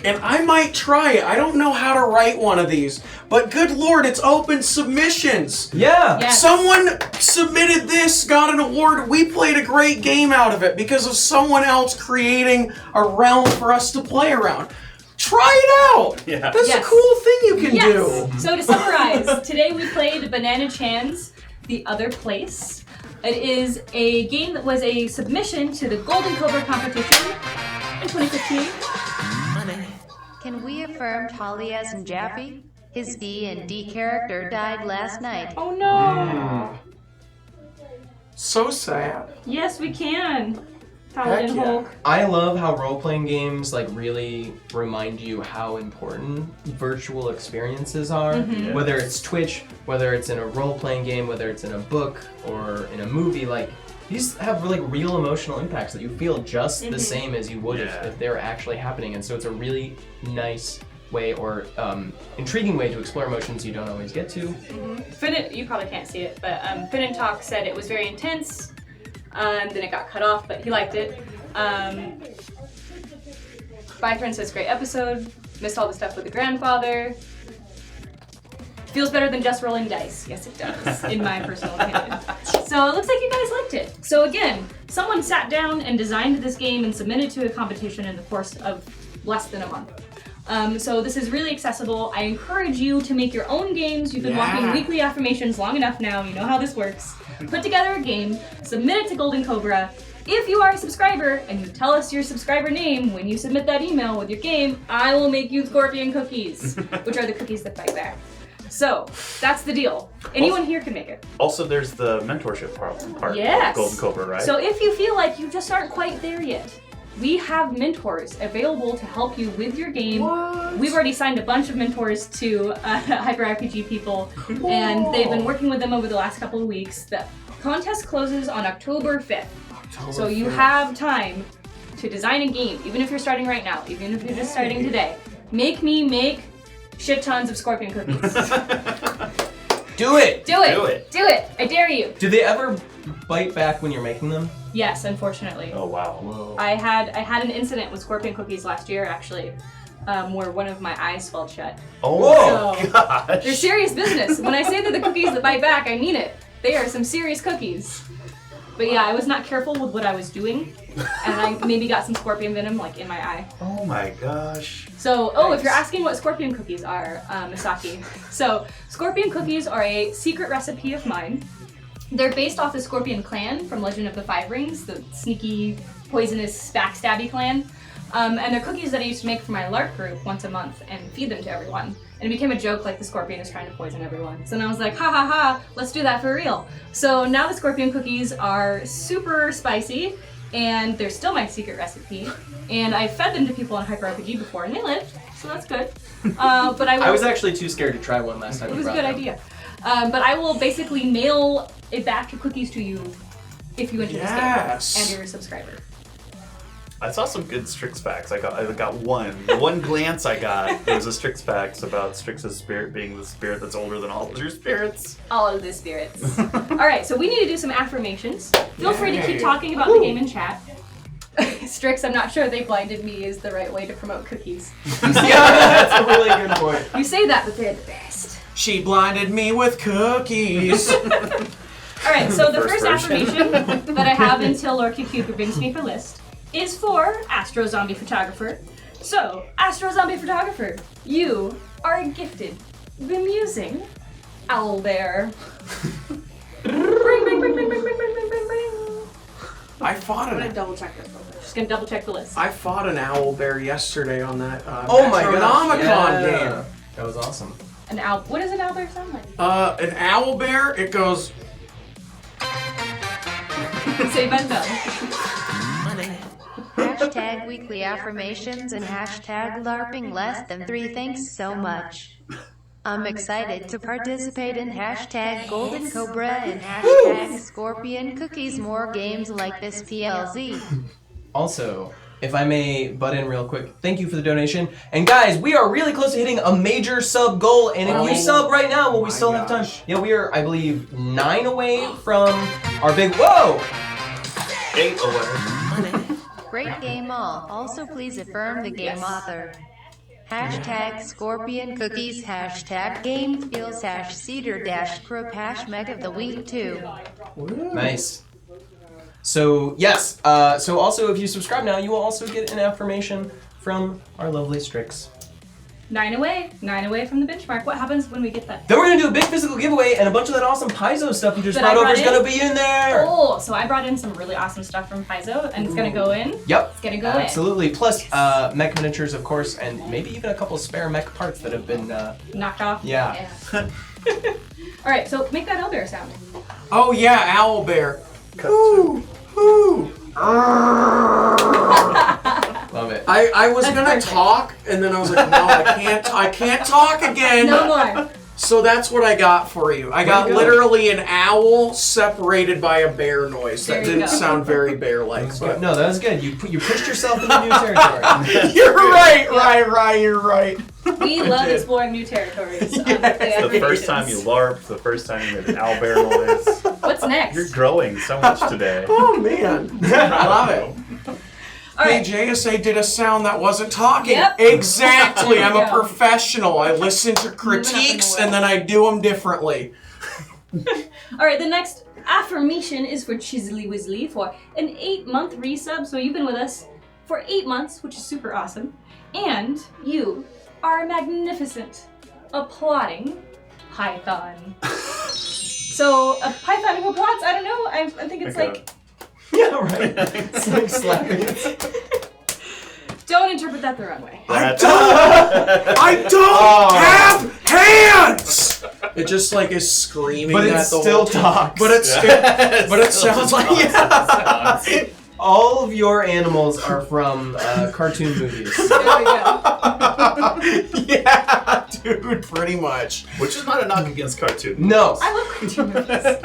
and I might try it. I don't know how to write one of these, but good lord, it's open submissions. Yeah. Yes. Someone submitted this, got an award. We played a great game out of it because of someone else creating a realm for us to play around. Try it out. Yeah. That's Yes. a cool thing you can Yes. do. So to summarize, today we played Banana Chan's The Other Place. It is a game that was a submission to the Golden Cobra competition in 2015. Can we affirm Talias and Jaffe? His D&D character died last night. Oh no! So sad. Yes, we can. Heck Paladin yeah. Hulk. I love how role-playing games like really remind you how important virtual experiences are. Mm-hmm. Whether it's Twitch, whether it's in a role-playing game, whether it's in a book or in a movie, like these have like real emotional impacts that you feel just the same as you would if they're actually happening. And so it's a really nice way or intriguing way to explore emotions you don't always get to. Finn, you probably can't see it, but Finn and Talk said it was very intense. Then it got cut off, but he liked it. Bythorn says, great episode. Missed all the stuff with the grandfather. Feels better than just rolling dice. Yes, it does, in my personal opinion. So it looks like you guys liked it. So again, someone sat down and designed this game and submitted to a competition in the course of less than a month. So this is really accessible. I encourage you to make your own games. You've been walking weekly affirmations long enough now. You know how this works. Put together a game, submit it to Golden Cobra. If you are a subscriber and you tell us your subscriber name when you submit that email with your game, I will make you scorpion cookies, which are the cookies that bite back. So that's the deal. Anyone here can make it. Also, there's the mentorship part Yes. of Golden Cobra, right? So if you feel like you just aren't quite there yet, we have mentors available to help you with your game. What? We've already signed a bunch of mentors to Hyper RPG people, and they've been working with them over the last couple of weeks. The contest closes on October 5th. So you have time to design a game, even if you're starting right now, even if you're just starting today. Make me make shit tons of scorpion cookies. Do it! Do it! Do it. Do it! I dare you! Do they ever bite back when you're making them? Yes, unfortunately. Oh, wow. Whoa. I had an incident with scorpion cookies last year, actually, where one of my eyes swelled shut. Oh, Whoa. my gosh. They're serious business. When I say they're the cookies that bite back, I mean it. They are some serious cookies. But yeah, I was not careful with what I was doing, and I maybe got some scorpion venom like in my eye. Oh, my gosh. So, if you're asking what scorpion cookies are, Misaki. So, scorpion cookies are a secret recipe of mine. They're based off the Scorpion clan from Legend of the Five Rings, the sneaky, poisonous, backstabby clan. And they're cookies that I used to make for my LARP group once a month and feed them to everyone. And it became a joke like the Scorpion is trying to poison everyone. So then I was like, ha ha ha, let's do that for real. So now the Scorpion cookies are super spicy, and they're still my secret recipe. And I fed them to people on Hyper RPG before, and they lived, so that's good. But I was actually too scared to try one last time. It was a good idea. But I will basically mail a batch of cookies to you if you enter this game and you're a subscriber. I saw some good Strix facts. I got one. The one glance I got, there was a Strix facts about Strix's spirit being the spirit that's older than all of your spirits. All of the spirits. Alright, so we need to do some affirmations. Feel free to keep talking about the game in chat. Strix, I'm not sure they blinded me is the right way to promote cookies. Yeah, that's a really good point. You say that, but they're the best. She blinded me with cookies. Alright, so the first affirmation that I have until Lorky Cube brings me her list is for Astro Zombie Photographer. So, Astro Zombie Photographer, you are gifted, bemusing owlbear. Bring, bring, bring, bring, bring, bring, bring, bring, bring, bring. I fought I'm gonna an double check this real quick. Just gonna double check the list. I fought an owl bear yesterday on that Oh my gosh, Metronomicon yeah. game. That was awesome. An owl. What does an owlbear sound like? An owl bear, it goes. Say Bento. Hashtag weekly affirmations and hashtag LARPing less than 3. Thanks so much. I'm excited to participate in hashtag Golden Cobra and hashtag Scorpion Cookies. More games like this PLZ. Also, if I may butt in real quick, thank you for the donation. And guys, we are really close to hitting a major sub goal. And if you sub right now, well, we still have time. Yeah, we are, I believe, 9 away from our big, whoa! 8 away. Great game all. Also please affirm the game author. Hashtag Scorpion Cookies, hashtag Game Feels, hash Cedar dash Crook, hash Meg of the Week too. Nice. So, yes. So also, if you subscribe now, you will also get an affirmation from our lovely Strix. 9 away. 9 away from the benchmark. What happens when we get that? Then we're going to do a big physical giveaway, and a bunch of that awesome Paizo stuff you just brought over is going to be in there. Oh, so I brought in some really awesome stuff from Paizo, and it's going to go in. Yep. It's going to go Absolutely. Plus, mech miniatures, of course, and maybe even a couple spare mech parts that have been... knocked off. Yeah. All right, so make that owlbear sound. Oh yeah, owl bear. Ooh, ooh. Love it. I was That's gonna perfect. talk, and then I was like, no, I can't talk again. No more. So that's what I got for you. I got you go. literally an owl separated by a bear noise. There That you didn't go. sound very bear-like. But No, that was good. You pushed yourself into new territory. you're right. You're right. We love exploring new territories. On The first time you LARP, the first time you made an owlbear noise. What's next? You're growing so much today. Oh man, I love it. All right. Hey, JSA did a sound that wasn't talking. Yep. Exactly. I'm a There you go. professional. I listen to critiques and then I do them differently. All right, the next affirmation is for Chisley Wisley for an 8-month resub. So you've been with us for 8 months, which is super awesome. And you are a magnificent, applauding python. So a python who applauds, I don't know, I think it's like... Yeah, right. It's like slapping it. Don't interpret that the wrong way. I don't have hands! It just like is screaming But it at the still whole time. talks. But it sounds like, yeah. All of your animals are from cartoon movies. There we go. Yeah, dude, pretty much. Which is not a knock against cartoon. No. I love cartoon movies. That's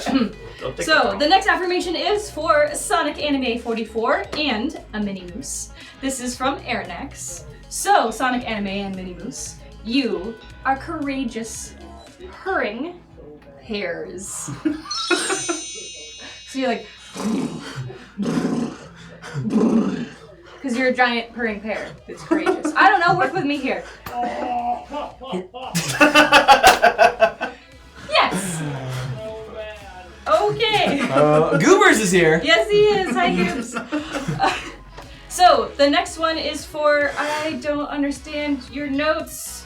it. Don't take it So wrong. the next affirmation is for Sonic Anime 44 and a Mini Moose. This is from Airnex. So Sonic Anime and Mini Moose, you are courageous, purring pears. So you're like, because you're a giant purring pear. It's courageous. I don't know. Work with me here. Yes. Okay. Goobers is here. Yes, he is. Hi, Goobs. So, the next one is for I don't understand your notes.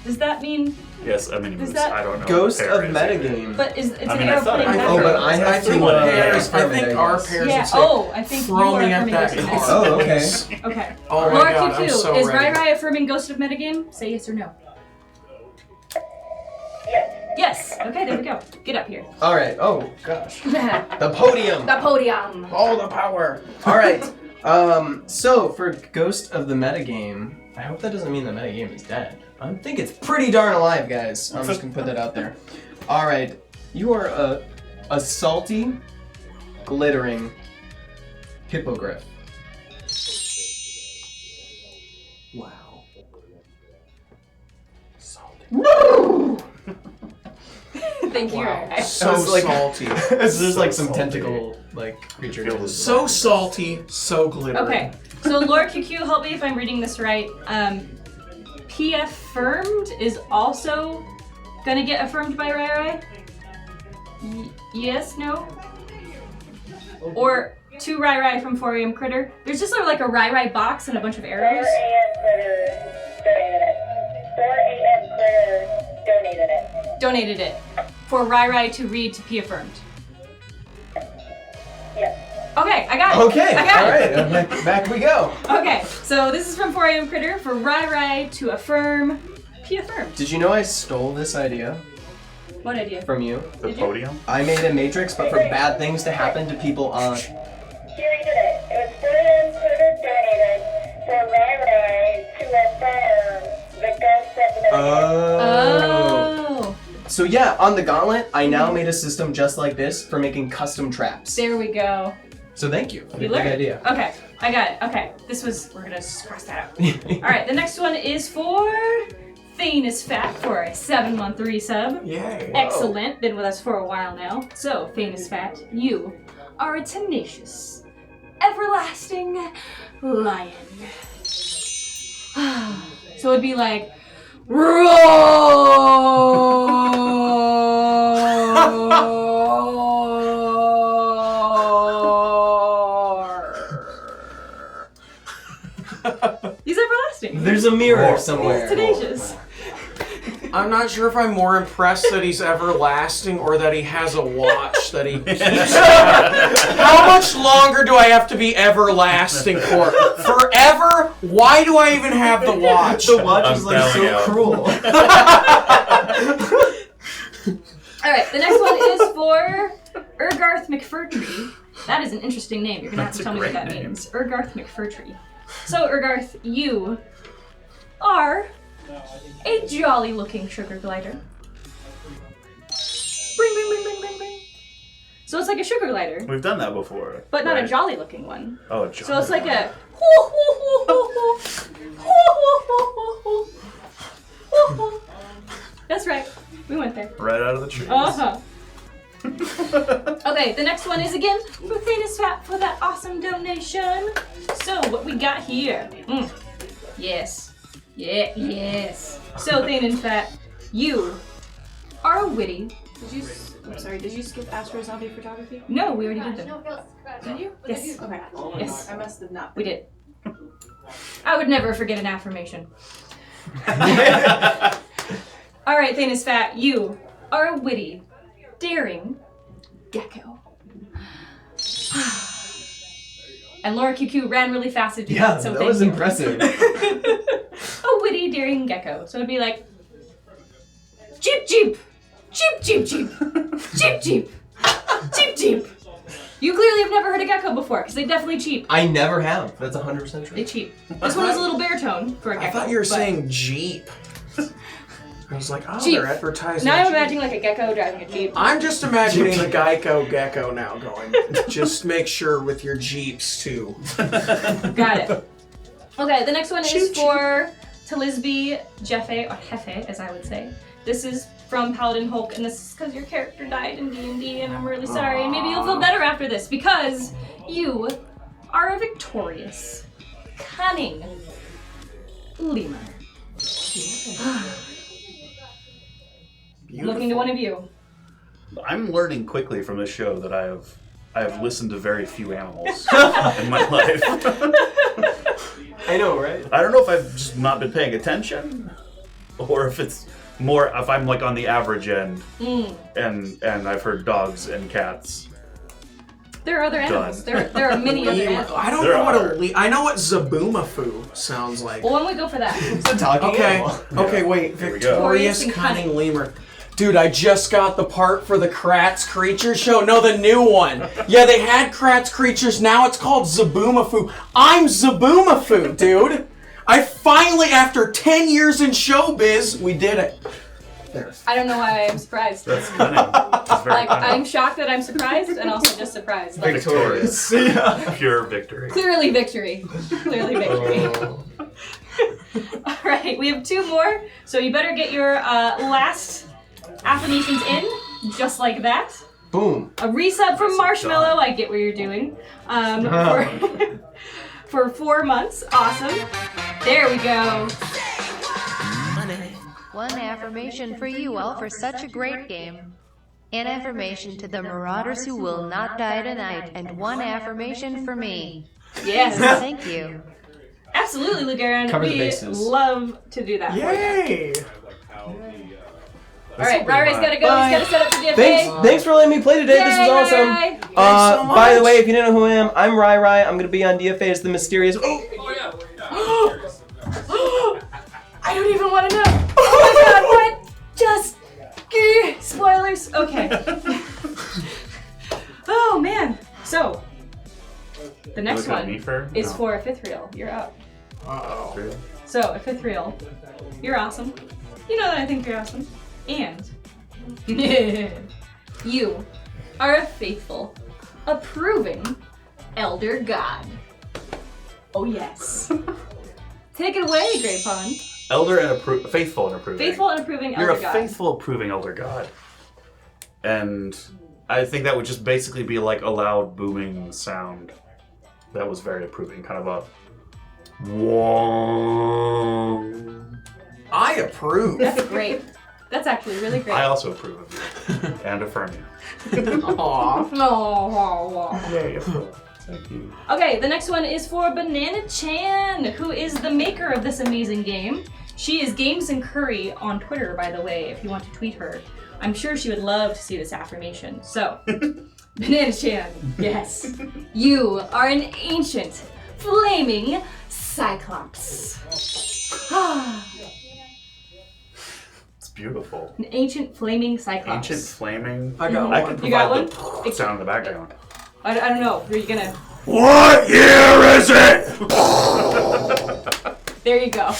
Does that mean... Yes, I mean, Is that- I don't know. Ghost what of pear is either. metagame. But it's I an mean, I thought airplane I- Oh, pear. but I have I to. think Yeah. I think our pairs Yeah. would say Oh, I think you are throw me at affirming that Ghost of car. Oh, okay. Metagame. Okay. Oh my Laura god, I'm Q2, so is ready. Ryry affirming Ghost of Metagame? Say yes or no. Yes. Okay, there we go. Get up here. All right. Oh gosh. The The podium. podium. All the power. All right. So for Ghost of the Metagame, I hope that doesn't mean the metagame is dead. I think it's pretty darn alive, guys. I'm just gonna put that out there. All right. You are a salty, glittering hippogriff. Wow. Thank you. Wow. Ryry. So was like- salty. There's like some salty. tentacle creature. Feel this- So salty, so glittery. Okay, so Laura QQ, help me if I'm reading this right. P affirmed is also gonna get affirmed by Ryry? Yes, no? Or to Ryry from 4am Critter? There's just sort of like a Ryry box and a bunch of arrows. 4am Critter donated it. Donated it for Ryry to read to P affirmed. Yes. Okay, I got it. Okay. I got All it. right. Back we go. Okay, so this is from 4am Critter for Ryry to affirm P affirmed. Did you know I stole this idea What idea? from you? The Did you? podium? I made a matrix, but for bad things to happen to people on. Here we did it. It was 4am Critter donated for Ryry to affirm the ghost of the Oh. So yeah, on the gauntlet, I now made a system just like this for making custom traps. There we go. So thank you. You Big learned. idea. Okay, I got it. Okay, we're gonna cross that out. All right, the next one is for Thane is Fat for a 7-month resub. Yay. Excellent. Been with us for a while now. So, Thane is Fat, you are a tenacious, everlasting lion. So it'd be like, roar. He's everlasting. There's a mirror somewhere. He's tenacious. I'm not sure if I'm more impressed that he's everlasting or that he has a watch that he keeps. How much longer do I have to be everlasting for? Forever? Why do I even have the watch? The watch is like so cruel. Alright, the next one is for Urgarth McFurtree. That is an interesting name. You're gonna have to tell me what that means. Urgarth McFurtree. So, Urgarth, you are a jolly looking sugar glider. Bring, bring, bring, bring, bring, bring. So it's like a sugar glider, We've done that before. but not right? a jolly looking one. Oh, a jolly. So it's like a That's right. We went there. Right out of the trees. Uh-huh. Okay, the next one is again for Thane's Fat for that awesome donation. So what we got here? Yes. Yeah, yes. So Thane's Fat, you are a witty. Did you skip Astro Zombie Photography? No, we already did them. Did you? Yes. Okay. Yes. I must have not. We did. I would never forget an affirmation. Alright, Thane's Fat, you are a witty, daring gecko. And Laura QQ ran really fast to do Yeah, that, so that was thank you. impressive. A witty, daring gecko. So it'd be like, Jeep, Jeep, Jeep, Jeep, Jeep, Jeep, Jeep, Jeep, Jeep. You clearly have never heard a gecko before, because they definitely cheep. I never have. That's 100% true. They cheep. This one was a little baritone for a gecko. I thought you were but- saying Jeep. I was like, oh, Jeep. they're advertising. Now I'm Jeep. imagining like a gecko driving a Jeep. I'm just imagining the Geico gecko now going. Just make sure with your Jeeps too. Got it. Okay, the next one is for Talisby Jeffe, or Hefe, as I would say. This is from Paladin Hulk, and this is because your character died in D&D, and I'm really sorry. And maybe you'll feel better after this, because you are a victorious, cunning lemur. Looking to one of you. I'm learning quickly from this show that I have listened to very few animals in my life. I know, right? I don't know if I've just not been paying attention, or if it's more if I'm like on the average end, and I've heard dogs and cats. There are other animals. There are many other animals. I don't know what I know what Zaboomafoo sounds like. Well, when we go for that. It's a talking animal. Okay, wait. Here we go. Victorious and cunning lemur. Dude, I just got the part for the Kratz Creatures show. No, the new one. Yeah, they had Kratz Creatures. Now it's called Zaboomafoo. I'm Zaboomafoo, dude. I finally, after 10 years in showbiz, we did it. There. I don't know why I'm surprised. That's cunning. That's very Like, cunning. I'm shocked that I'm surprised, and also just surprised. Like, Victorious. Yeah. Pure victory. clearly victory. Clearly victory. All right, we have 2 more, so you better get your last affirmations in, just like that. Boom. A resub from Marshmallow, I get what you're doing. For 4 months, awesome. There we go. One affirmation for you all for such a great game. An affirmation to the marauders who will not die tonight, and one affirmation for me. Yes. Thank you. Absolutely, Lugaran. Cover the We bases. love to do that. Yay! All right, Ryry's gotta go. Bye. He's gotta set up for DFA. Thanks for letting me play today. This was Yay, awesome. Ryry. so much. By the way, if you didn't know who I am, I'm Ryry. I'm gonna be on DFA as the mysterious. I don't even want to know. Oh my god, what? Just spoilers. Okay. Oh man. So the next Look at one me for? is No. for a 5th reel. You're up. Uh-oh. So a 5th reel. You're awesome. You know that I think you're awesome. And you are a faithful, approving elder god. Oh yes. Take it away, Grey Pond. Elder and faithful and approving. Faithful and approving elder You're a god. faithful, approving elder god. And I think that would just basically be like a loud, booming sound that was very approving, kind of a whoa. I approve. That's great. That's actually really great. I also approve of you and affirm you. Aww. Oh. Yay, approve. Thank you. Okay, the next one is for Banana Chan, who is the maker of this amazing game. She is Games and Curry on Twitter, by the way, if you want to tweet her. I'm sure she would love to see this affirmation. So, Banana Chan, yes, you are an ancient, flaming cyclops. It's beautiful. An ancient, flaming cyclops. Ancient flaming. I got I one. can You got provide one? the sound in the background. I don't know. Are you gonna? What year is it? There you go.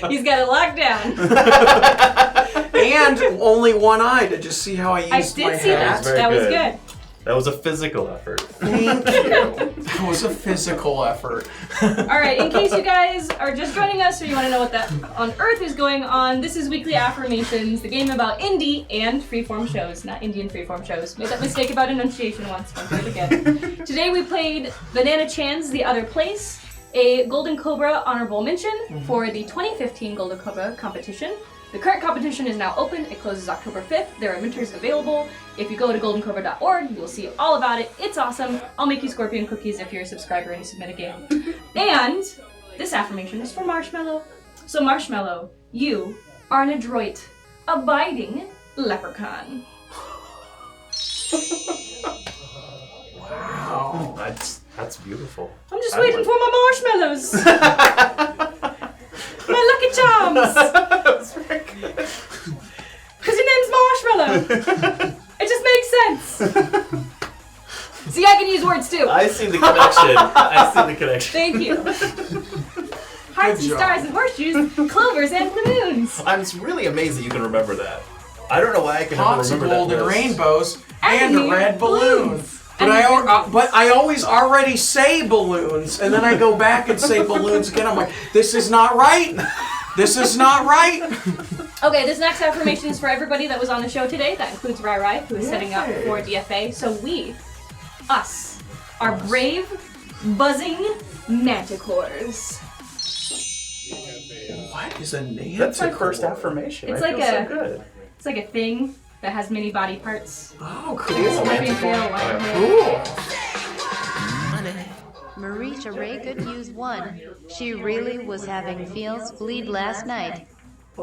He's got it locked down. And only one eye to just see how I used I my did see hat. that. That was good. That was a physical effort. Thank you. That was a physical effort. All right, in case you guys are just joining us or you want to know what that on earth is going on, this is Weekly Affirmations, the game about indie and freeform shows, not Indian freeform shows. Made that mistake about enunciation once, don't do it again. Today we played Banana Chan's The Other Place, a Golden Cobra honorable mention for the 2015 Golden Cobra competition. The current competition is now open. It closes October 5th. There are mentors available. If you go to goldencobra.org, you'll see all about it. It's awesome. I'll make you scorpion cookies if you're a subscriber and you submit a game. And this affirmation is for Marshmallow. So Marshmallow, you are an adroit, abiding leprechaun. Wow. That's beautiful. I'm just waiting for my marshmallows. My Lucky Charms. That's very good. Because your name's Marshmallow. It just makes sense. See, I can use words too. I see the connection. I see the connection. Thank you. Hearts and job. stars and horseshoes, clovers and balloons. I'm really amazed that you can remember that. I don't know why I can never Pots of remember golden that. rainbows and a And red balloon. balloons. But I always already say balloons, and then I go back and say balloons again. I'm like, this is not right. This is not right. Okay, this next affirmation is for everybody that was on the show today. That includes Ryry, who is setting up for DFA. So us, are brave, buzzing manticores. What is a name? That's my first affirmation. It's I like feel so a- good. It's like a thing that has many body parts. Oh, cool. Scorpion tail, white hair. Cool. Marisha Ray could use one. She really was having feels bleed last night.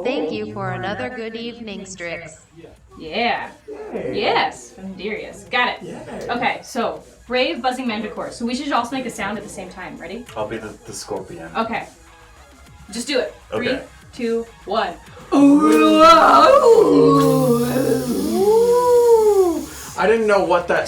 Thank you for another good evening, Strix. Yeah. Yes. From Darius. Got it. Okay, so brave, buzzing manticore. So we should also make a sound at the same time. Ready? I'll be the scorpion. Okay. Just do it. Okay. 3, 2, 1. I didn't know what that